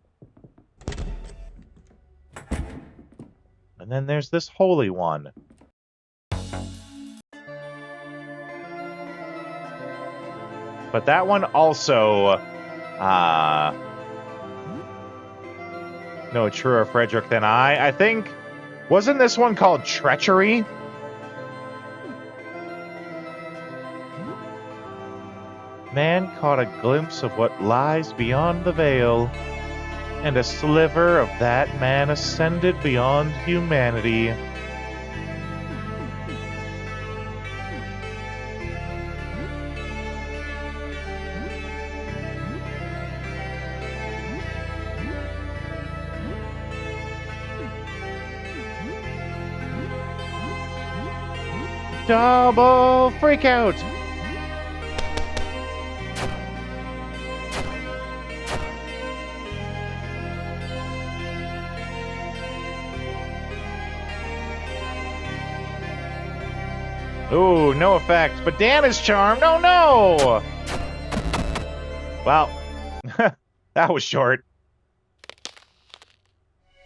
And then there's this holy one. But that one also, no truer Frederick than I think, wasn't this one called Treachery? Man caught a glimpse of what lies beyond the veil, and a sliver of that man ascended beyond humanity. Double freakout! Ooh, no effect, but Dan is charmed. Oh no! Well, that was short.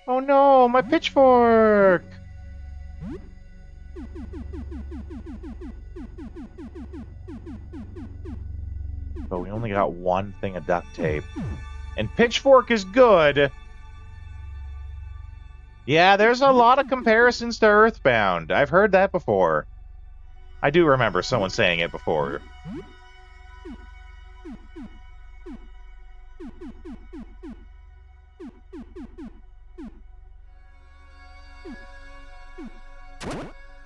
Oh no, my pitchfork! But we only got one thing of duct tape. And pitchfork is good. Yeah, there's a lot of comparisons to Earthbound. I've heard that before. I do remember someone saying it before.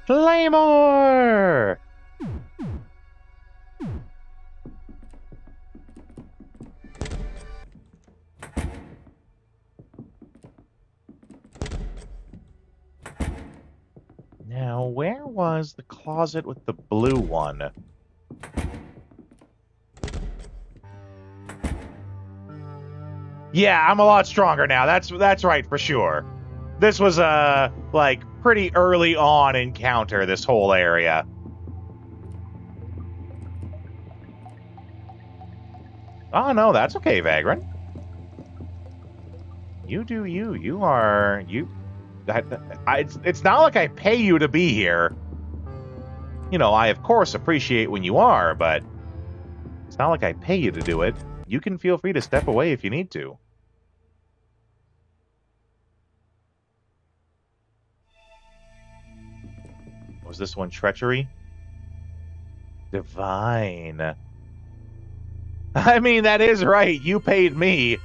Claymore! Now, where was the closet with the blue one? Yeah, I'm a lot stronger now. That's right for sure. This was a like pretty early on encounter, this whole area. Oh no, that's okay, Vagrant. You do you. You are you. It's not like I pay you to be here. You know, I of course appreciate when you are, but it's not like I pay you to do it. You can feel free to step away if you need to. Was this one treachery? Divine. I mean, that is right. You paid me.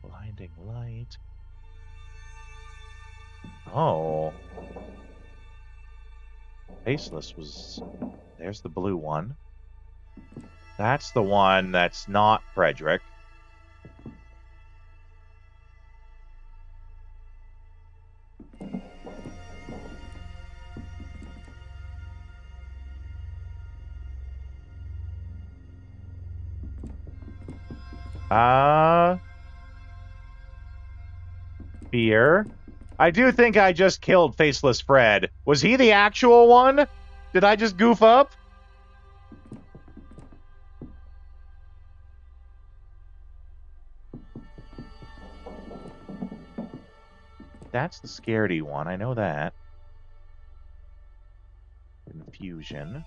Blinding light. Oh. Faceless was... There's the blue one. That's the one that's not Frederick. fear. I do think I just killed Faceless Fred. Was he the actual one? Did I just goof up? That's the scaredy one. I know that. Confusion.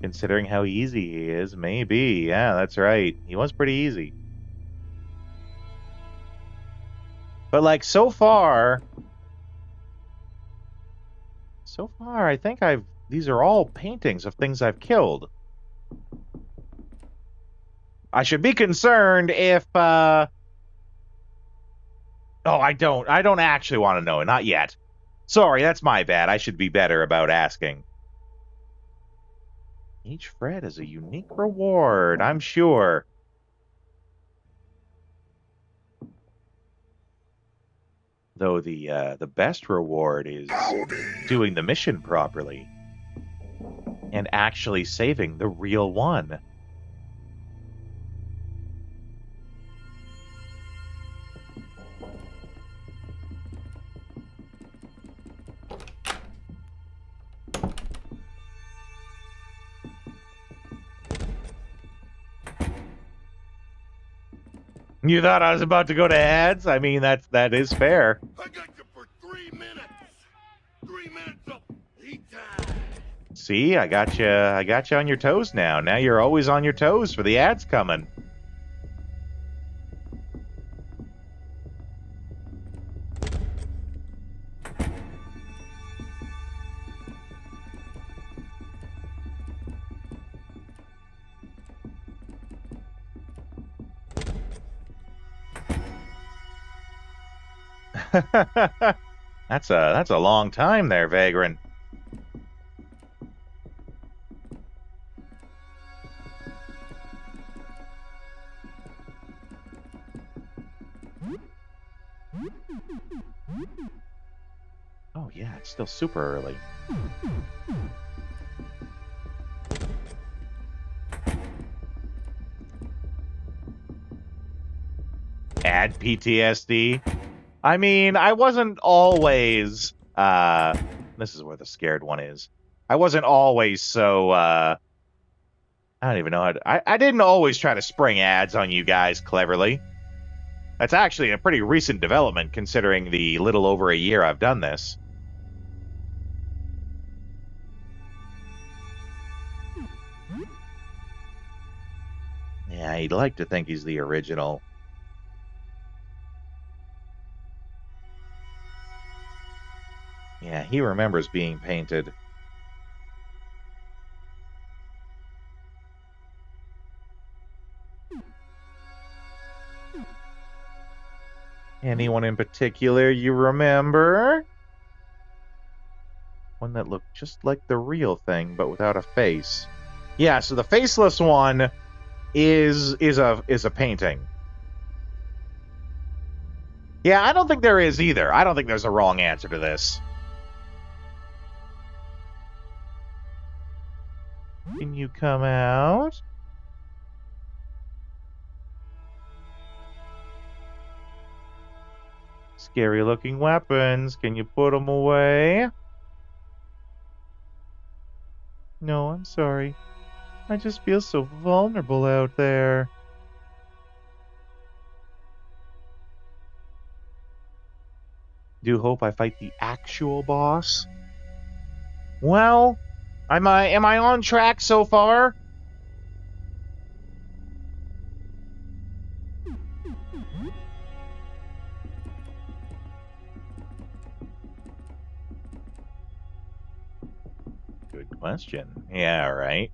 Considering how easy he is, maybe. Yeah, that's right. He was pretty easy. But, like, so far, I think these are all paintings of things I've killed. I should be concerned if, oh, I don't actually want to know. Not yet. Sorry, that's my bad. I should be better about asking. Each Fred is a unique reward, I'm sure. Though the best reward is doing the mission properly and actually saving the real one. You thought I was about to go to ads? I mean, that is fair. I got you for 3 minutes. 3 minutes of heat time. See, I got you on your toes now. Now you're always on your toes for the ads coming. That's a long time there, Vagrant. Oh yeah, it's still super early. Add PTSD. I mean, I wasn't always, this is where the scared one is. I wasn't always so, I don't even know how to, I didn't always try to spring ads on you guys cleverly. That's actually a pretty recent development considering the little over a year I've done this. Yeah, he'd like to think he's the original. Yeah, he remembers being painted. Anyone in particular you remember? One that looked just like the real thing, but without a face. Yeah, so the faceless one is a painting. Yeah, I don't think there is either. I don't think there's a wrong answer to this. Can you come out? Scary looking weapons. Can you put them away? No, I'm sorry. I just feel so vulnerable out there. Do hope I fight the actual boss. Well, am I on track so far? Good question. Yeah, right.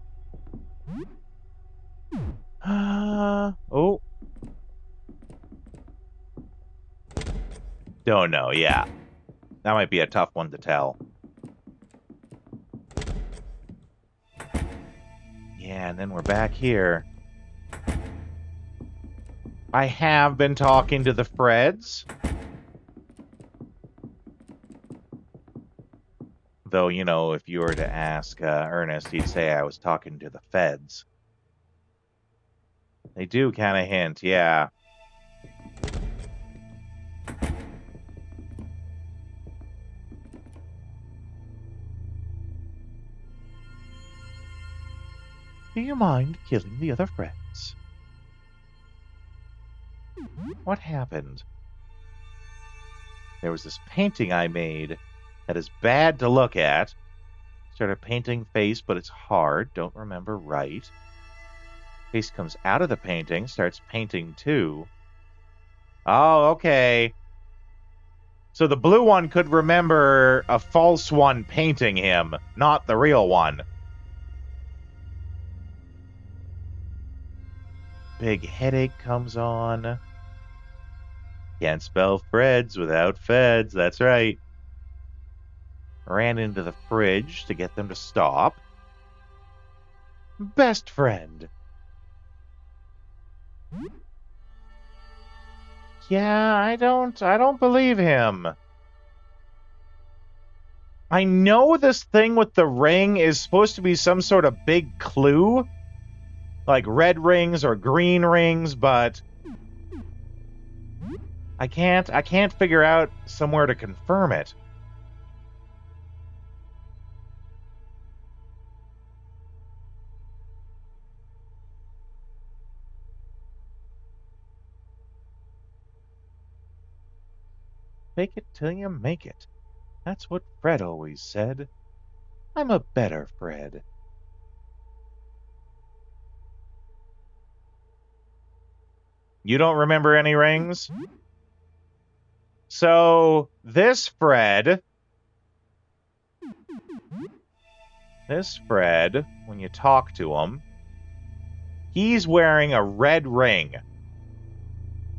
Oh. Don't know, yeah. That might be a tough one to tell. Yeah, and then we're back here. I have been talking to the Freds. Though, you know, if you were to ask Ernest, he'd say I was talking to the Feds. They do kind of hint, yeah. Do you mind killing the other Freds? What happened? There was this painting I made that is bad to look at. Started painting face, but it's hard. Don't remember right. Face comes out of the painting, starts painting too. Oh, okay. So the blue one could remember a false one painting him, not the real one. Big headache comes on. Can't spell Freds without Feds, that's right. Ran into the fridge to get them to stop. Best friend. Yeah, I don't believe him. I know this thing with the ring is supposed to be some sort of big clue, like red rings or green rings, but I can't figure out somewhere to confirm it. Fake it till you make it. That's what Fred always said. I'm a better Fred. You don't remember any rings? So, this Fred, when you talk to him, he's wearing a red ring.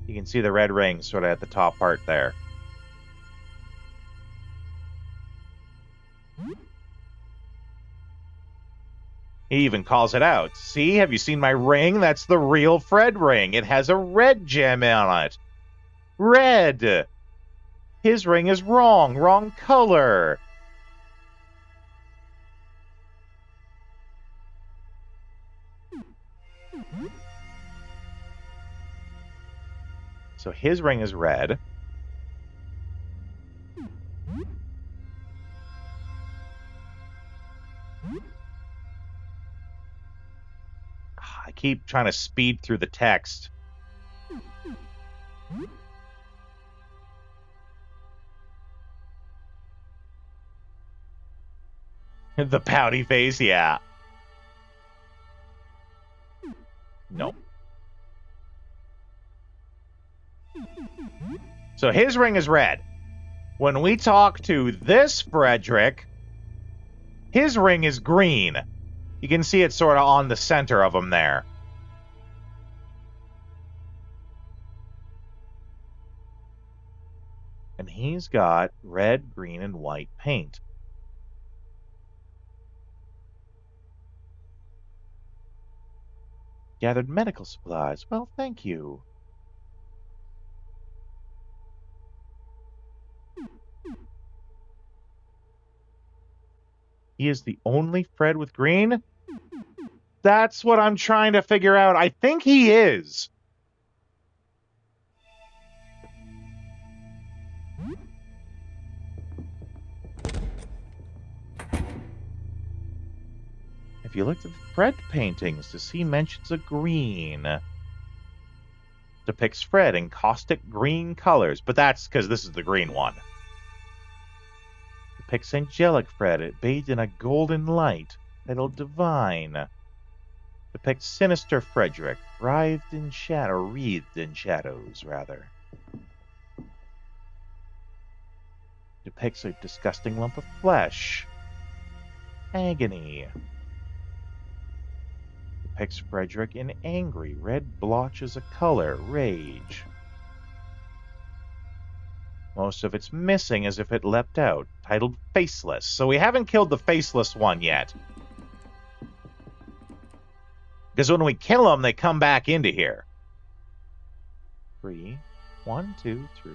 You can see the red ring sort of at the top part there. He even calls it out. See, have you seen my ring? That's the real Fred ring. It has a red gem on it. Red! His ring is wrong. Wrong color. So his ring is red. I keep trying to speed through the text. The pouty face, yeah. No. So his ring is red. When we talk to this Frederick, his ring is green. You can see it sort of on the center of him there. And he's got red, green, and white paint. Gathered medical supplies. Well, thank you. He is the only Fred with green? That's what I'm trying to figure out. I think he is. If you looked at the Fred paintings to see mentions of green, depicts Fred in caustic green colors, but that's because this is the green one. Depicts angelic Fred bathed in a golden light, titled Divine. Depicts sinister Frederick, writhed in shadows, rather. Depicts a disgusting lump of flesh. Agony. Depicts Frederick in angry red blotches of color, rage. Most of it's missing as if it leapt out, titled Faceless. So we haven't killed the Faceless one yet. Because when we kill them, they come back into here. 3, 1, 2, 3,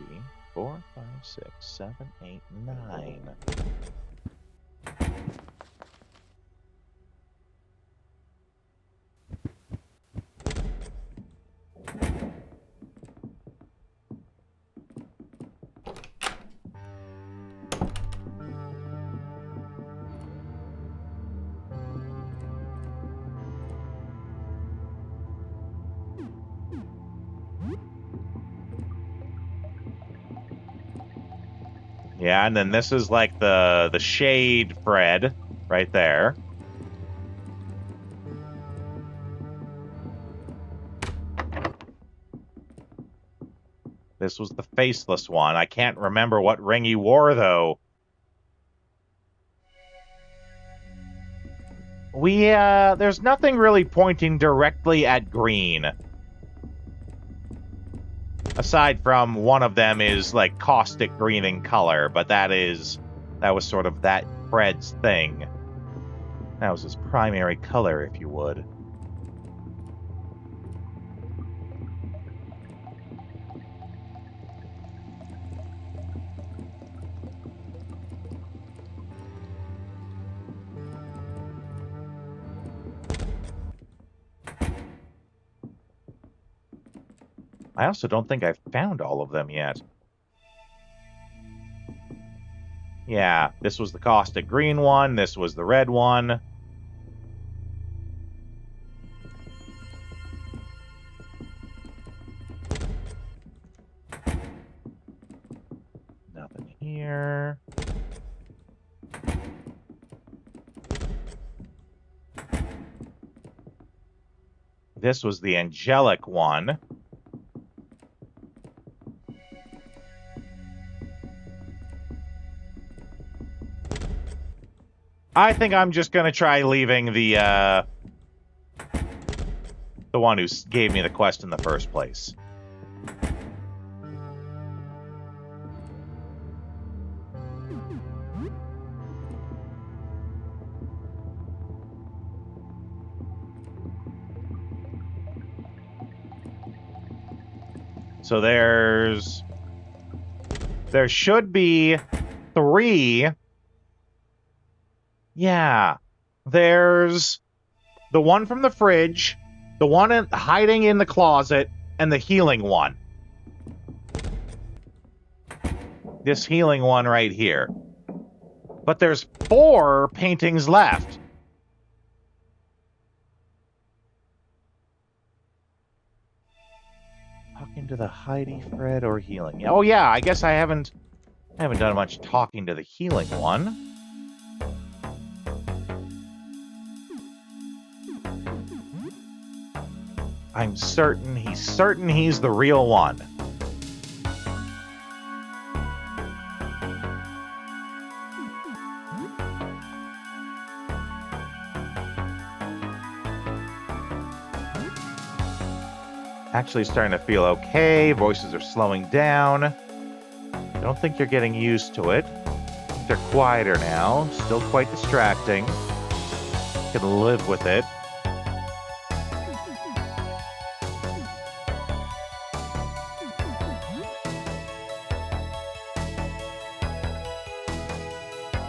4, 5, 6, 7, 8, 9. Yeah, and then this is like the shade Fred right there. This was the faceless one. I can't remember what ring he wore, though. There's nothing really pointing directly at green. Aside from one of them is, like, caustic green in color, but that was sort of that Fred's thing. That was his primary color, if you would. I also don't think I've found all of them yet. Yeah, this was the caustic green one, this was the red one. Nothing here. This was the angelic one. I think I'm just gonna try leaving the one who gave me the quest in the first place. So there should be 3. Yeah. There's the one from the fridge, the one hiding in the closet, and the healing one. This healing one right here. But there's 4 paintings left. Talking to the Heidi, Fred, or healing. Oh yeah, I guess I haven't done much talking to the healing one. I'm certain he's the real one. Actually starting to feel okay. Voices are slowing down. I don't think you're getting used to it. They're quieter now. Still quite distracting. Can live with it.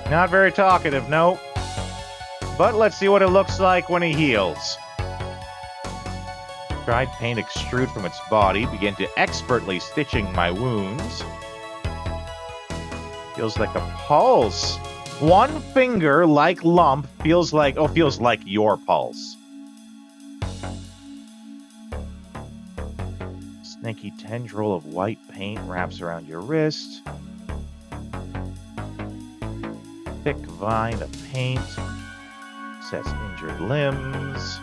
Not very talkative, nope. But let's see what it looks like when he heals. Dried paint extrude from its body, begin to expertly stitching my wounds. Feels like a pulse. One finger-like lump feels like your pulse. Snaky tendril of white paint wraps around your wrist. Thick vine of paint sets injured limbs.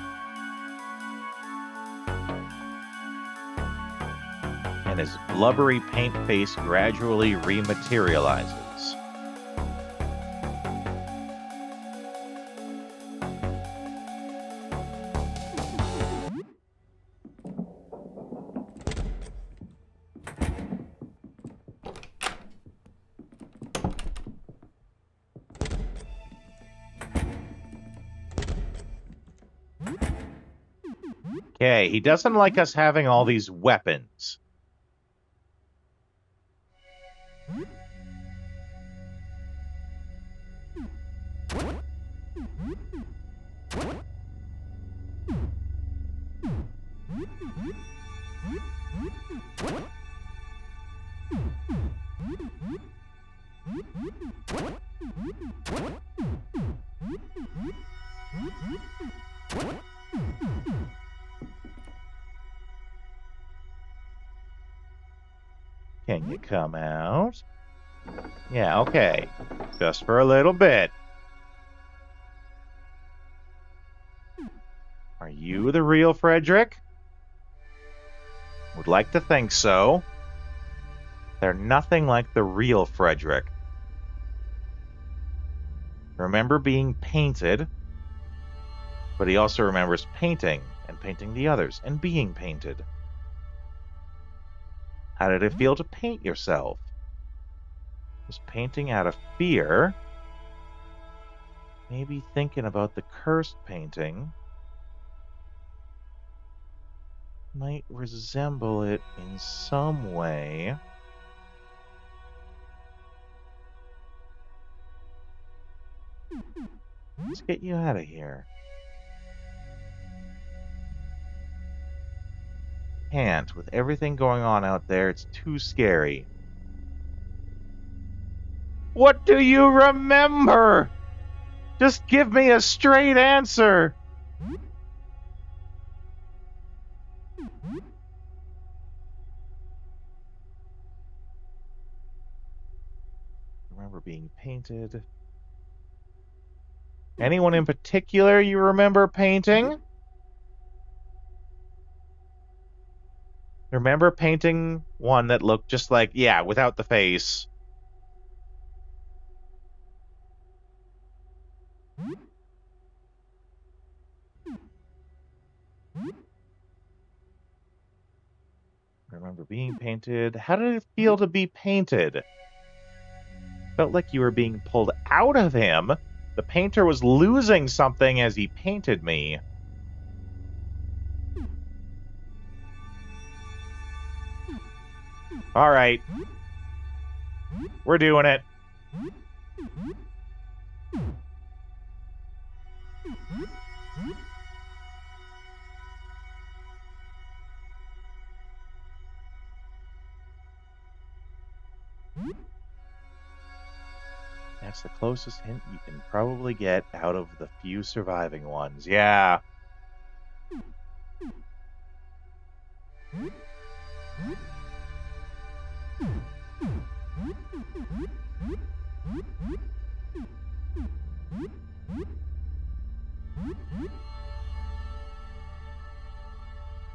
And his blubbery paint face gradually rematerializes. Okay, he doesn't like us having all these weapons. Can you come out? Yeah, okay. Just for a little bit. Are you the real Frederick? Would like to think so. They're nothing like the real Frederick. Remember being painted, but he also remembers painting, and painting the others, and being painted. How did it feel to paint yourself? Was painting out of fear? Maybe thinking about the cursed painting might resemble it in some way. Let's get you out of here. Can't. With everything going on out there, it's too scary. What do you remember? Just give me a straight answer. Remember being painted. Anyone in particular you remember painting? Remember painting one that looked just like, yeah, without the face. Remember being painted. How did it feel to be painted? Felt like you were being pulled out of him. The painter was losing something as he painted me. All right. We're doing it. That's the closest hint you can probably get out of the few surviving ones. Yeah.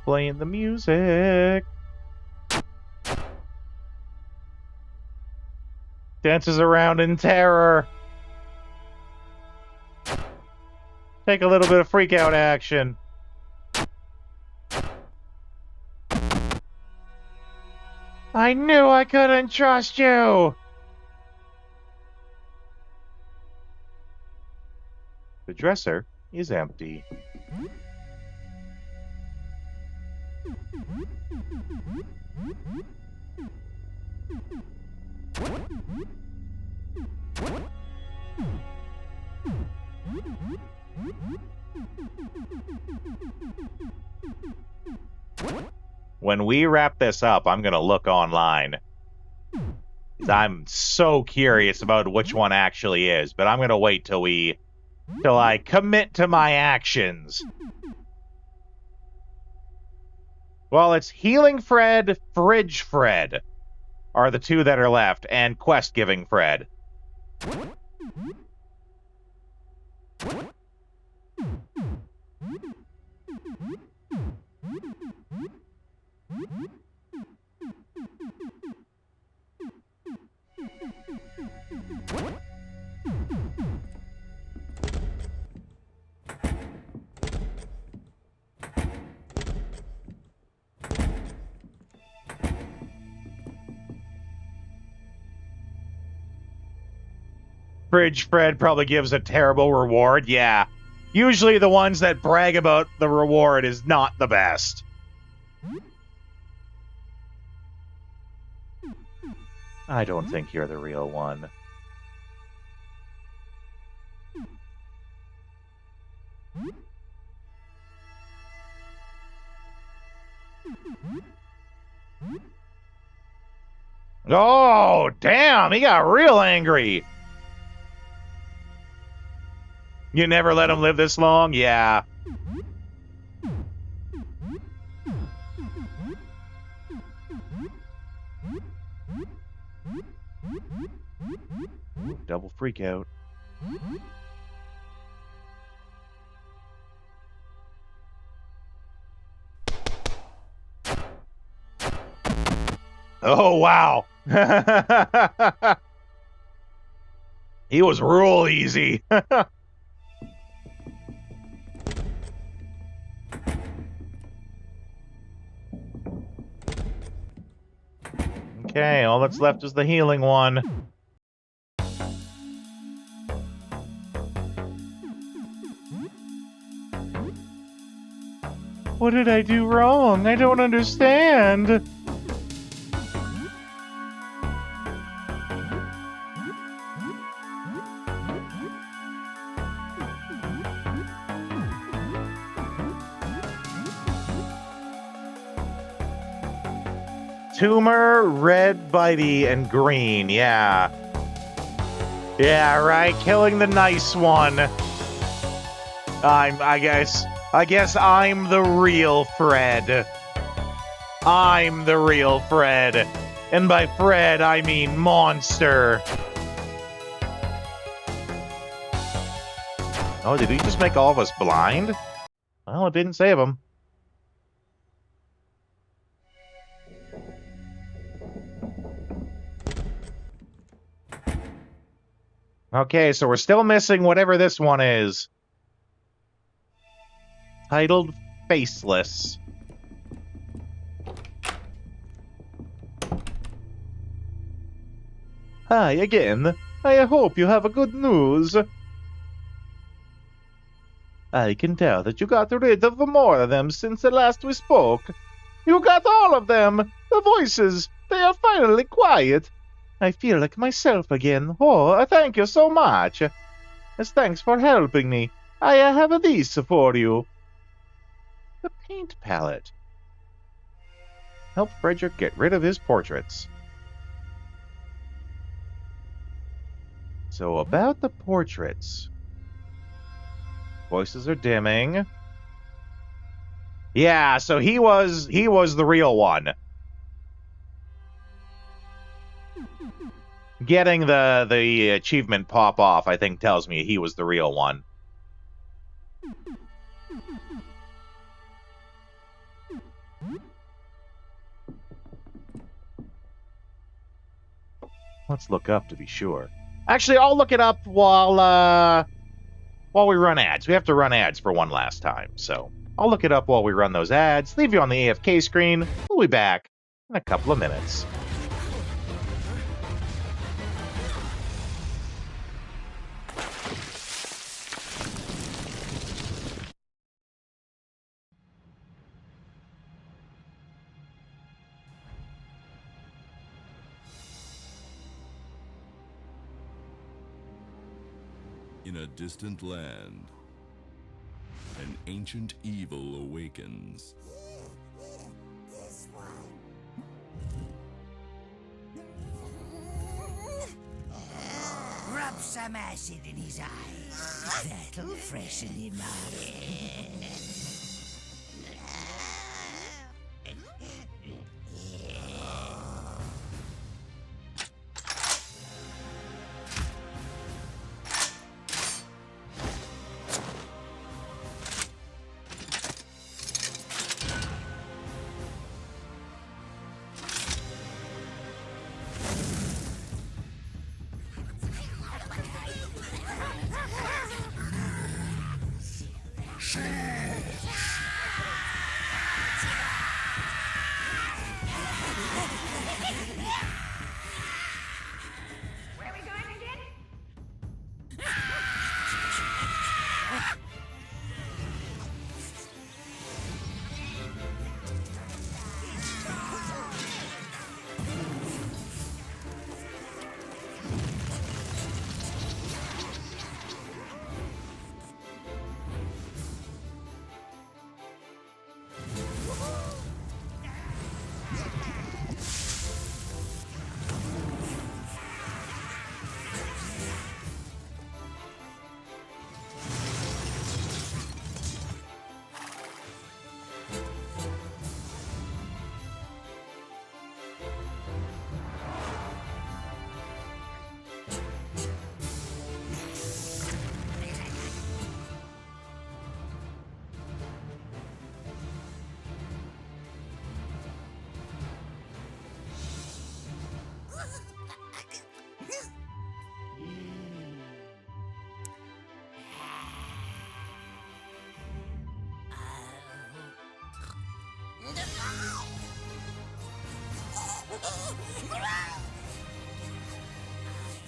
Playing the music. Dances around in terror. Take a little bit of freak out action. I knew I couldn't trust you. The dresser is empty. When we wrap this up, I'm going to look online. I'm so curious about which one actually is, but I'm going to wait till I commit to my actions. Well, it's Healing Fred, Fridge Fred are the two that are left, and Quest Giving Fred. Fridge Fred probably gives a terrible reward, yeah. Usually the ones that brag about the reward is not the best. I don't think you're the real one. Oh, damn, he got real angry. You never let him live this long? Yeah. Ooh, double freak out. Oh, wow. He was real easy. Okay, all that's left is the healing one. What did I do wrong? I don't understand. Tumor, red, bitey, and green. Yeah. Yeah, right. Killing the nice one. I guess I'm the real Fred. I'm the real Fred. And by Fred, I mean monster. Oh, did he just make all of us blind? Well, it didn't save him. Okay, so we're still missing whatever this one is. Titled Faceless. Hi again. I hope you have a good news. I can tell that you got rid of more of them since the last we spoke. You got all of them! The voices! They are finally quiet! I feel like myself again. Oh, thank you so much. As thanks for helping me, I have these for you. The paint palette. Help Frederick get rid of his portraits. So about the portraits. Voices are dimming. Yeah, so he was the real one. Getting the achievement pop off, I think, tells me he was the real one. Let's look up to be sure. Actually, I'll look it up while we run ads. We have to run ads for one last time, so I'll look it up while we run those ads. Leave you on the AFK screen. We'll be back in a couple of minutes. In a distant land, an ancient evil awakens. Rub some acid in his eyes. That'll freshen him up.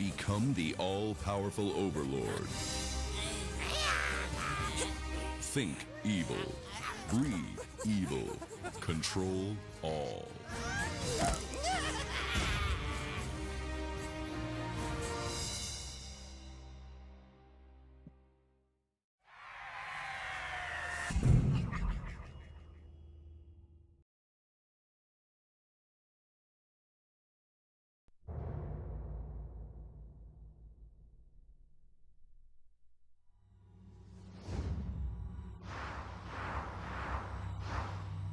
Become the all-powerful overlord. Think evil. Breathe evil. Control all.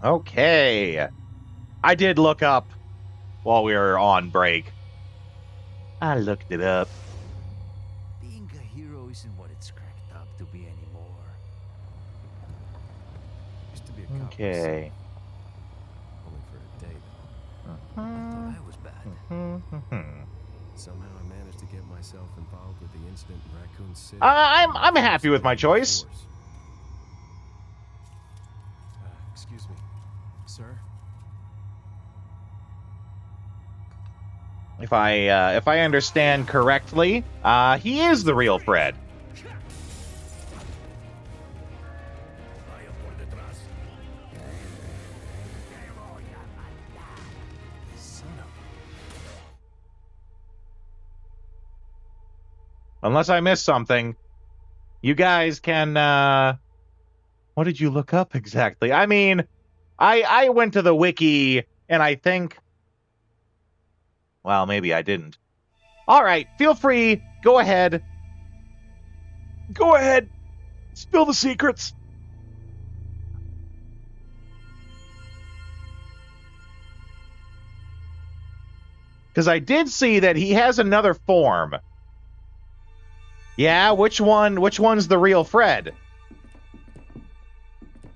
Okay. I did look up while we were on break. I looked it up. Being a hero isn't what it's cracked up to be anymore. Used to be a cop Okay. myself. Only for a day, though. I thought I was bad. Somehow I managed to get myself involved with the incident in Raccoon City. I'm happy with my choice. Excuse me, sir. If I understand correctly, he is the real Fred. Unless I missed something, you guys can, what did you look up exactly? I mean, I went to the wiki, and I think, well, maybe I didn't. All right, feel free, go ahead. Go ahead, spill the secrets. Because I did see that he has another form. Yeah, which one's the real Fred?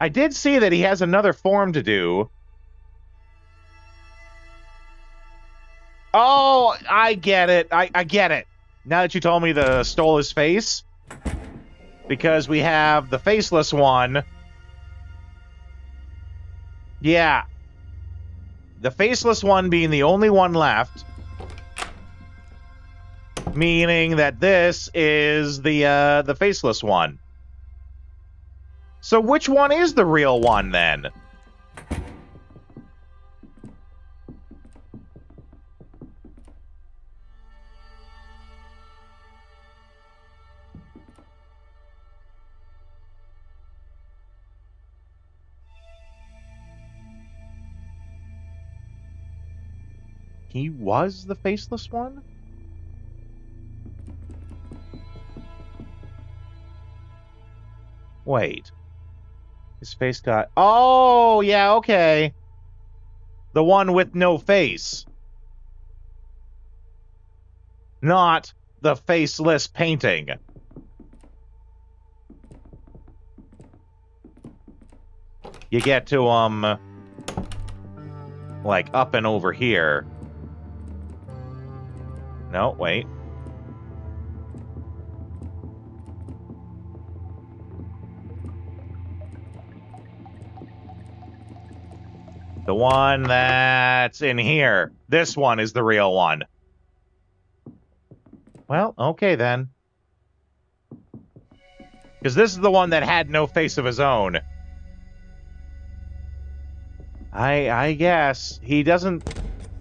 I did see that he has another form to do. Oh, I get it. I get it. Now that you told me the stole his face. Because we have the faceless one. Yeah. The faceless one being the only one left. Meaning that this is the faceless one. So which one is the real one, then? He was the faceless one? Wait. His face got... Oh, yeah, okay. The one with no face. Not the faceless painting. You get to, like, up and over here. No, wait. The one that's in here. This one is the real one. Well, okay then. Because this is the one that had no face of his own. I guess. He doesn't...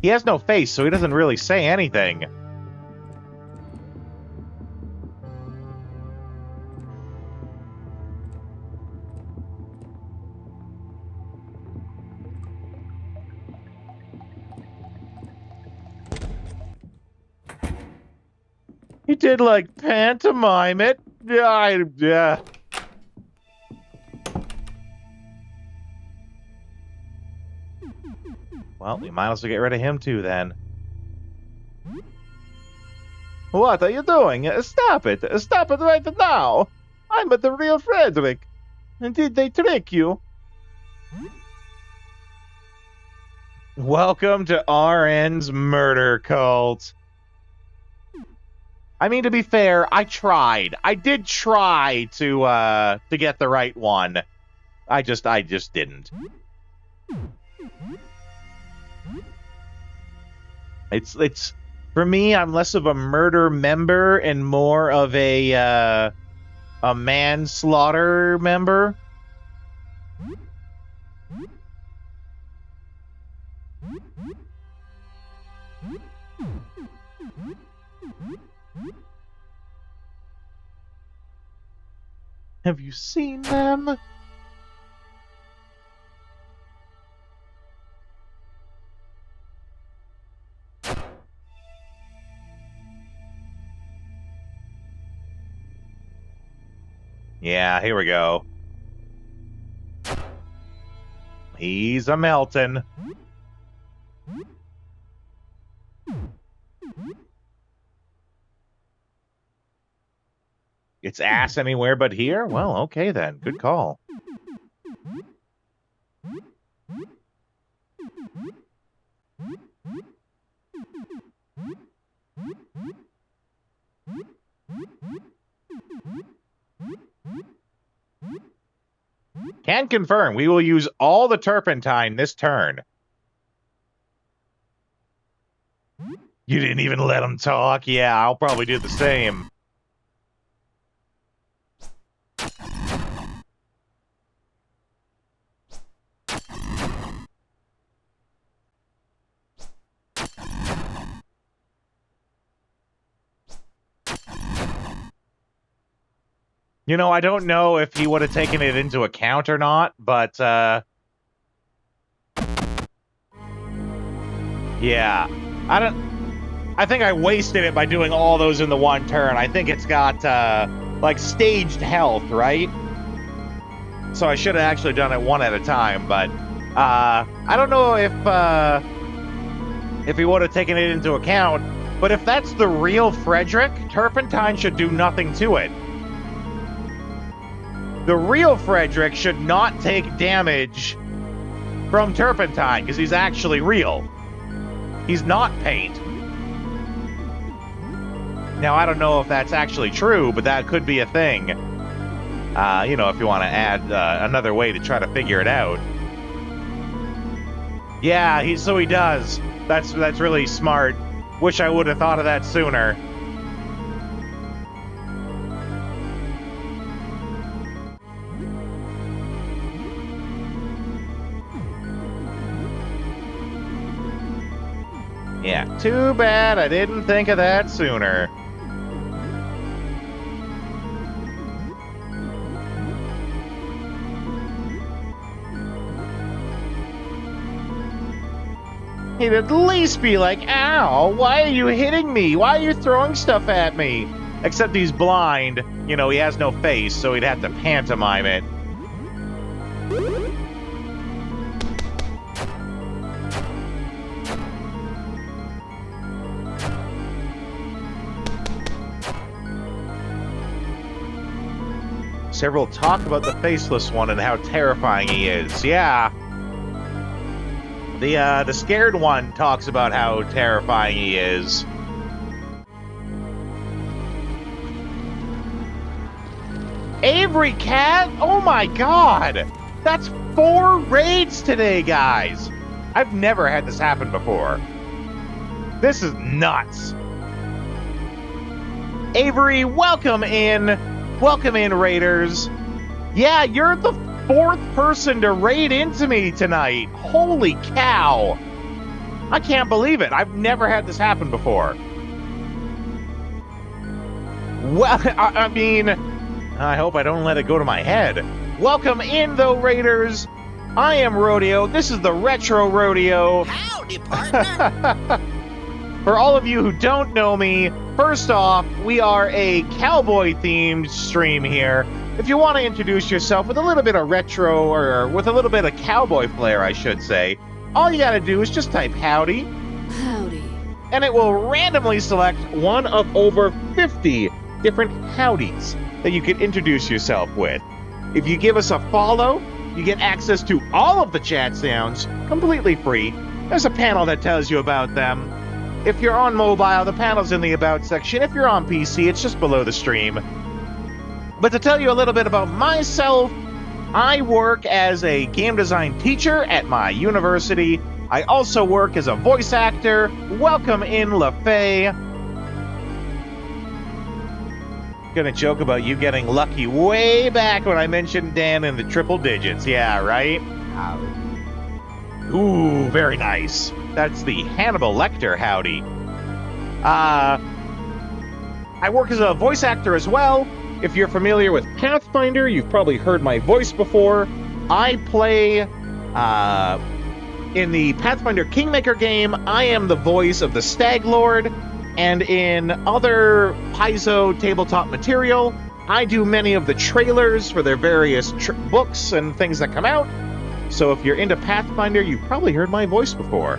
He has no face, so he doesn't really say anything. He did, like, pantomime it. Yeah. Well, we might as well get rid of him, too, then. What are you doing? Stop it! Stop it right now! I'm the real Frederick! Did they trick you? Welcome to RN's murder cult. I mean, to be fair, I tried. I did try to get the right one. I just didn't. For me, I'm less of a murder member and more of a manslaughter member. Have you seen them? Yeah, here we go. He's a melting. It's ass anywhere but here? Well, okay then. Good call. Can confirm, we will use all the turpentine this turn. You didn't even let him talk? Yeah, I'll probably do the same. You know, I don't know if he would have taken it into account or not, but, yeah. I think I wasted it by doing all those in the one turn. I think it's got, like, staged health, right? So I should have actually done it one at a time, but, I don't know if he would have taken it into account, but if that's the real Frederick, turpentine should do nothing to it. The real Frederick should not take damage from turpentine, because he's actually real. He's not paint. Now, I don't know if that's actually true, but that could be a thing. You know, if you want to add another way to try to figure it out. Yeah, so he does. That's really smart. Wish I would have thought of that sooner. Yeah, too bad I didn't think of that sooner. He'd at least be like, ow, why are you hitting me? Why are you throwing stuff at me? Except he's blind. You know, he has no face, so he'd have to pantomime it. Several talk about the faceless one and how terrifying he is. Yeah. The scared one talks about how terrifying he is. Avery Cat? Oh my god! That's 4 raids today, guys! I've never had this happen before. This is nuts. Avery, welcome in. Welcome in, Raiders. Yeah, you're the 4th person to raid into me tonight. Holy cow. I can't believe it. I've never had this happen before. Well, I mean, I hope I don't let it go to my head. Welcome in, though, Raiders. I am Rodeo. This is the Retro Rodeo. Howdy, partner. For all of you who don't know me, first off, we are a cowboy-themed stream here. If you want to introduce yourself with a little bit of retro, or with a little bit of cowboy flair, I should say, all you gotta do is just type howdy. Howdy. And it will randomly select one of over 50 different howdies that you can introduce yourself with. If you give us a follow, you get access to all of the chat sounds, completely free. There's a panel that tells you about them. If you're on mobile, the panel's in the About section. If you're on PC, it's just below the stream. But to tell you a little bit about myself, I work as a game design teacher at my university. I also work as a voice actor. Welcome in, LaFay. Gonna joke about you getting lucky way back when I mentioned Dan in the triple digits. Yeah, right? Howdy. Ooh, very nice. That's the Hannibal Lecter howdy. I work as a voice actor as well. If you're familiar with Pathfinder, you've probably heard my voice before. I play, in the Pathfinder Kingmaker game, I am the voice of the Stag Lord, and in other Paizo tabletop material, I do many of the trailers for their various books and things that come out. So if you're into Pathfinder, you've probably heard my voice before.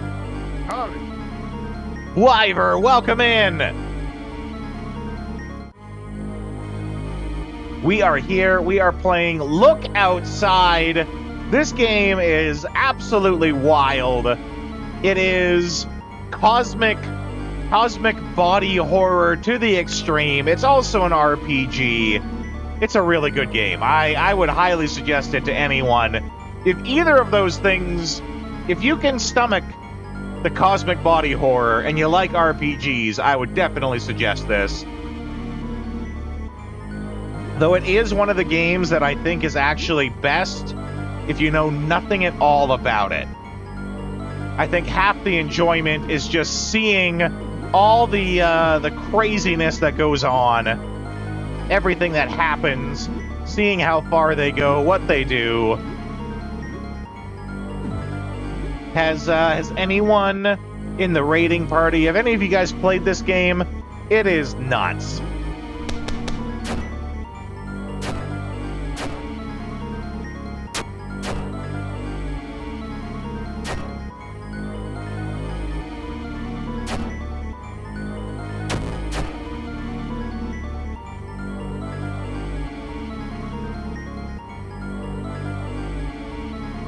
Howdy. Wyver, welcome in! We are here. We are playing Look Outside. This game is absolutely wild. It is cosmic body horror to the extreme. It's also an RPG. It's a really good game. I would highly suggest it to anyone. If either of those things, if you can stomach the cosmic body horror and you like RPGs, I would definitely suggest this. Though it is one of the games that I think is actually best if you know nothing at all about it. I think half the enjoyment is just seeing all the craziness that goes on, everything that happens, seeing how far they go, what they do. Has anyone in the raiding party, have any of you guys played this game? It is nuts.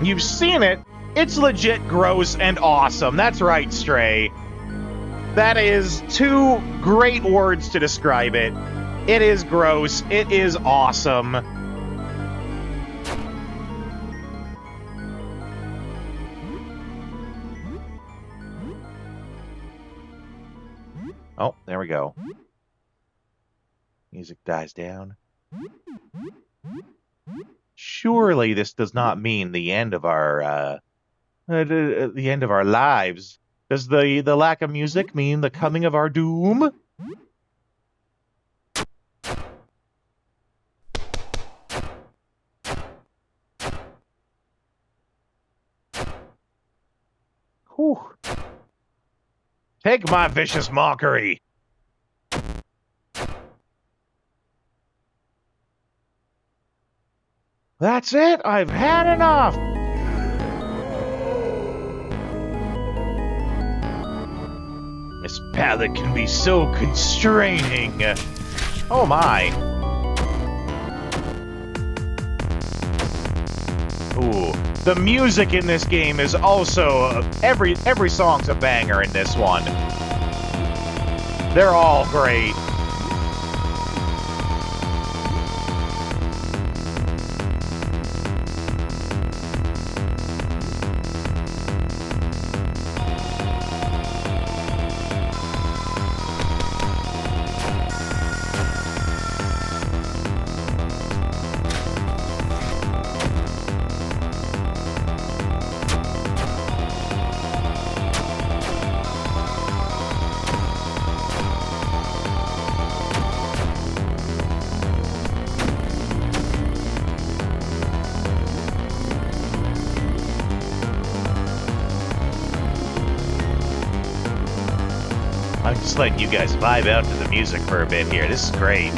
You've seen it. It's legit gross and awesome. That's right, Stray. That is two great words to describe it. It is gross. It is awesome. Oh, there we go. Music dies down. Surely this does not mean the end of our the end of our lives. Does the lack of music mean the coming of our doom? Whew. Take my vicious mockery. That's it. I've had enough. Miss Pallet can be so constraining. Oh my. Ooh, the music in this game is also every song's a banger in this one. They're all great. I'm just letting you guys vibe out to the music for a bit here. This is great.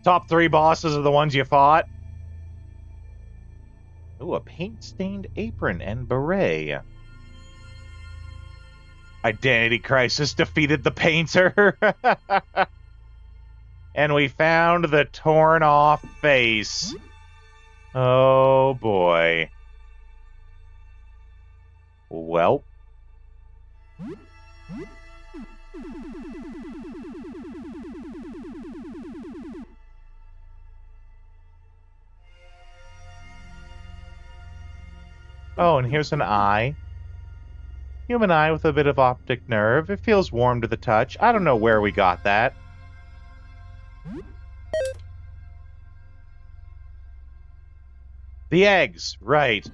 Top 3 bosses are the ones you fought. Ooh, a paint-stained apron and beret. Identity Crisis defeated the painter. And we found the torn-off face. Oh, boy. Well. Oh, and here's an eye. Human eye with a bit of optic nerve. It feels warm to the touch. I don't know where we got that. The eggs, right.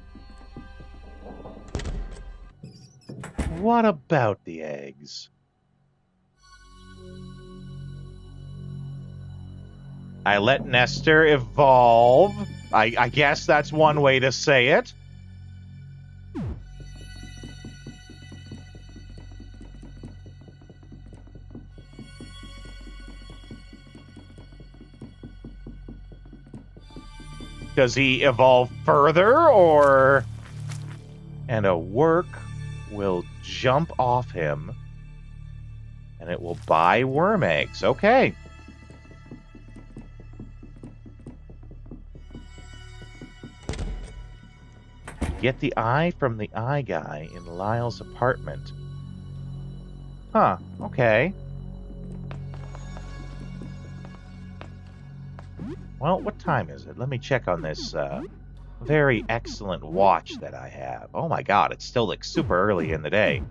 What about the eggs? I let Nestor evolve. I guess that's one way to say it. Does he evolve further, or... And a work will jump off him, and it will buy worm eggs. Okay. Get the eye from the eye guy in Lyle's apartment. Huh, okay. Well, what time is it? Let me check on this very excellent watch that I have. Oh my god, it's still like super early in the day.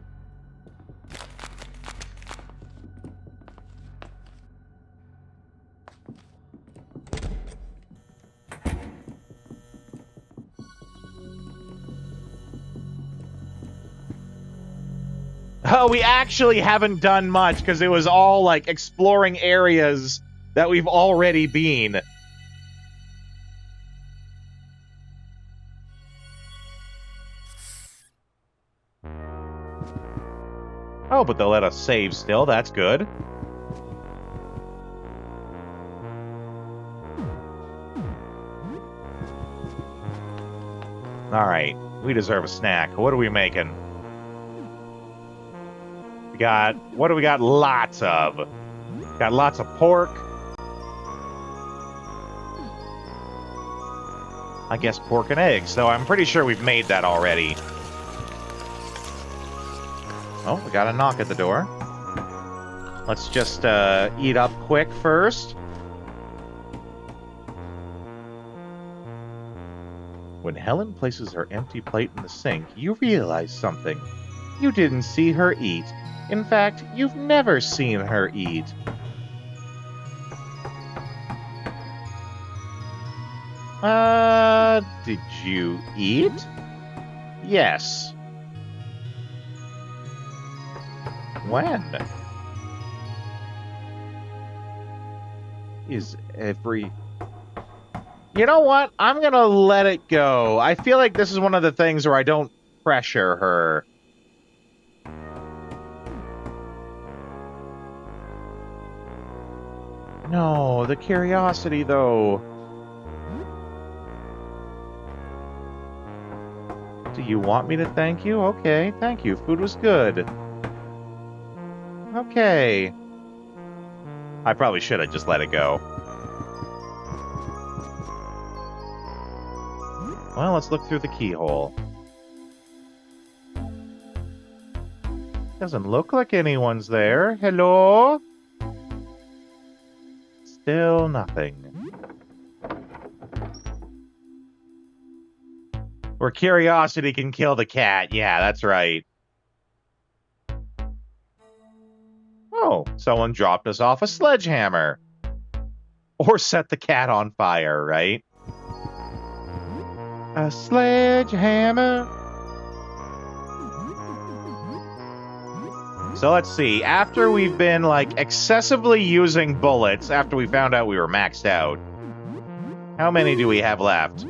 Oh, we actually haven't done much because it was all like exploring areas that we've already been. Oh, but they'll let us save still. That's good. Alright, we deserve a snack. What are we making? We got... What do we got lots of? Got lots of pork. I guess pork and eggs, so I'm pretty sure we've made that already. Oh, we got a knock at the door. Let's just eat up quick first. When Helen places her empty plate in the sink, you realize something. You didn't see her eat. In fact, you've never seen her eat. Did you eat? Yes. When? Is every... You know what? I'm gonna let it go. I feel like this is one of the things where I don't pressure her. No, the curiosity, though. Do you want me to thank you? Okay, thank you. Food was good. Okay. I probably should have just let it go. Well, let's look through the keyhole. Doesn't look like anyone's there. Hello? Still nothing. Where curiosity can kill the cat. Yeah, that's right. Oh, someone dropped us off a sledgehammer. Or set the cat on fire, right? A sledgehammer. So let's see. After we've been, like, excessively using bullets, after we found out we were maxed out, how many do we have left?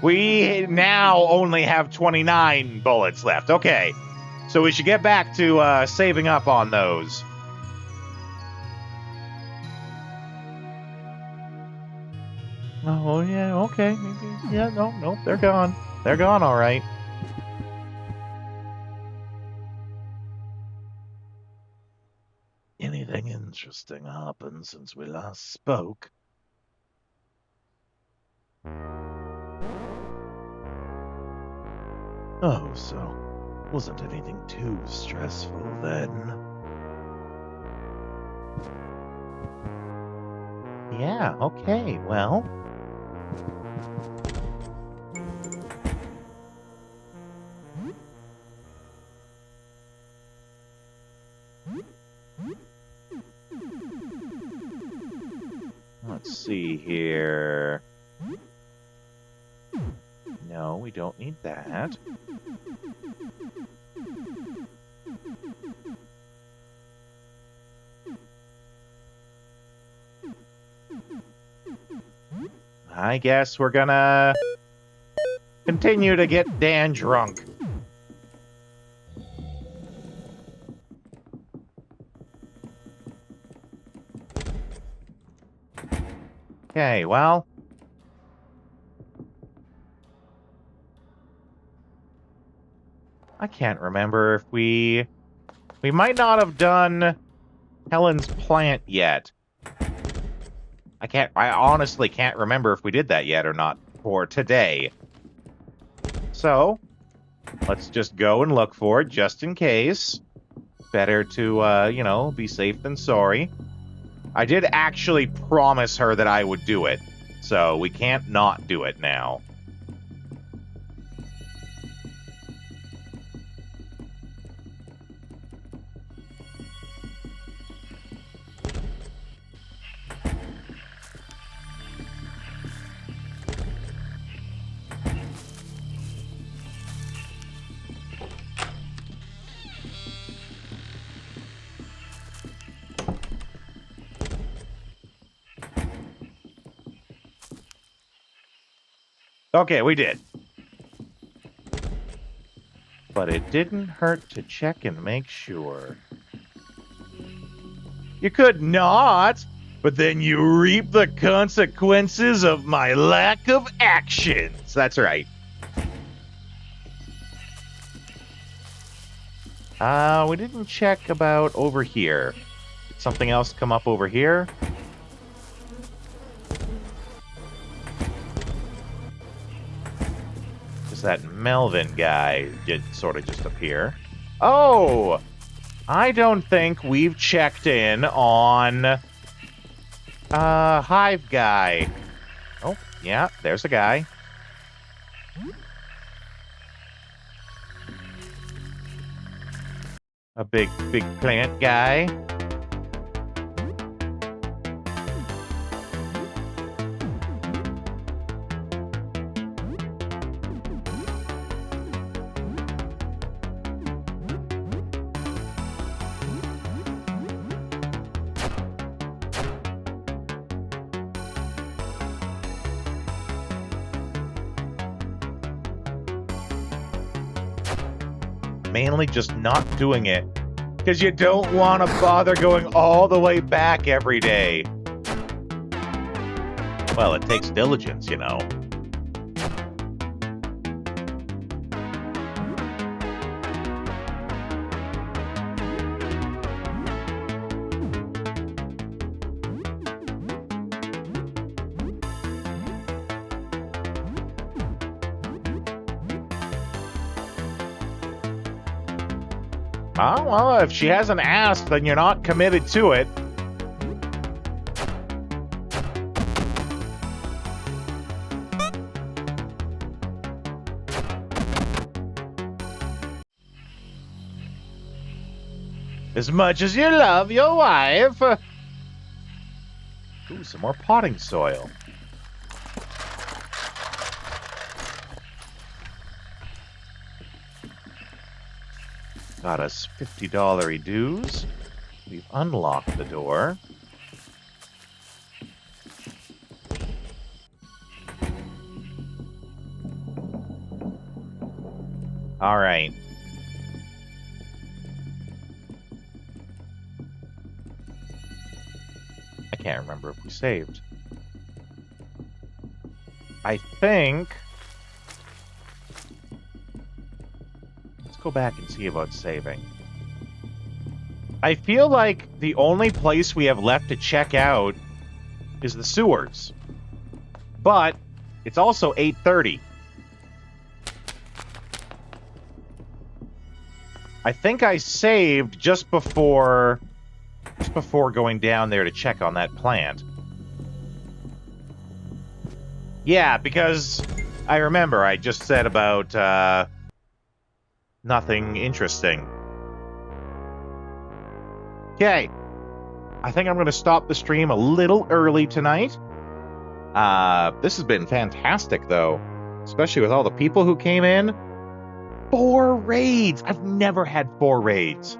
We now only have 29 bullets left. Okay. So we should get back to saving up on those. Oh, yeah, okay. Maybe. Yeah, no, they're gone. They're gone, all right. Anything interesting happened since we last spoke? Oh, so wasn't anything too stressful then. Yeah, okay, well. Let's see here. No, we don't need that. I guess we're gonna continue to get Dan drunk. Okay, well. I can't remember if we might not have done Helen's plant yet. I honestly can't remember if we did that yet or not for today. So, let's just go and look for it just in case. Better to, be safe than sorry. I did actually promise her that I would do it, so we can't not do it now. Okay, we did. But it didn't hurt to check and make sure. You could not, but then you reap the consequences of my lack of actions. That's right. We didn't check about over here. Did something else come up over here? That Melvin guy did sort of just appear. Oh! I don't think we've checked in on Hive guy. Oh, yeah, there's a guy. A big plant guy. Mainly just not doing it because you don't want to bother going all the way back every day. Well, it takes diligence, you know. Oh, well, if she hasn't asked, then you're not committed to it. As much as you love your wife. Ooh, some more potting soil. Got us $50 dues. We've unlocked the door. All right. can't remember if we saved. I think... Let's go back and see about saving. I feel like the only place we have left to check out is the sewers. But it's also 8:30. I think I saved just before going down there to check on that plant. Yeah, because I remember I just said about nothing interesting. Okay. I think I'm going to stop the stream a little early tonight. This has been fantastic, though. Especially with all the people who came in. 4 raids! I've never had 4 raids.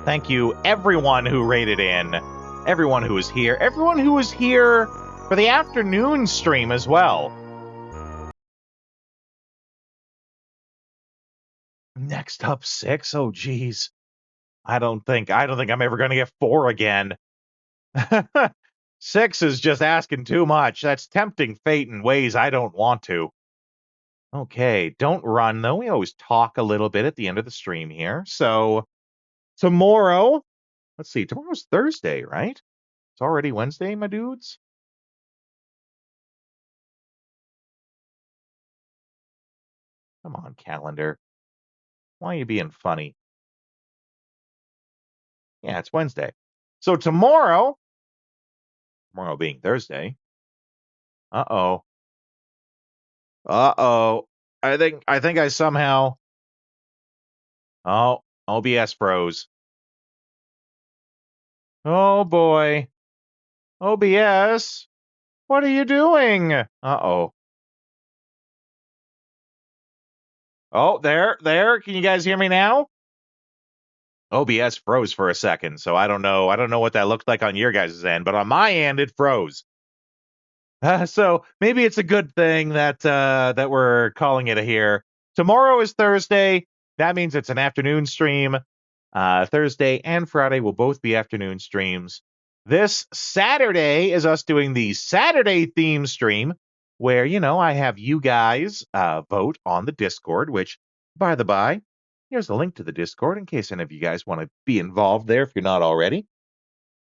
Thank you, everyone who raided in. Everyone who was here. Everyone who was here for the afternoon stream as well. Next up, 6? Oh, geez. I don't think I'm ever going to get 4 again. 6 is just asking too much. That's tempting fate in ways I don't want to. Okay, don't run, though. We always talk a little bit at the end of the stream here. So, tomorrow... Let's see, tomorrow's Thursday, right? It's already Wednesday, my dudes? Come on, calendar. Why are you being funny? Yeah, it's Wednesday. So tomorrow being Thursday. Uh-oh. Uh-oh. I think I somehow... Oh, OBS froze. Oh, boy. OBS, what are you doing? Uh-oh. Oh, there. Can you guys hear me now? OBS froze for a second, so I don't know what that looked like on your guys' end, but on my end, it froze. So maybe it's a good thing that we're calling it here. Tomorrow is Thursday. That means it's an afternoon stream. Thursday and Friday will both be afternoon streams. This Saturday is us doing the Saturday theme stream, where, I have you guys vote on the Discord, which, by the by, here's a link to the Discord in case any of you guys want to be involved there if you're not already.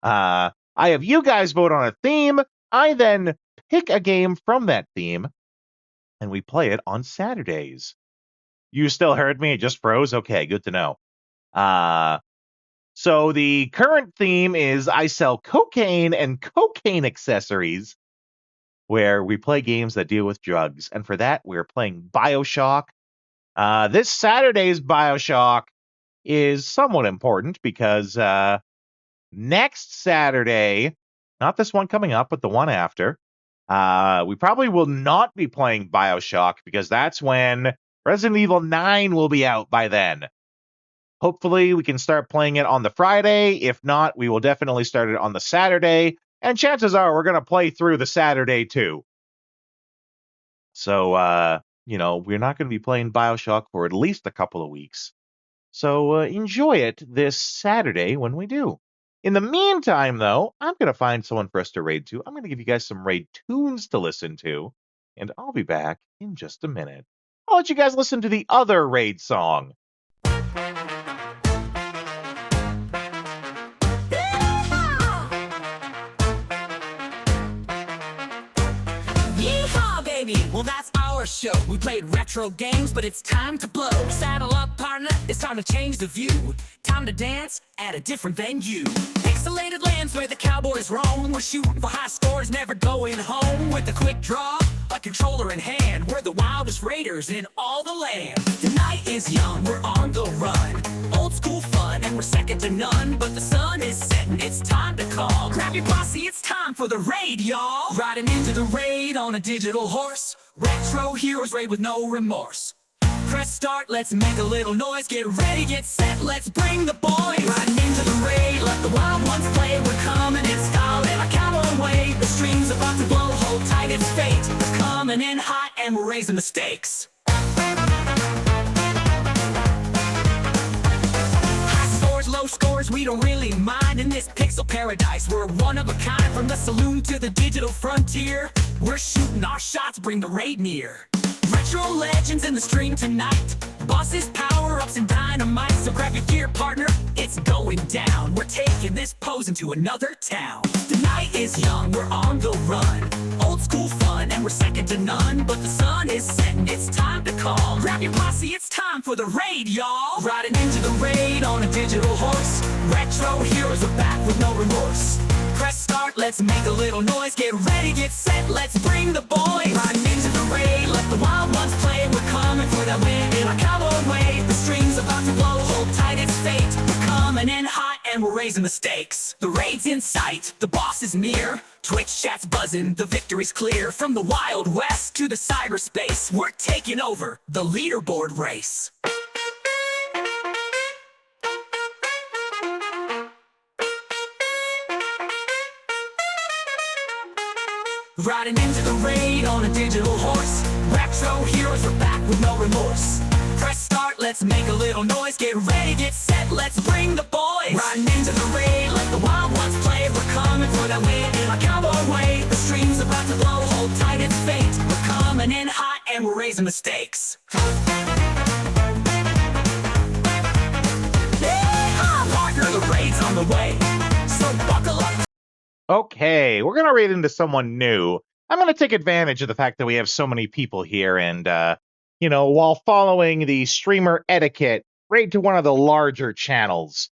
I have you guys vote on a theme. I then pick a game from that theme, and we play it on Saturdays. You still heard me? It just froze? Okay, good to know. So the current theme is I sell cocaine and cocaine accessories, where we play games that deal with drugs. And for that, we're playing BioShock. This Saturday's BioShock is somewhat important because next Saturday, not this one coming up, but the one after, we probably will not be playing BioShock because that's when Resident Evil 9 will be out by then. Hopefully, we can start playing it on the Friday. If not, we will definitely start it on the Saturday. And chances are we're going to play through the Saturday, too. So, we're not going to be playing BioShock for at least a couple of weeks. So, enjoy it this Saturday when we do. In the meantime, though, I'm going to find someone for us to raid to. I'm going to give you guys some raid tunes to listen to. And I'll be back in just a minute. I'll let you guys listen to the other raid song. Well, that's our show. We played retro games, but it's time to blow. Saddle up, partner, it's time to change the view. Time to dance at a different venue. Pixelated lands where the cowboys roam. We're shooting for high scores, never going home. With a quick draw, a controller in hand. We're the wildest raiders in all the land. The night is young, we're on the run. Old school fun, and we're second to none. But the sun is setting, it's time to call. Grab your posse, it's time for the raid, y'all. Riding into the raid on a digital horse. Retro heroes raid with no remorse. Press start, let's make a little noise. Get ready, get set, let's bring the boys. Riding into the raid, let the wild ones play. We're coming in style and I count on weight. The stream's about to blow, hold tight, it's fate. We're coming in hot and we're raising the stakes. High scores, low scores, we don't really mind. land in this pixel paradise. We're one of a kind, from the saloon to the digital frontier. We're shooting our shots, bring the raid near. Retro legends in the stream tonight. Bosses, power-ups, and dynamite. So grab your gear, partner, it's going down. We're taking this pose into another town. The night is young, we're on the run. Old school fun, and we're second to none. But the sun is setting, it's time to call. Grab your posse, it's time for the raid, y'all. Riding into the raid on a digital horse. Retro heroes are back with no remorse. Press start, let's make a little noise. Get ready, get set, let's bring the boys. Riding into the raid, let the wild ones play. We're coming for that win in our cowboy way. The stream's about to blow, hold tight, it's fate. We're coming in hot and we're raising the stakes. The raid's in sight, the boss is near. Twitch chat's buzzing, the victory's clear. From the Wild West to the cyberspace, we're taking over the leaderboard race. Riding into the raid on a digital horse. Retro heroes are back with no remorse. Press start, let's make a little noise. Get ready, get set, let's bring the boys. Riding into the raid, let the wild ones play. We're coming for that win in our cowboy way. The stream's about to blow, hold tight, it's fate. We're coming in hot and we're raising the stakes. Yeah, partner, the raid's on the way. So buckle up. Okay, we're going to raid into someone new. I'm going to take advantage of the fact that we have so many people here and, while following the streamer etiquette, raid to one of the larger channels.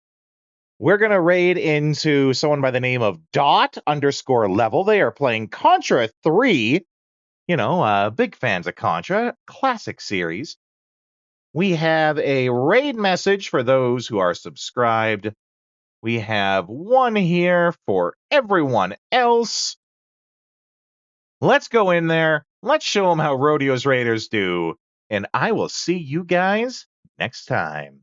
We're going to raid into someone by the name of Dot_level. They are playing Contra 3. Big fans of Contra, classic series. We have a raid message for those who are subscribed. We have one here for everyone else. Let's go in there. Let's show them how Rodeo's Raiders do. And I will see you guys next time.